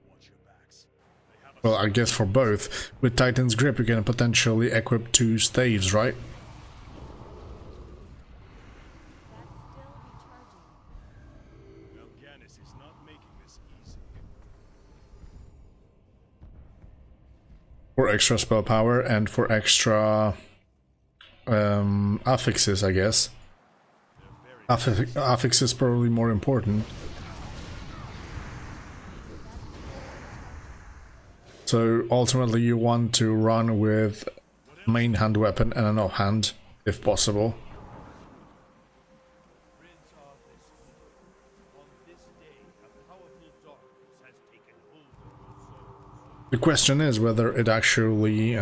Watch your backs. They have a well, I guess for both, with Titan's grip you can potentially equip 2 staves, right? Well, Ganis is not making this easy. For extra spell power and for extra affixes, I guess. Affix is probably more important. So ultimately you want to run with main hand weapon and an offhand, if possible. Prince Arthas, on this day, a powerful darkness has taken hold of your soul. The question is whether it actually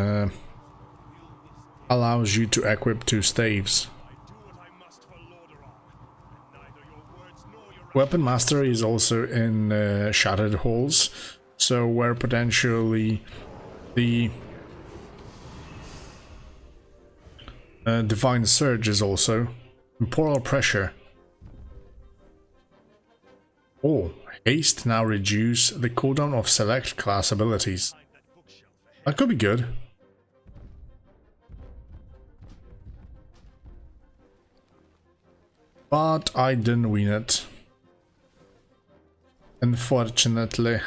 allows you to equip 2 staves. I do what I must for Lordaeron, and neither your words nor your Weapon mastery is also in Shattered Halls, so where potentially the Divine Surge is also. Temporal Pressure. Oh, Haste now reduce the cooldown of select class abilities. that bookshelf ahead. That could be good. But I didn't win it. Unfortunately.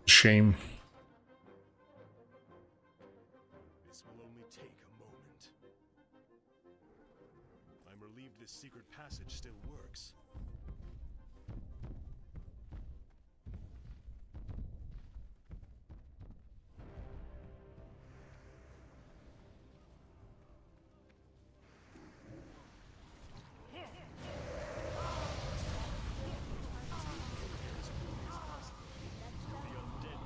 Shame. This will only take a moment. I'm relieved this secret passage still works. The undead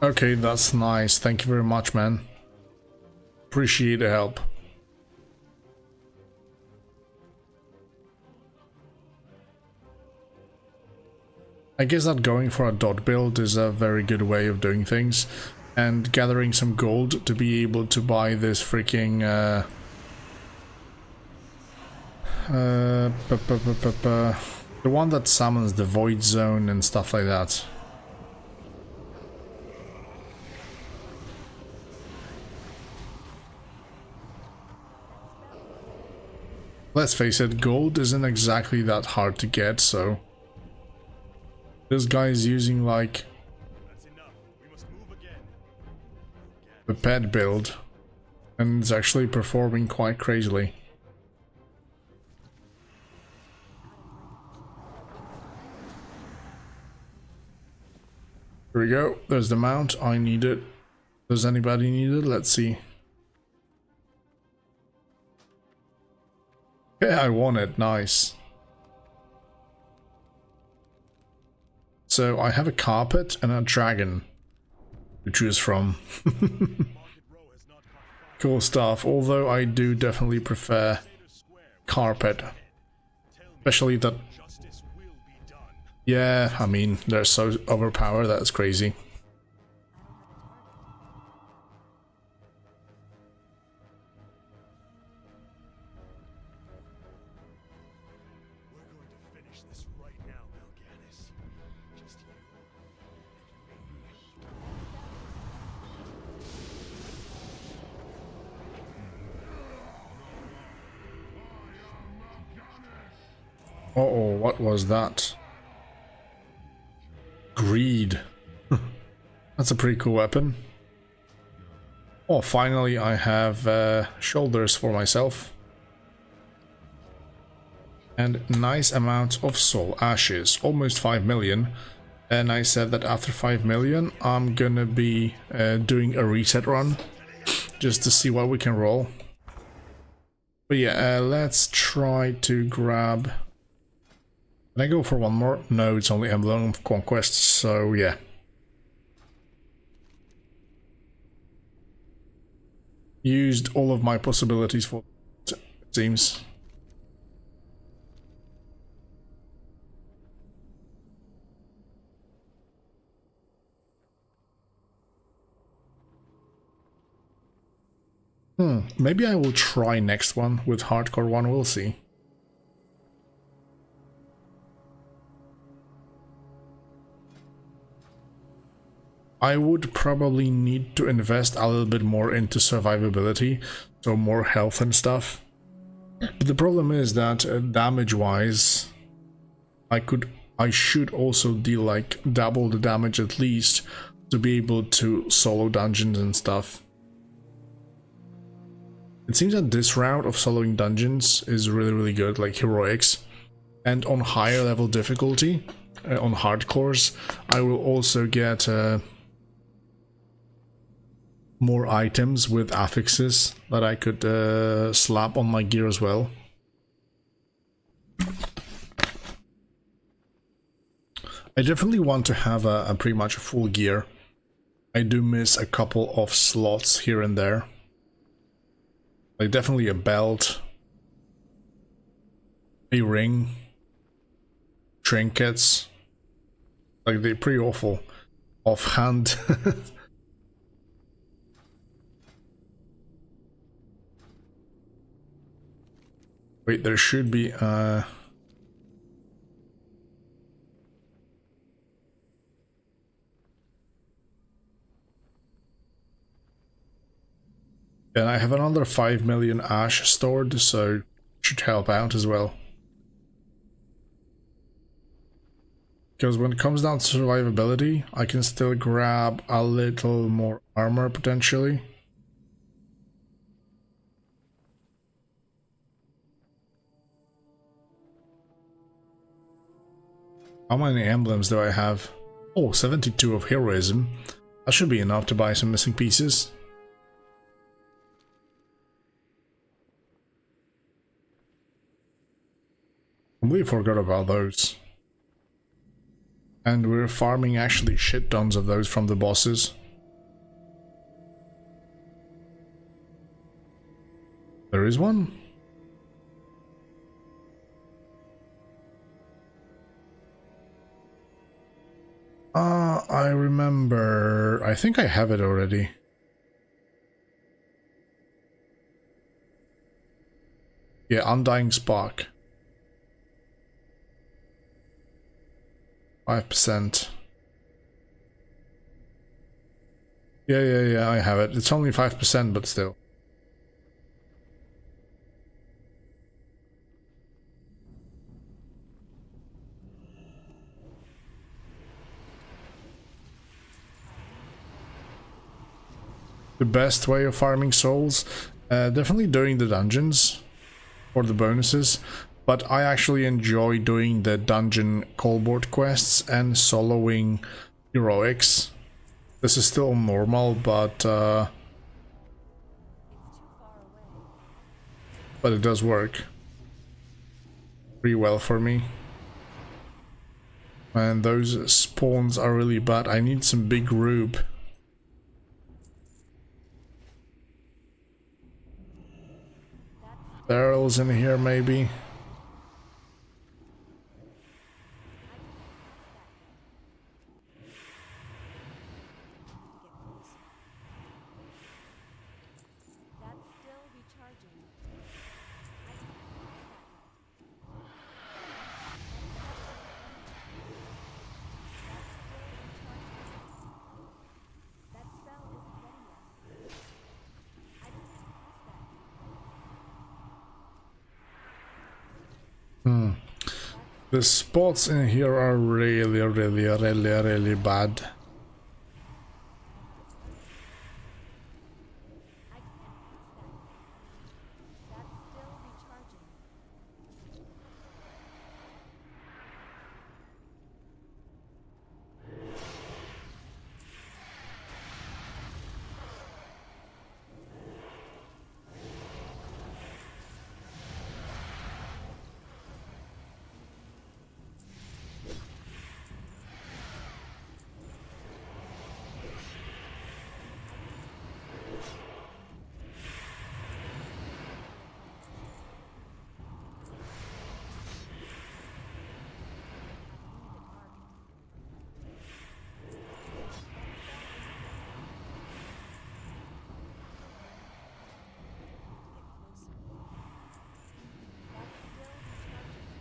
Okay, that's nice. Thank you very much, man. Appreciate the help. I guess that going for a dot build is a very good way of doing things, and gathering some gold to be able to buy this freaking the one that summons the void zone and stuff like that. Let's face it, gold isn't exactly that hard to get, so this guy is using like the pet build, and it's actually performing quite crazily. Here we go, there's the mount. I need it. Does anybody need it? Let's see. Yeah, I want it, nice. So I have a carpet and a dragon to choose from. Cool stuff, although I do definitely prefer carpet. Especially that... Yeah, I mean, they're so overpowered, that's crazy. Uh-oh, what was that? Greed. That's a pretty cool weapon. Oh, finally I have shoulders for myself. And nice amount of soul ashes, almost 5 million. And I said that after 5 million I'm gonna be doing a reset run, just to see what we can roll. But yeah, let's try to grab... Can I go for one more? No, it's only Emblem of Conquest, so yeah. Used all of my possibilities for it, it seems. Maybe I will try next one with Hardcore 1, we'll see. I would probably need to invest a little bit more into survivability, so more health and stuff. But the problem is that damage-wise, I should also deal like double the damage at least to be able to solo dungeons and stuff. It seems that this route of soloing dungeons is really good, like heroics, and on higher level difficulty, on hardcores, I will also get more items with affixes that I could slap on my gear as well. I definitely want to have a pretty much full gear. I do miss a couple of slots here and there. Like definitely a belt, a ring, trinkets. Like they're pretty awful offhand. Wait, there should be and I have another 5 million ash stored, so should help out as well. Because when it comes down to survivability, I can still grab a little more armor potentially. How many emblems do I have? Oh, 72 of heroism. That should be enough to buy some missing pieces. Completely forgot about those. And we're farming actually shit tons of those from the bosses. There is one. I remember. I think I have it already. Yeah, Undying Spark. 5%. Yeah, I have it. It's only 5%, but still. The best way of farming souls? Definitely during the dungeons or the bonuses, but I actually enjoy doing the dungeon callboard quests and soloing heroics. This is still normal, but it does work pretty well for me. And those spawns are really bad. I need some big rube. Barrels in here, maybe. The spots in here are really bad.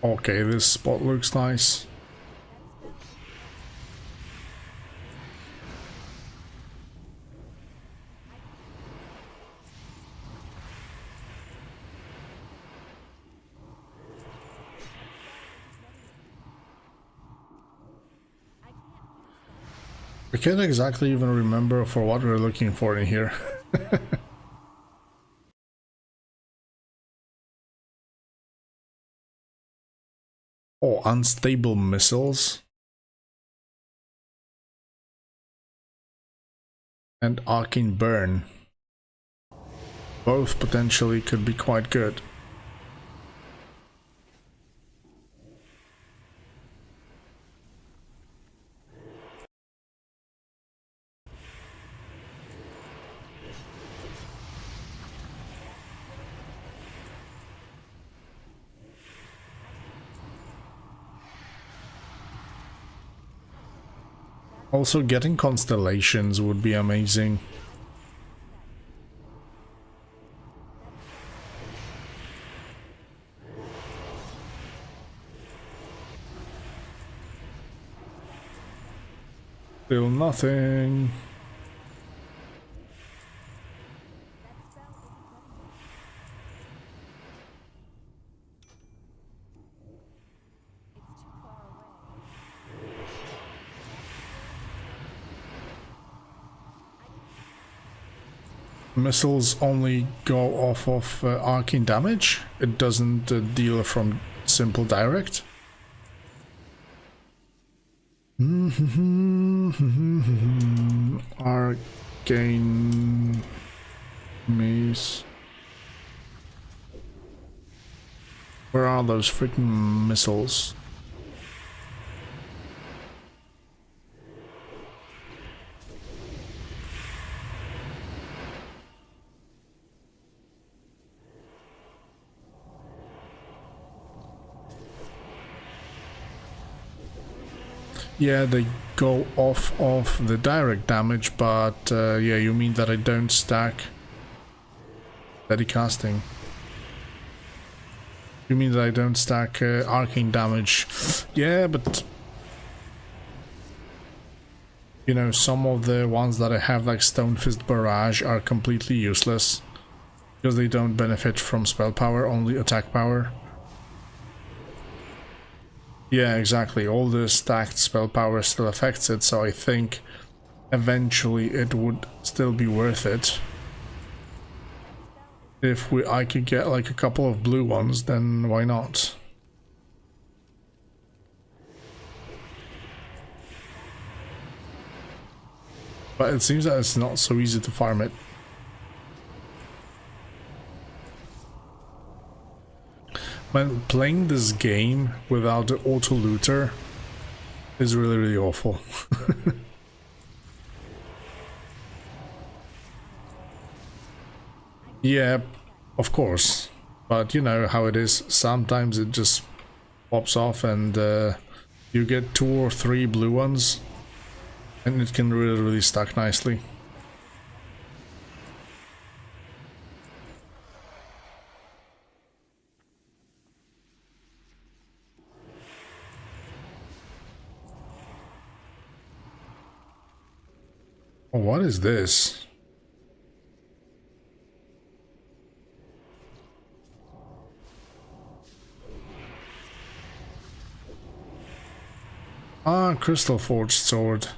Okay, this spot looks nice. I can't exactly even remember for what we're looking for in here. Oh, unstable missiles. And arcane burn. Both potentially could be quite good. Also, getting constellations would be amazing. Still nothing. Missiles only go off of arcane damage. It doesn't deal from simple direct. Arcane mace. Where are those freaking missiles? Yeah, they go off of the direct damage, but yeah, you mean that I don't stack steady casting? You mean that I don't stack arcane damage? Yeah, but you know, some of the ones that I have, like Stone Fist Barrage, are completely useless because they don't benefit from spell power, only attack power. Yeah, exactly. All the stacked spell power still affects it, so I think eventually it would still be worth it. If I could get like a couple of blue ones, then why not? But it seems that it's not so easy to farm it. When playing this game without the auto looter is really, really awful. Yeah, of course. But you know how it is. Sometimes it just pops off and you get 2 or 3 blue ones. And it can really, really stack nicely. Oh, what is this? Ah, Crystal Forged Sword.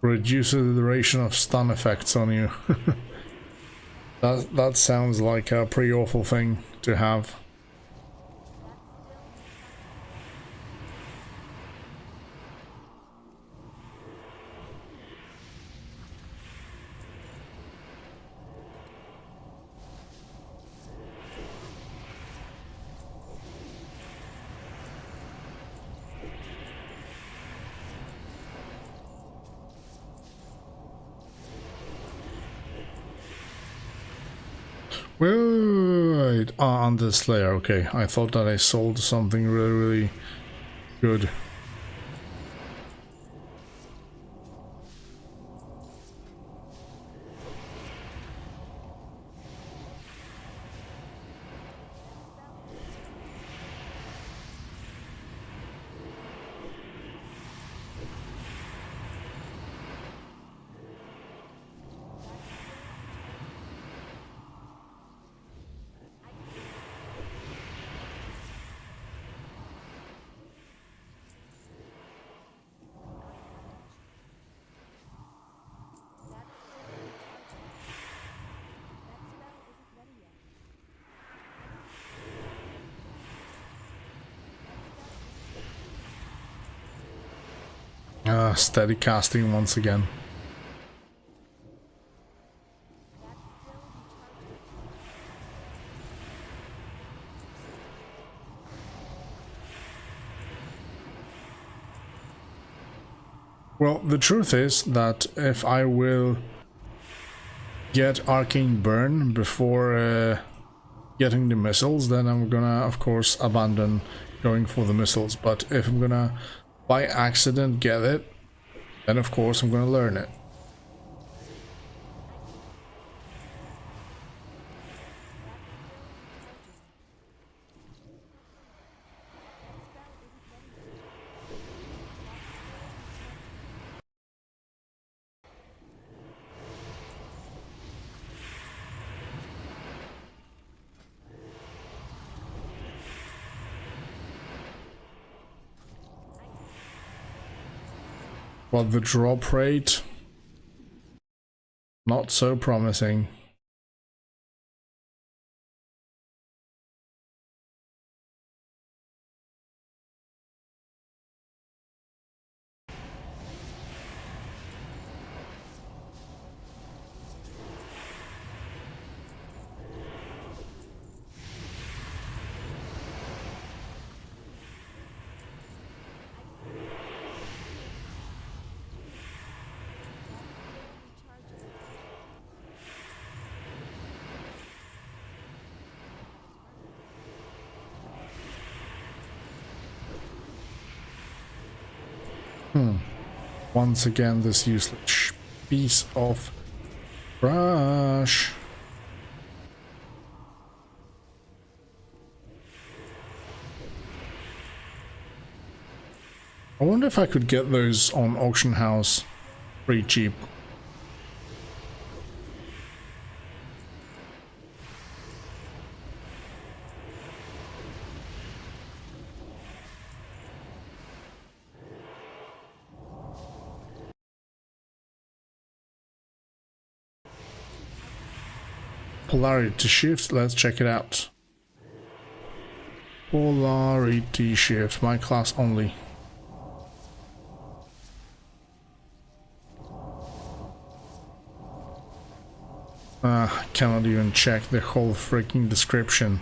Reduces the duration of stun effects on you. That sounds like a pretty awful thing to have. Wait, on this layer, okay. I thought that I sold something really, really good. Steady casting once again. Well, the truth is that if I will get Arcane Burn before getting the missiles, then I'm gonna, of course, abandon going for the missiles. But if I'm gonna, by accident, get it, then of course I'm gonna learn it. But the drop rate, not so promising. Once again, this useless piece of trash. I wonder if I could get those on auction house pretty cheap. Polarity shift, let's check it out. Polarity shift, my class only. Cannot even check the whole freaking description.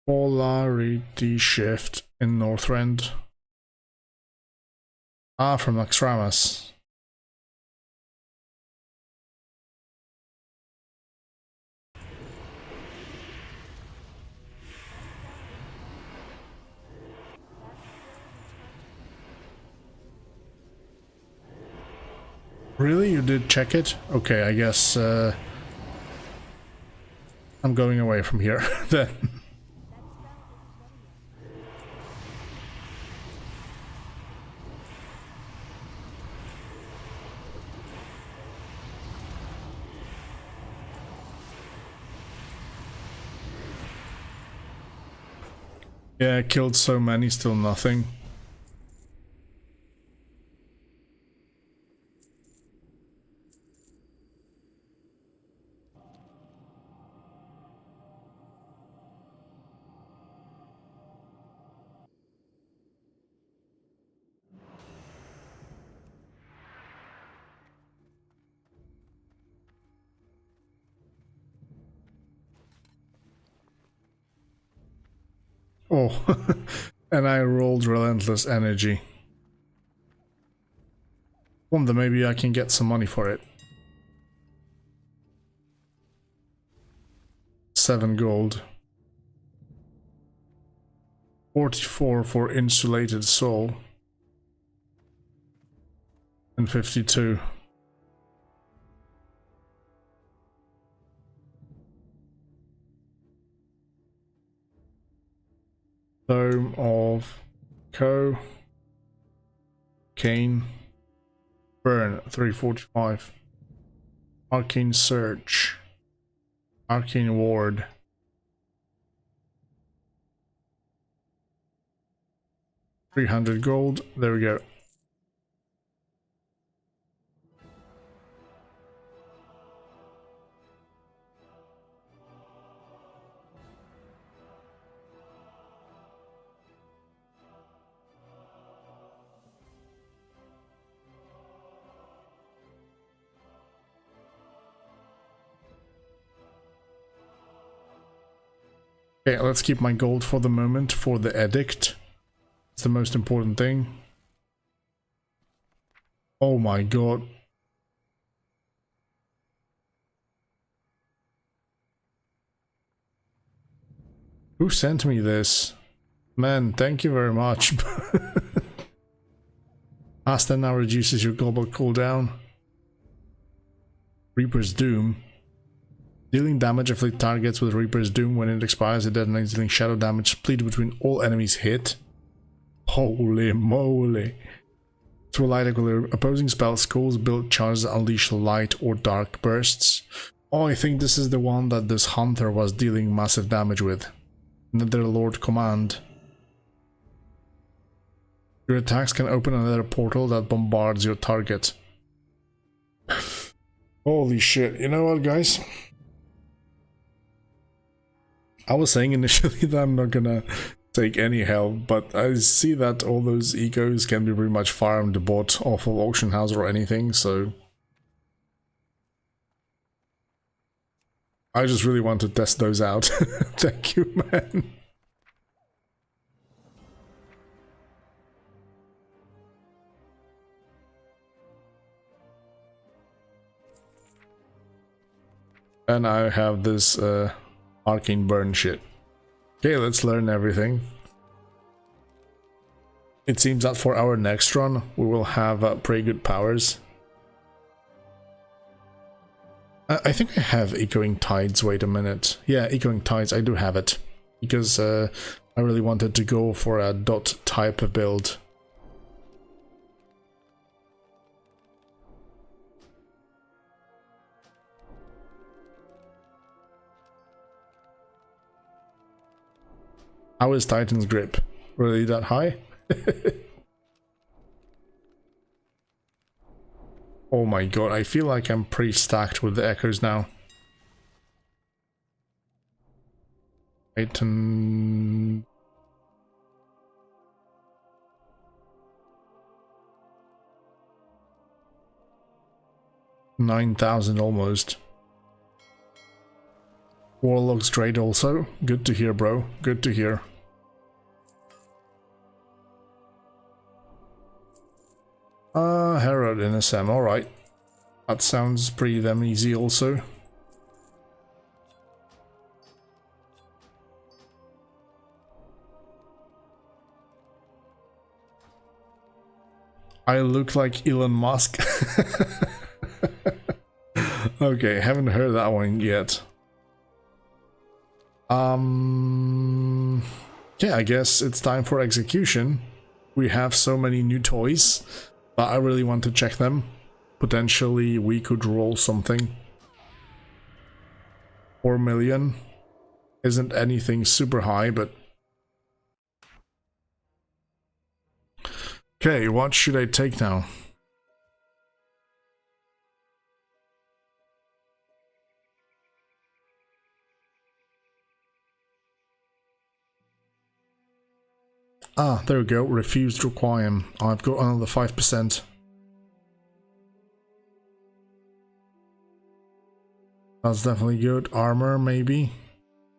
Polarity shift in Northrend. Ah, from Naxxramas. Really? You did check it? Okay, I guess I'm going away from here then. Yeah, killed so many, still nothing. Oh, and I rolled Relentless Energy. Wonder maybe I can get some money for it. 7 gold. 44 for Insulated Soul. And 52. Dome of Cane. Burn 345. Arcane Surge. Arcane Ward. $300 gold. There we go. Okay, let's keep my gold for the moment for the edict. It's the most important thing. Oh my god. Who sent me this? Man, thank you very much. Asta now reduces your global cooldown. Reaper's Doom. Dealing damage afflict targets with Reaper's Doom. When it expires, it detonates, dealing shadow damage split between all enemies hit. Holy moly. Through light equilibrium, opposing spells, calls, build charges, unleash light or dark bursts. Oh, I think this is the one that this hunter was dealing massive damage with. Netherlord command. Your attacks can open another portal that bombards your target. Holy shit, you know what, guys? I was saying initially that I'm not gonna take any help, but I see that all those ecos can be pretty much farmed, bought off of auction house or anything, so I just really want to test those out. Thank you, man. And I have this arcane burn shit. Okay, let's learn everything. It seems that for our next run, we will have pretty good powers. I think I have Echoing Tides, wait a minute. Yeah, Echoing Tides, I do have it. Because I really wanted to go for a dot type build. How is Titan's grip? Really that high? Oh my god, I feel like I'm pretty stacked with the echoes now. Titan... 9,000 almost. Warlock's great also. Good to hear, bro. Good to hear. Herald in SM, alright. That sounds pretty damn easy also. I look like Elon Musk. Okay, haven't heard that one yet. Yeah, I guess it's time for execution. We have so many new toys, but I really want to check them. Potentially we could roll something. 4 million isn't anything super high, but okay, what should I take now? Ah, there we go. Refused requiem. I've got another 5%. That's definitely good. Armor, maybe.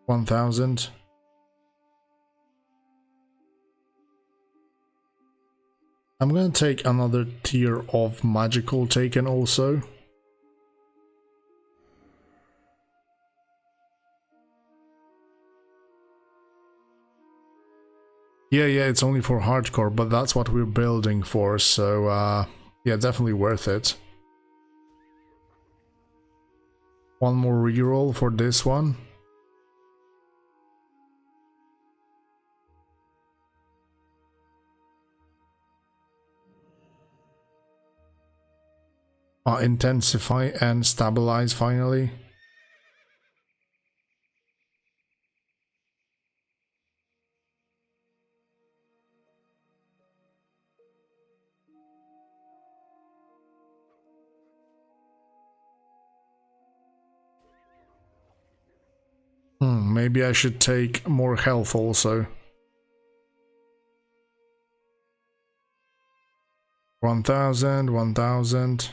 1,000. I'm gonna take another tier of magical taken also. Yeah, it's only for hardcore, but that's what we're building for, so yeah, definitely worth it. One more reroll for this one. Intensify and stabilize finally. Maybe I should take more health also. 1,000, 1,000.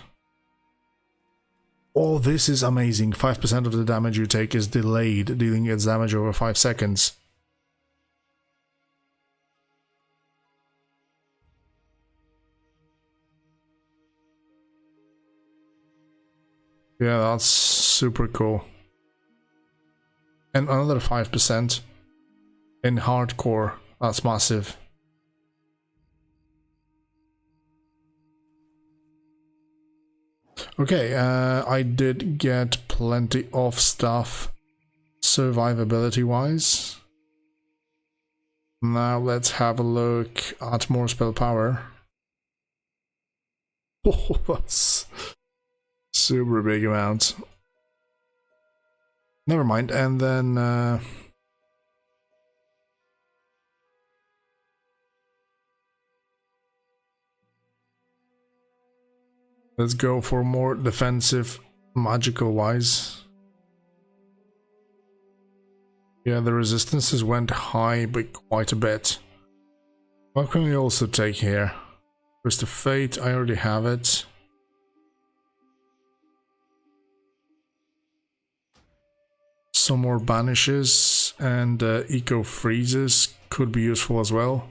Oh, this is amazing. 5% of the damage you take is delayed, dealing its damage over 5 seconds. Yeah, that's super cool. And another 5% in hardcore. That's massive. Okay, I did get plenty of stuff survivability wise. Now let's have a look at more spell power. Oh, that's super big amount. Never mind, and then let's go for more defensive magical wise. Yeah, the resistances went high by quite a bit. What can we also take here? Twist of Fate, I already have it. Some more banishes and eco freezes could be useful as well.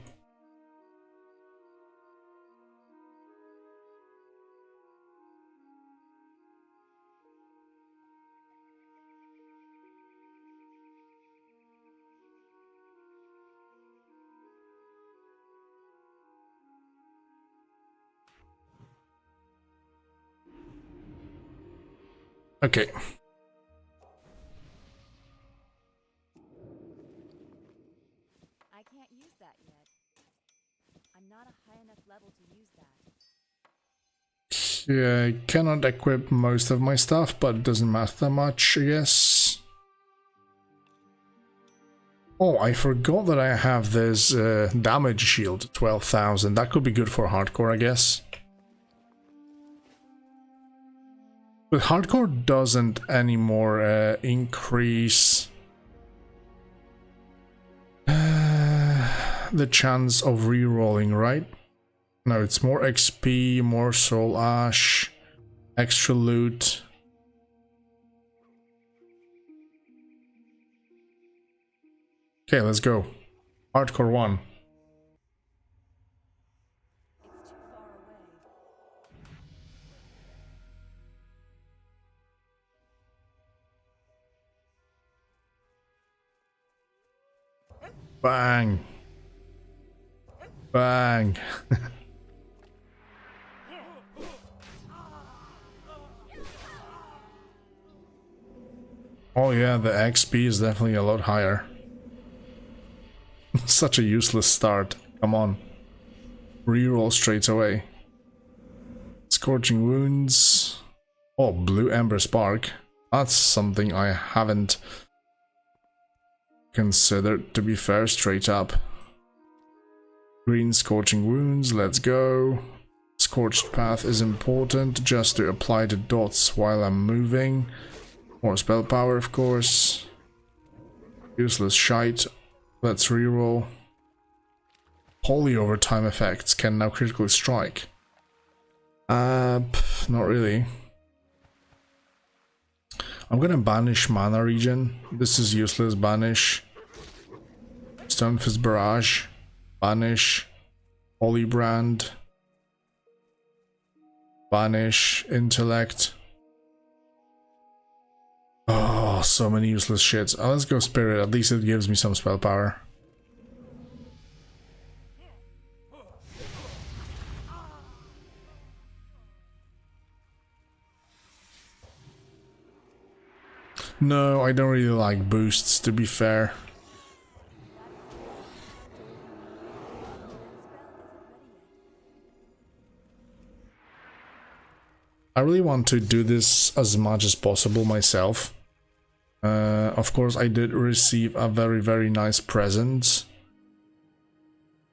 Okay. I can't use that yet. I'm not a high enough level to use that. Yeah, I cannot equip most of my stuff, but it doesn't matter that much, I guess. Oh, I forgot that I have this damage shield, 12,000. That could be good for hardcore, I guess. But hardcore doesn't anymore increase the chance of re-rolling, right? No, it's more XP, more soul ash, extra loot. Okay, let's go. Hardcore 1. It's too far away. Bang. Bang. Oh yeah, the XP is definitely a lot higher. Such a useless start. Come on. Reroll straight away. Scorching wounds. Oh, blue ember spark. That's something I haven't considered, to be fair, straight up. Green scorching wounds, let's go. Scorched path is important just to apply the dots while I'm moving. More spell power, of course. Useless shite. Let's reroll. Holy overtime effects can now critically strike. Not really. I'm gonna banish mana regen. This is useless. Banish. Stonefist barrage. Banish. Holy brand. Banish. Intellect. Oh, so many useless shits. Oh, let's go spirit. At least it gives me some spell power. No, I don't really like boosts, to be fair. I really want to do this as much as possible myself. Of course, I did receive a very, very nice present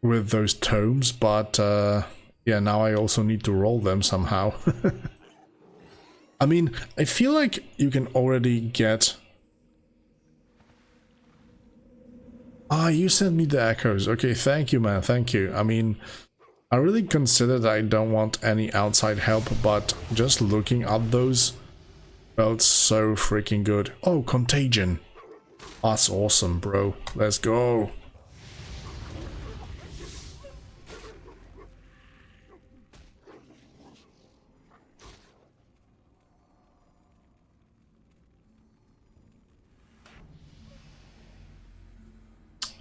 with those tomes, but yeah, now I also need to roll them somehow. I mean, I feel like you can already get... Ah, you sent me the echoes. Okay, thank you, man, thank you. I mean, I really consider that I don't want any outside help, but just looking at those felt so freaking good. Oh, contagion. That's awesome, bro. Let's go.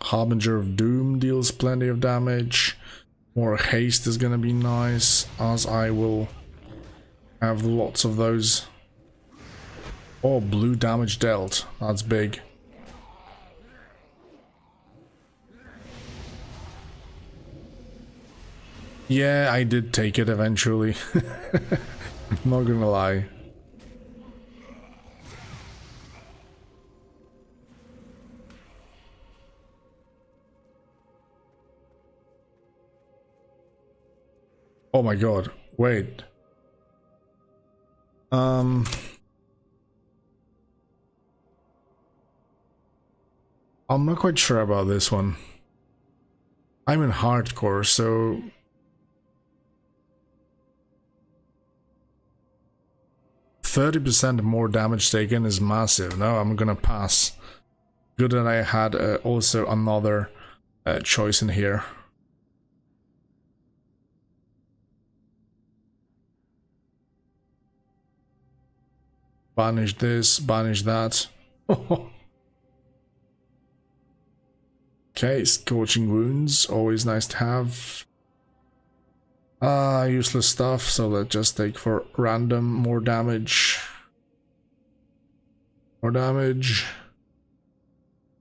Harbinger of Doom deals plenty of damage. More haste is gonna be nice, as I will have lots of those. Oh, blue damage dealt. That's big. Yeah, I did take it eventually. Not gonna lie. Oh my god, wait. I'm not quite sure about this one. I'm in hardcore, so 30% more damage taken is massive. No, I'm gonna pass. Good that I had also another choice in here. Banish this, banish that. Okay, scorching wounds, always nice to have. Useless stuff, so let's just take for random more damage. More damage.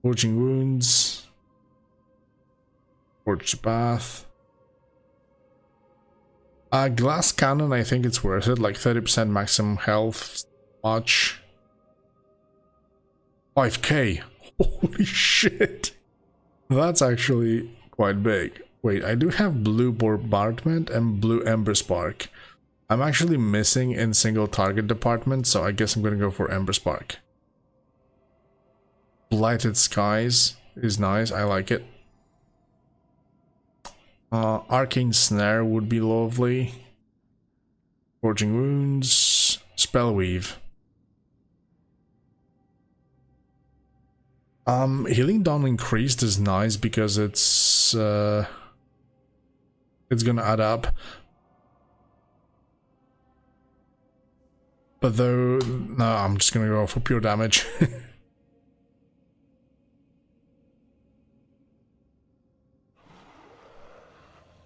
Forging wounds. Forged bath. Glass cannon, I think it's worth it. Like 30% maximum health. Much. 5k. Holy shit. That's actually quite big. Wait, I do have blue bombardment and blue ember spark. I'm actually missing in single target department, so I guess I'm gonna go for ember spark. Blighted skies is nice, I like it. Arcane snare would be lovely. Forging wounds, spell weave. Healing Dawn increased is nice because it's gonna add up. But though, no, I'm just gonna go for pure damage.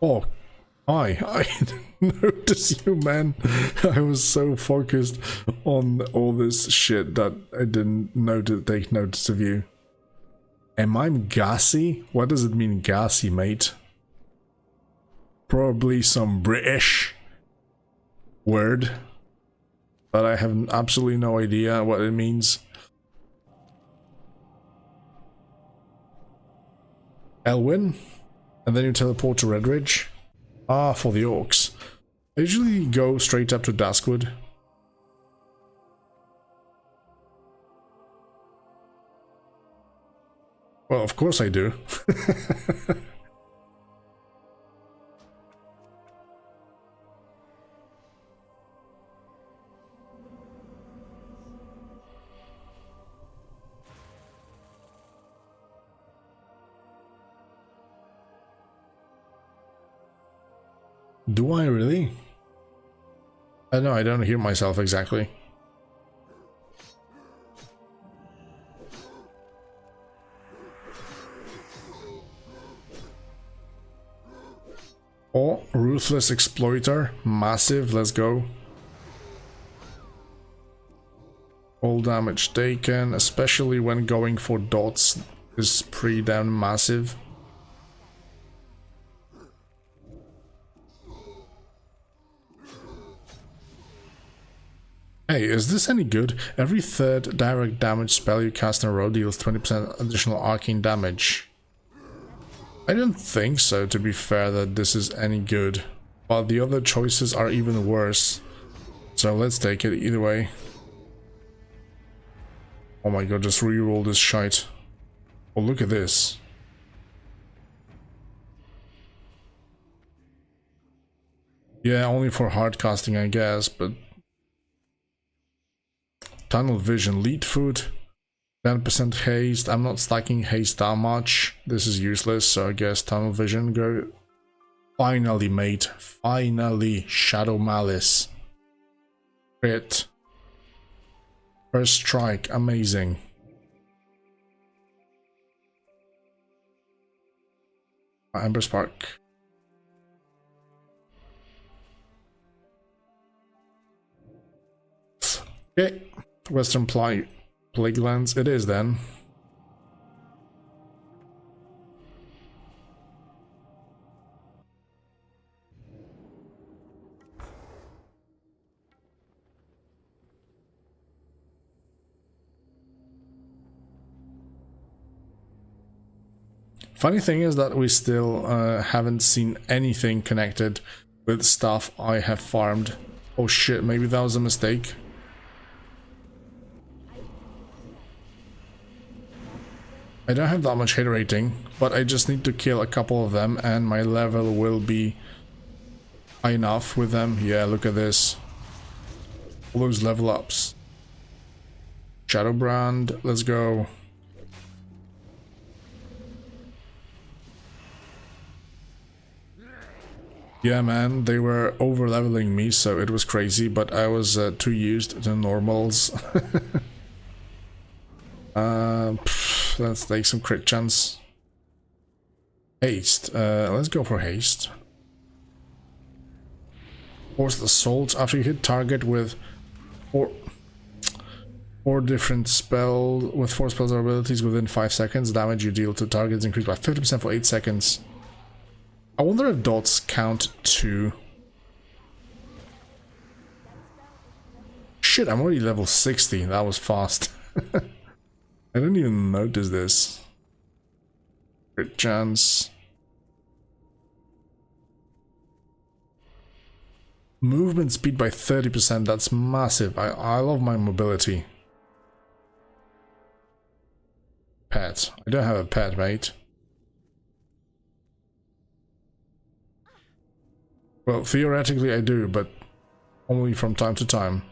Oh, I didn't notice you, man. I was so focused on all this shit that I didn't take notice of you. Am I gassy? What does it mean, gassy, mate? Probably some British word, but I have absolutely no idea what it means. Elwyn? And then you teleport to Redridge? Ah, for the orcs. I usually go straight up to Duskwood. Well, of course I do. Do I really? No, I don't hear myself exactly. Oh, Ruthless Exploiter, massive, let's go. All damage taken, especially when going for dots, is pretty damn massive. Hey, is this any good? Every third direct damage spell you cast in a row deals 20% additional arcane damage. I don't think so, to be fair, that this is any good. But the other choices are even worse. So let's take it either way. Oh my god, just reroll this shite. Oh, look at this. Yeah, only for hard casting, I guess, but... Tunnel vision, lead foot, 10% haste. I'm not stacking haste that much. This is useless, so I guess tunnel vision go. Finally, mate. Finally, Shadow Malice. Crit. First strike, amazing. Ember Spark. Okay. Western Plague Lands, it is then. Funny thing is that we still haven't seen anything connected with stuff I have farmed. Oh shit, maybe that was a mistake. I don't have that much hit rating, but I just need to kill a couple of them and my level will be high enough with them. Yeah, look at this. All those level ups. Shadowbrand, let's go. Yeah, man, they were over leveling me, so it was crazy, but I was too used to normals. Let's take some crit chance. Haste. Let's go for haste. Force the assault after you hit target with... Or 4 different spells with 4 spells or abilities within 5 seconds. Damage you deal to targets increased by 50% for 8 seconds. I wonder if dots count too. Shit, I'm already level 60. That was fast. I didn't even notice this. Crit chance. Movement speed by 30%. That's massive. I love my mobility. Pet. I don't have a pet, mate. Well, theoretically I do, but only from time to time.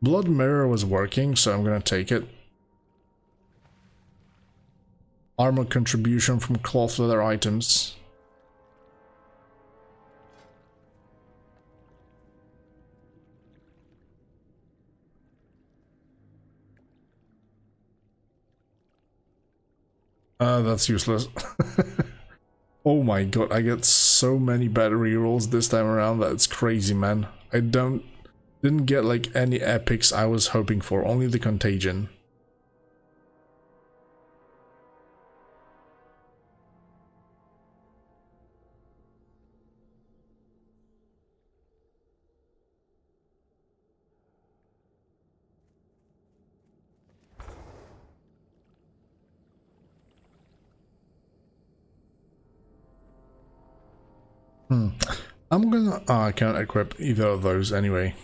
Blood Mirror was working, so I'm gonna take it. Armor contribution from cloth leather items. That's useless. Oh my god, I get so many bad rerolls this time around that it's crazy, man. I didn't get like any epics I was hoping for, only the Contagion. I'm gonna... I can't equip either of those anyway.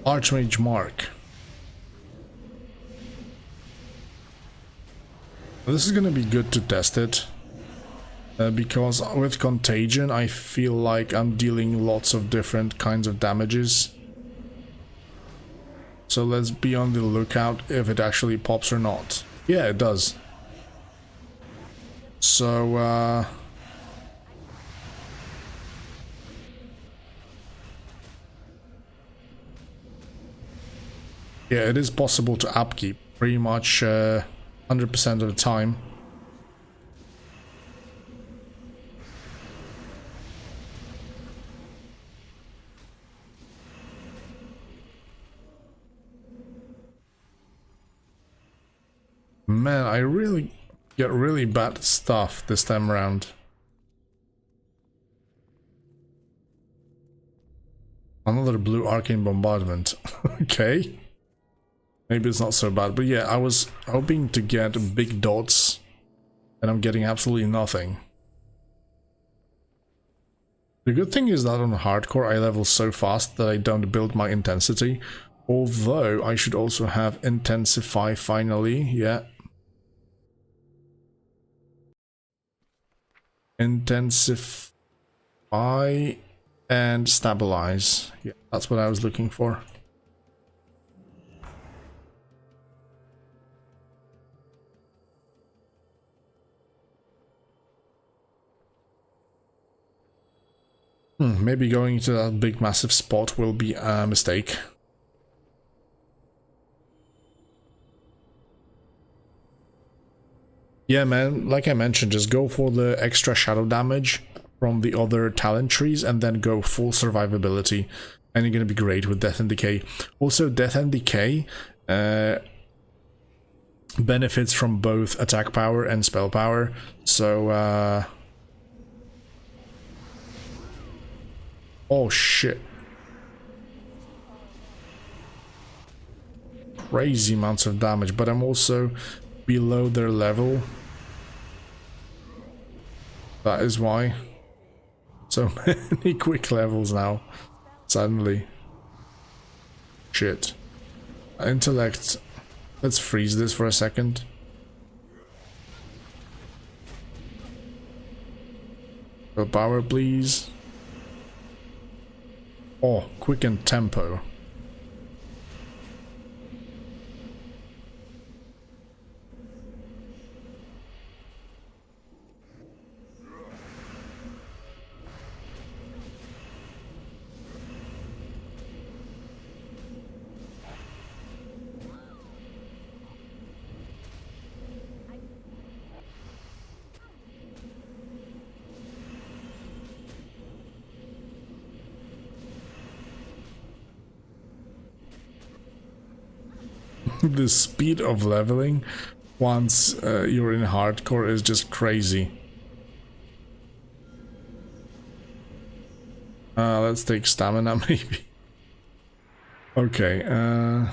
Archmage Mark. This is gonna be good to test it. Because with Contagion I feel like I'm dealing lots of different kinds of damages. So let's be on the lookout if it actually pops or not. Yeah, it does. So, yeah, it is possible to upkeep pretty much 100% of the time. Man, I really get really bad stuff this time around. Another blue arcane bombardment. Okay. Maybe it's not so bad, but yeah, I was hoping to get big dots, and I'm getting absolutely nothing. The good thing is that on hardcore I level so fast that I don't build my intensity, although I should also have intensify finally, yeah. Intensify and stabilize. Yeah, that's what I was looking for. Maybe going to that big massive spot will be a mistake. Yeah, man, like I mentioned, just go for the extra shadow damage from the other talent trees and then go full survivability, and you're gonna be great with Death and Decay. Also, Death and Decay benefits from both attack power and spell power, so oh shit. Crazy amounts of damage, but I'm also below their level. That is why. So many quick levels now. Suddenly. Shit. Intellect. Let's freeze this for a second. Power, please. Oh, quicken tempo. The speed of leveling once you're in hardcore is just crazy. Let's take stamina maybe. Okay, That ability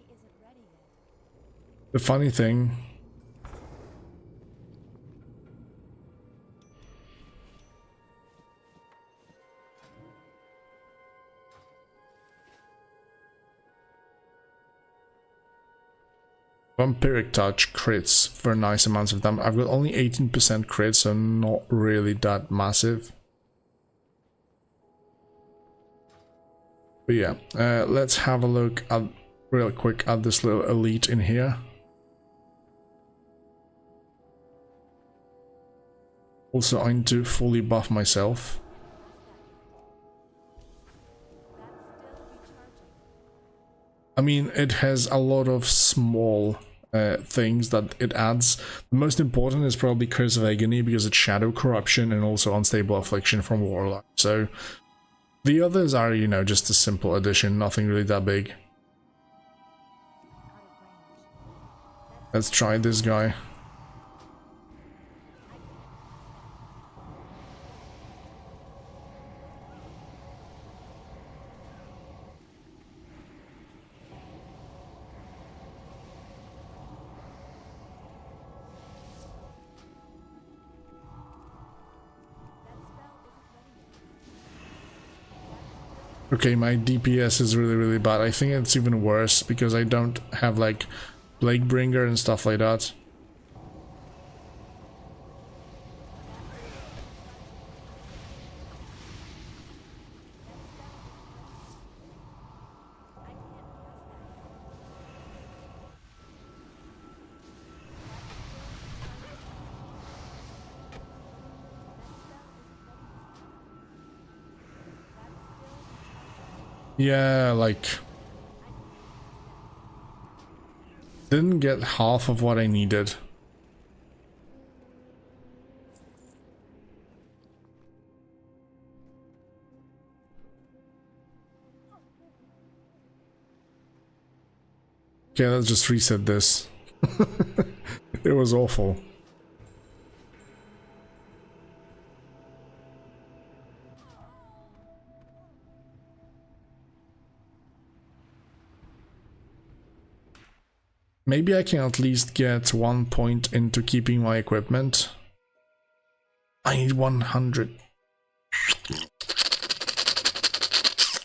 isn't ready yet. the funny thing... Vampiric Touch crits for nice amounts of damage. I've got only 18% crits, so not really that massive. But yeah, let's have a look at real quick at this little elite in here. Also, I need to fully buff myself. I mean, it has a lot of small things that it adds. The most important is probably Curse of Agony, because it's Shadow Corruption and also Unstable Affliction from Warlock. So the others are, you know, just a simple addition, nothing really that big. Let's try this guy. Okay, my DPS is really bad. I think it's even worse because I don't have like Plaguebringer and stuff like that. Yeah, like... didn't get half of what I needed. Okay, let's just reset this. It was awful. Maybe I can at least get 1 point into keeping my equipment. I need 100.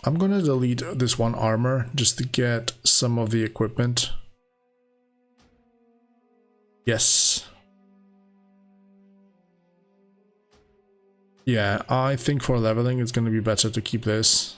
I'm gonna delete this one armor just to get some of the equipment. Yes. Yeah, I think for leveling it's gonna be better to keep this.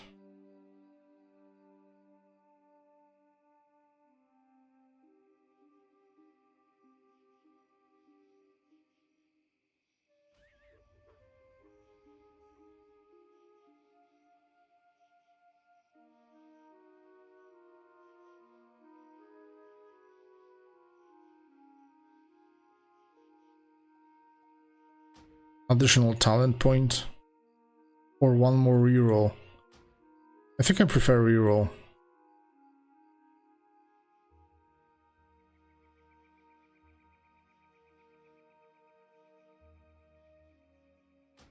Additional talent point or one more reroll. I think I prefer reroll.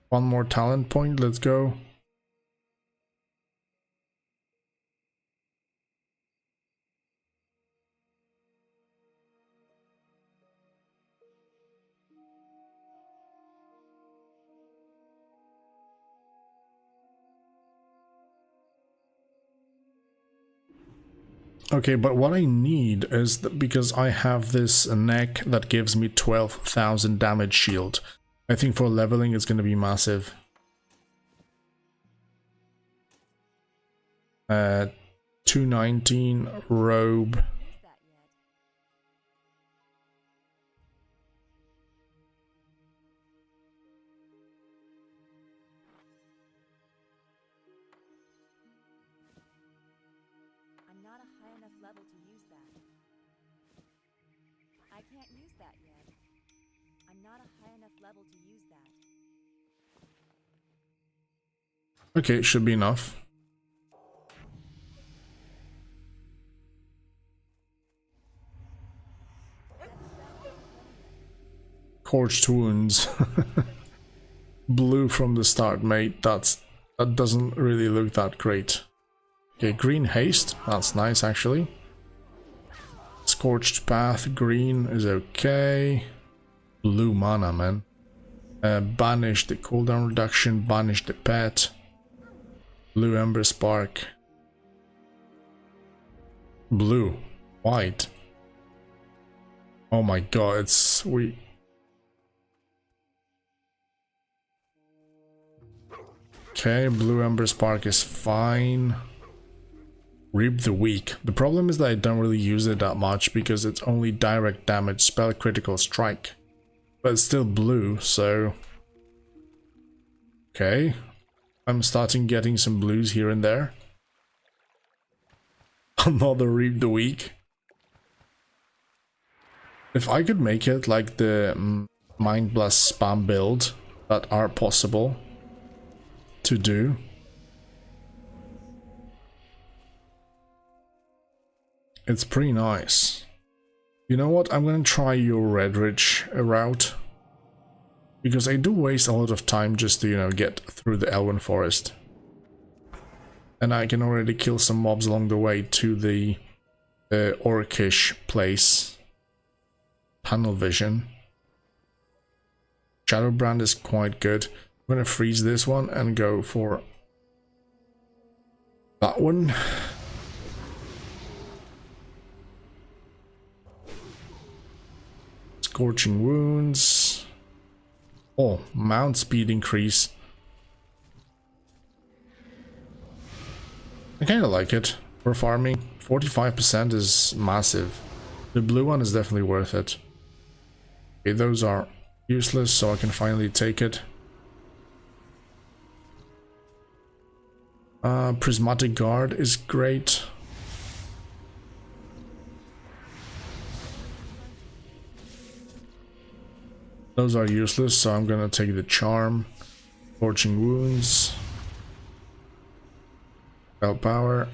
One more talent point, let's go. Okay, but what I need is that because I have this neck that gives me 12,000 damage shield. I think for leveling it's going to be massive. 219 robe. I'm not a high enough level to use that. I can't use that yet. I'm not a high enough level to use that. Okay, it should be enough. Scorched wounds. Blue from the start, mate. That doesn't really look that great. Okay, green haste. That's nice, actually. Scorched path. Green is okay. Blue mana, man. Banish the cooldown reduction. Banish the pet. Blue ember spark. Blue. White. Oh my god, it's sweet. Okay, blue ember spark is fine. Reap the weak. The problem is that I don't really use it that much because it's only direct damage, spell critical strike. But it's still blue, so... Okay. I'm starting getting some blues here and there. Another reap the weak. If I could make it like the Mind Blast spam build that are possible to do. It's pretty nice. You know what? I'm gonna try your Redridge route. Because I do waste a lot of time just to, you know, get through the Elven Forest. And I can already kill some mobs along the way to the Orcish place. Tunnel vision. Shadowbrand is quite good. I'm gonna freeze this one and go for that one. Scorching wounds. Oh, mount speed increase. I kinda like it for farming. 45% is massive. The blue one is definitely worth it. Okay, those are useless, so I can finally take it. Prismatic Guard is great. Those are useless, so I'm gonna take the Charm. Scorching Wounds. Spell Power.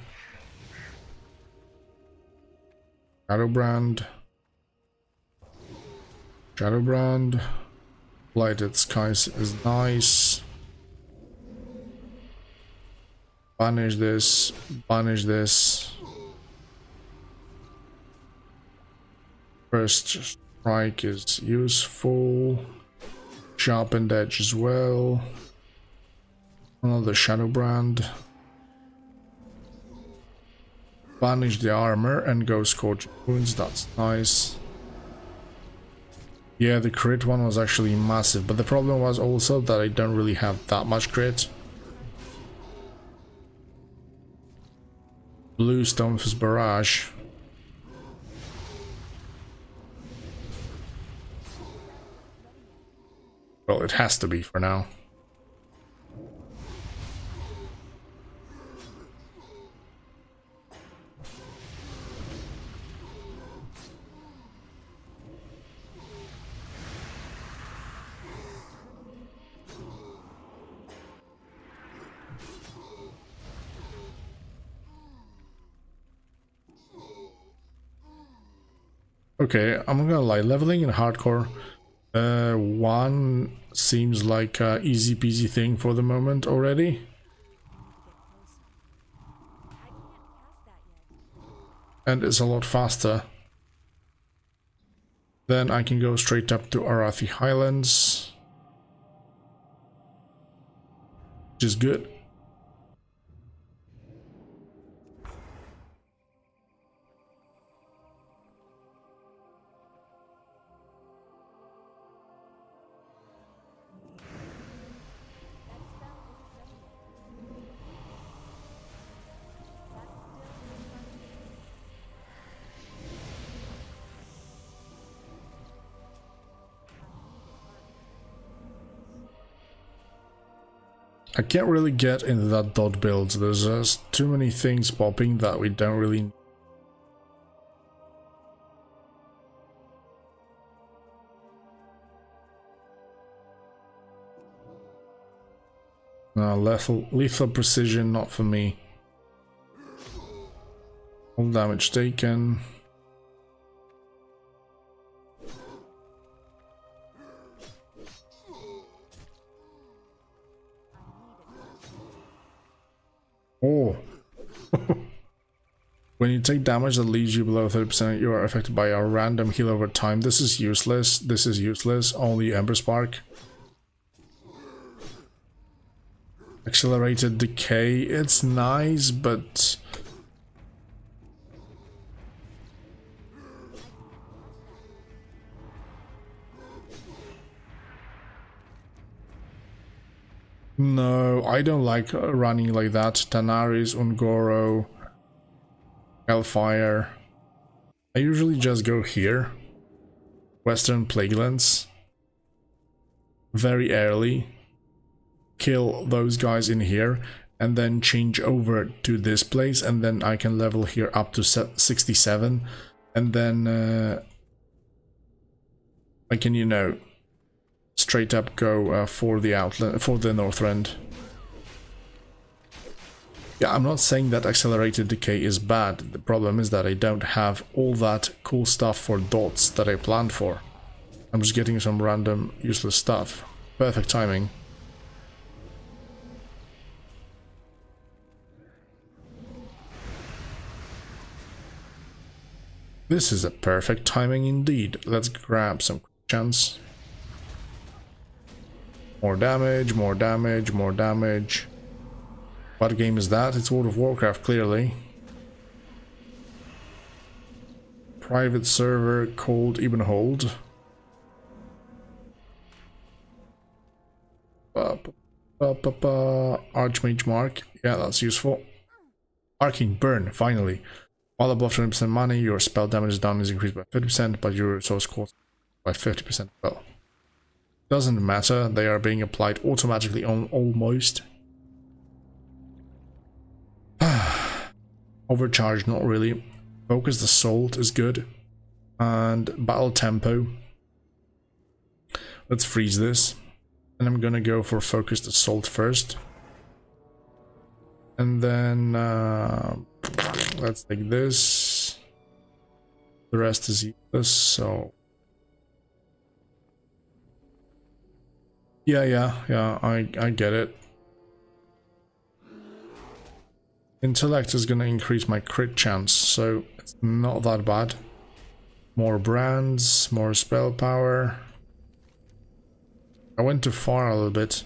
Shadowbrand. Shadowbrand. Blighted Skies is nice. Banish this. Banish this. First Strike is useful. Sharpened Edge as well. Another Shadowbrand. Banish the armor and go Scorching Wounds. That's nice. Yeah, the crit one was actually massive, but the problem was also that I don't really have that much crit. Blue Stonefist Barrage. Well, it has to be for now. Okay, I'm not gonna lie, leveling in hardcore 1 seems like a easy peasy thing for the moment already. And it's a lot faster. Then I can go straight up to Arathi Highlands. Which is good. I can't really get into that dot build. There's just too many things popping that we don't really... No, lethal precision, not for me. All damage taken. Oh. When you take damage that leaves you below 30%, you are affected by a random heal over time. This is useless. This is useless. Only Ember Spark. Accelerated decay. It's nice, but... no, I don't like running like that. Tanaris, Ungoro... Hellfire. I usually just go here. Western Plaguelands. Very early. Kill those guys in here. And then change over to this place. And then I can level here up to 67. And then I can, you know, straight up go for the outlet, for the North End. Yeah, I'm not saying that accelerated decay is bad. The problem is that I don't have all that cool stuff for dots that I planned for. I'm just getting some random useless stuff. Perfect timing. This is a perfect timing indeed. Let's grab some chance. More damage, more damage, more damage. What game is that? It's World of Warcraft, clearly. Private server called Ebonhold. Archmage Mark. Yeah, that's useful. Arcane Burn, finally. While above 20% money, your spell damage down is increased by 50%, but your resource cost by 50%. Well, doesn't matter. They are being applied automatically on almost. Overcharge, not really. Focused Assault is good. And Battle Tempo. Let's freeze this. And I'm gonna go for Focused Assault first. And then let's take this. The rest is useless, so... Yeah, I get it. Intellect is going to increase my crit chance, so it's not that bad. More brands, more spell power. I went too far a little bit.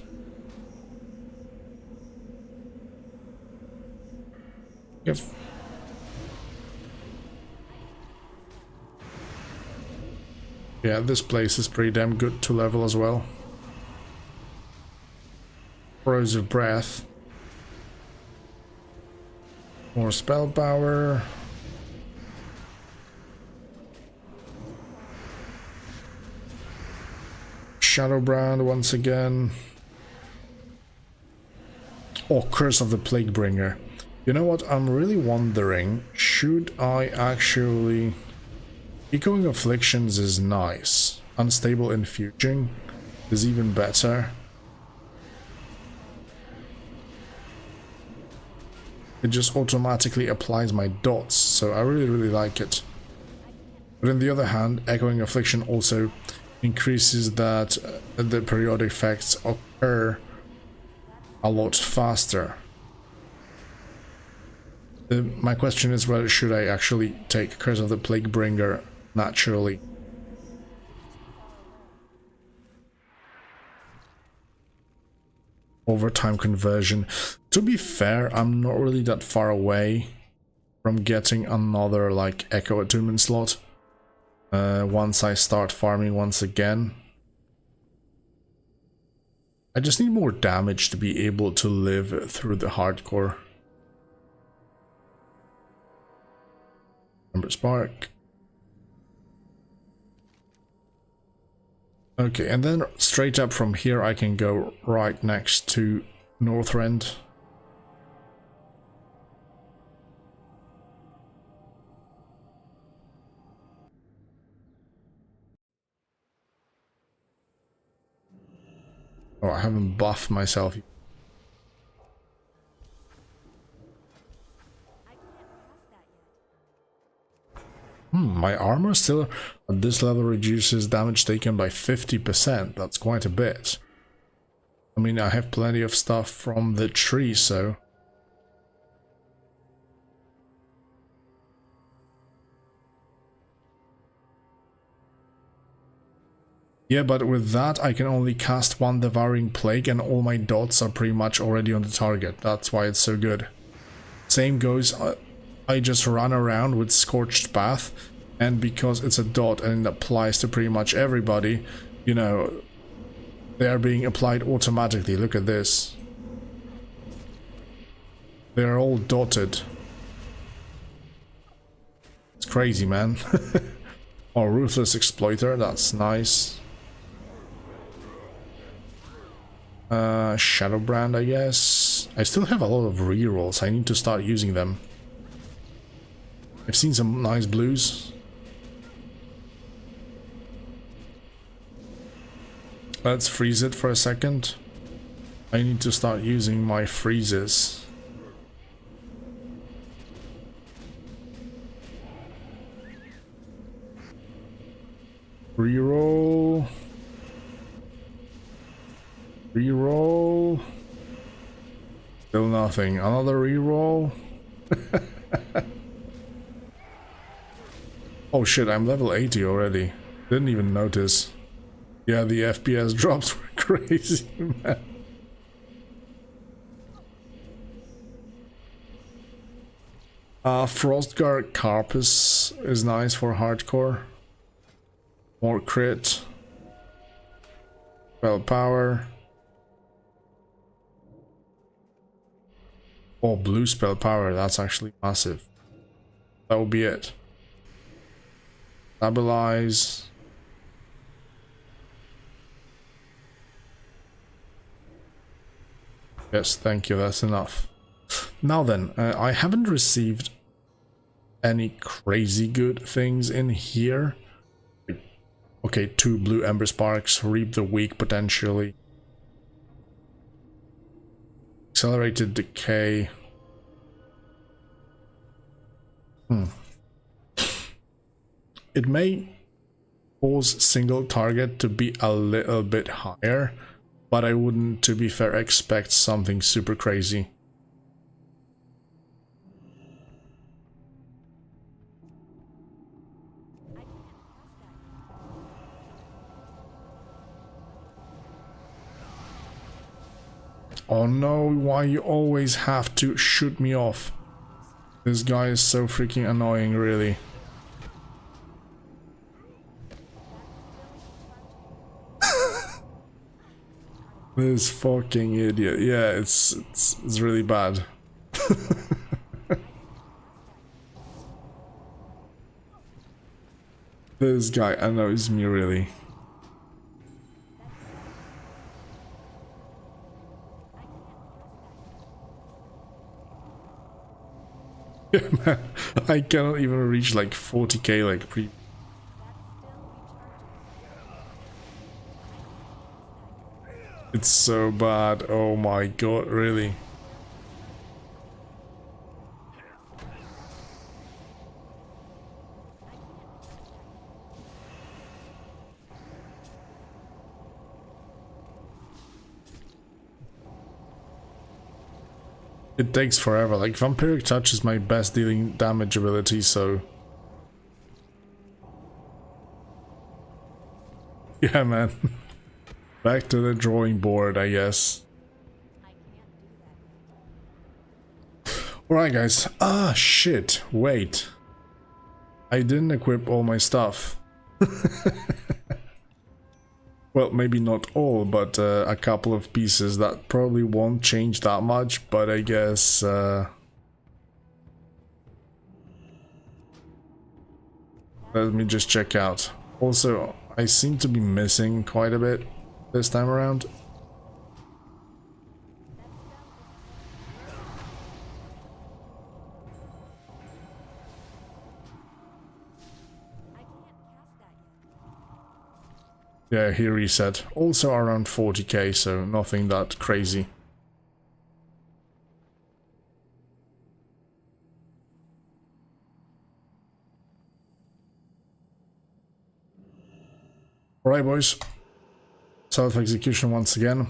If yeah, this place is pretty damn good to level as well. Corrosive Breath. More spell power. Shadowbrand once again. Oh, Curse of the Plaguebringer. You know what? I'm really wondering, should I actually... Echoing Afflictions is nice. Unstable Infuging is even better. It just automatically applies my dots, so I really like it. But on the other hand, Echoing Affliction also increases that the periodic effects occur a lot faster. My question is whether should I actually take Curse of the Plaguebringer naturally. Overtime conversion. To be fair, I'm not really that far away from getting another like Echo Attunement slot once I start farming once again. I just need more damage to be able to live through the hardcore. Ember Spark. Okay, and then straight up from here I can go right next to North End. Oh, I haven't buffed myself. My armor still at this level reduces damage taken by 50%. That's quite a bit. I mean, I have plenty of stuff from the tree, so... Yeah, but with that I can only cast one Devouring Plague and all my dots are pretty much already on the target. That's why it's so good. Same goes, I just run around with Scorched Path, and because it's a dot and it applies to pretty much everybody, you know, they are being applied automatically. Look at this. They're all dotted. It's crazy, man. Oh, Ruthless Exploiter, that's nice. Shadowbrand, I guess. I still have a lot of rerolls. I need to start using them. I've seen some nice blues. Let's freeze it for a second. I need to start using my freezes. Reroll. Reroll. Still nothing. Another reroll. Oh shit, I'm level 80 already. Didn't even notice. Yeah, the FPS drops were crazy, man. Frostguard Carpus is nice for hardcore. More crit. Spell power. Oh, blue spell power, that's actually massive. That will be it. Stabilize. Yes, thank you, that's enough. Now then, I haven't received any crazy good things in here. Okay, 2 blue Ember Sparks, Reap the Weak potentially. Accelerated Decay. It may cause single target to be a little bit higher, but I wouldn't, to be fair, expect something super crazy. Oh no, why you always have to shoot me off? This guy is so freaking annoying, really. This fucking idiot. Yeah, it's really bad. This guy annoys me, really. Yeah, man, I cannot even reach like 40k like pre. It's so bad. Oh my god, really. It takes forever. Like, Vampiric Touch is my best dealing damage ability, so... Yeah, man. Back to the drawing board, I guess. Alright, guys. Ah, shit. Wait. I didn't equip all my stuff. Well, maybe not all, but a couple of pieces that probably won't change that much, but I guess... Let me just check out. Also, I seem to be missing quite a bit this time around. Yeah, he reset. Also around 40k, so nothing that crazy. Alright, boys. Self-execution once again.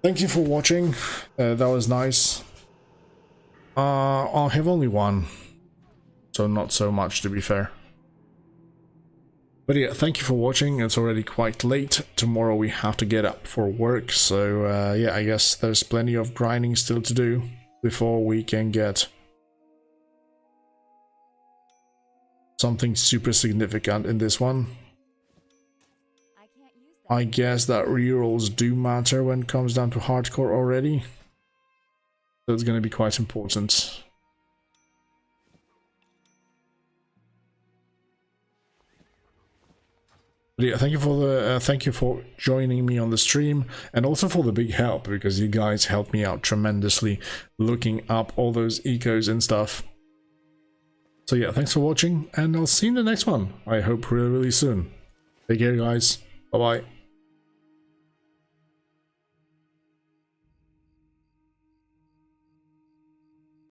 Thank you for watching. That was nice. I have only one, so not so much, to be fair. But yeah, thank you for watching. It's already quite late. Tomorrow we have to get up for work. So yeah, I guess there's plenty of grinding still to do before we can get something super significant in this one. I guess that rerolls do matter when it comes down to hardcore already. So it's going to be quite important. But yeah, thank you for joining me on the stream, and also for the big help, because you guys helped me out tremendously looking up all those ecos and stuff. So yeah, thanks for watching, and I'll see you in the next one. I hope really soon. Take care, guys. Bye bye.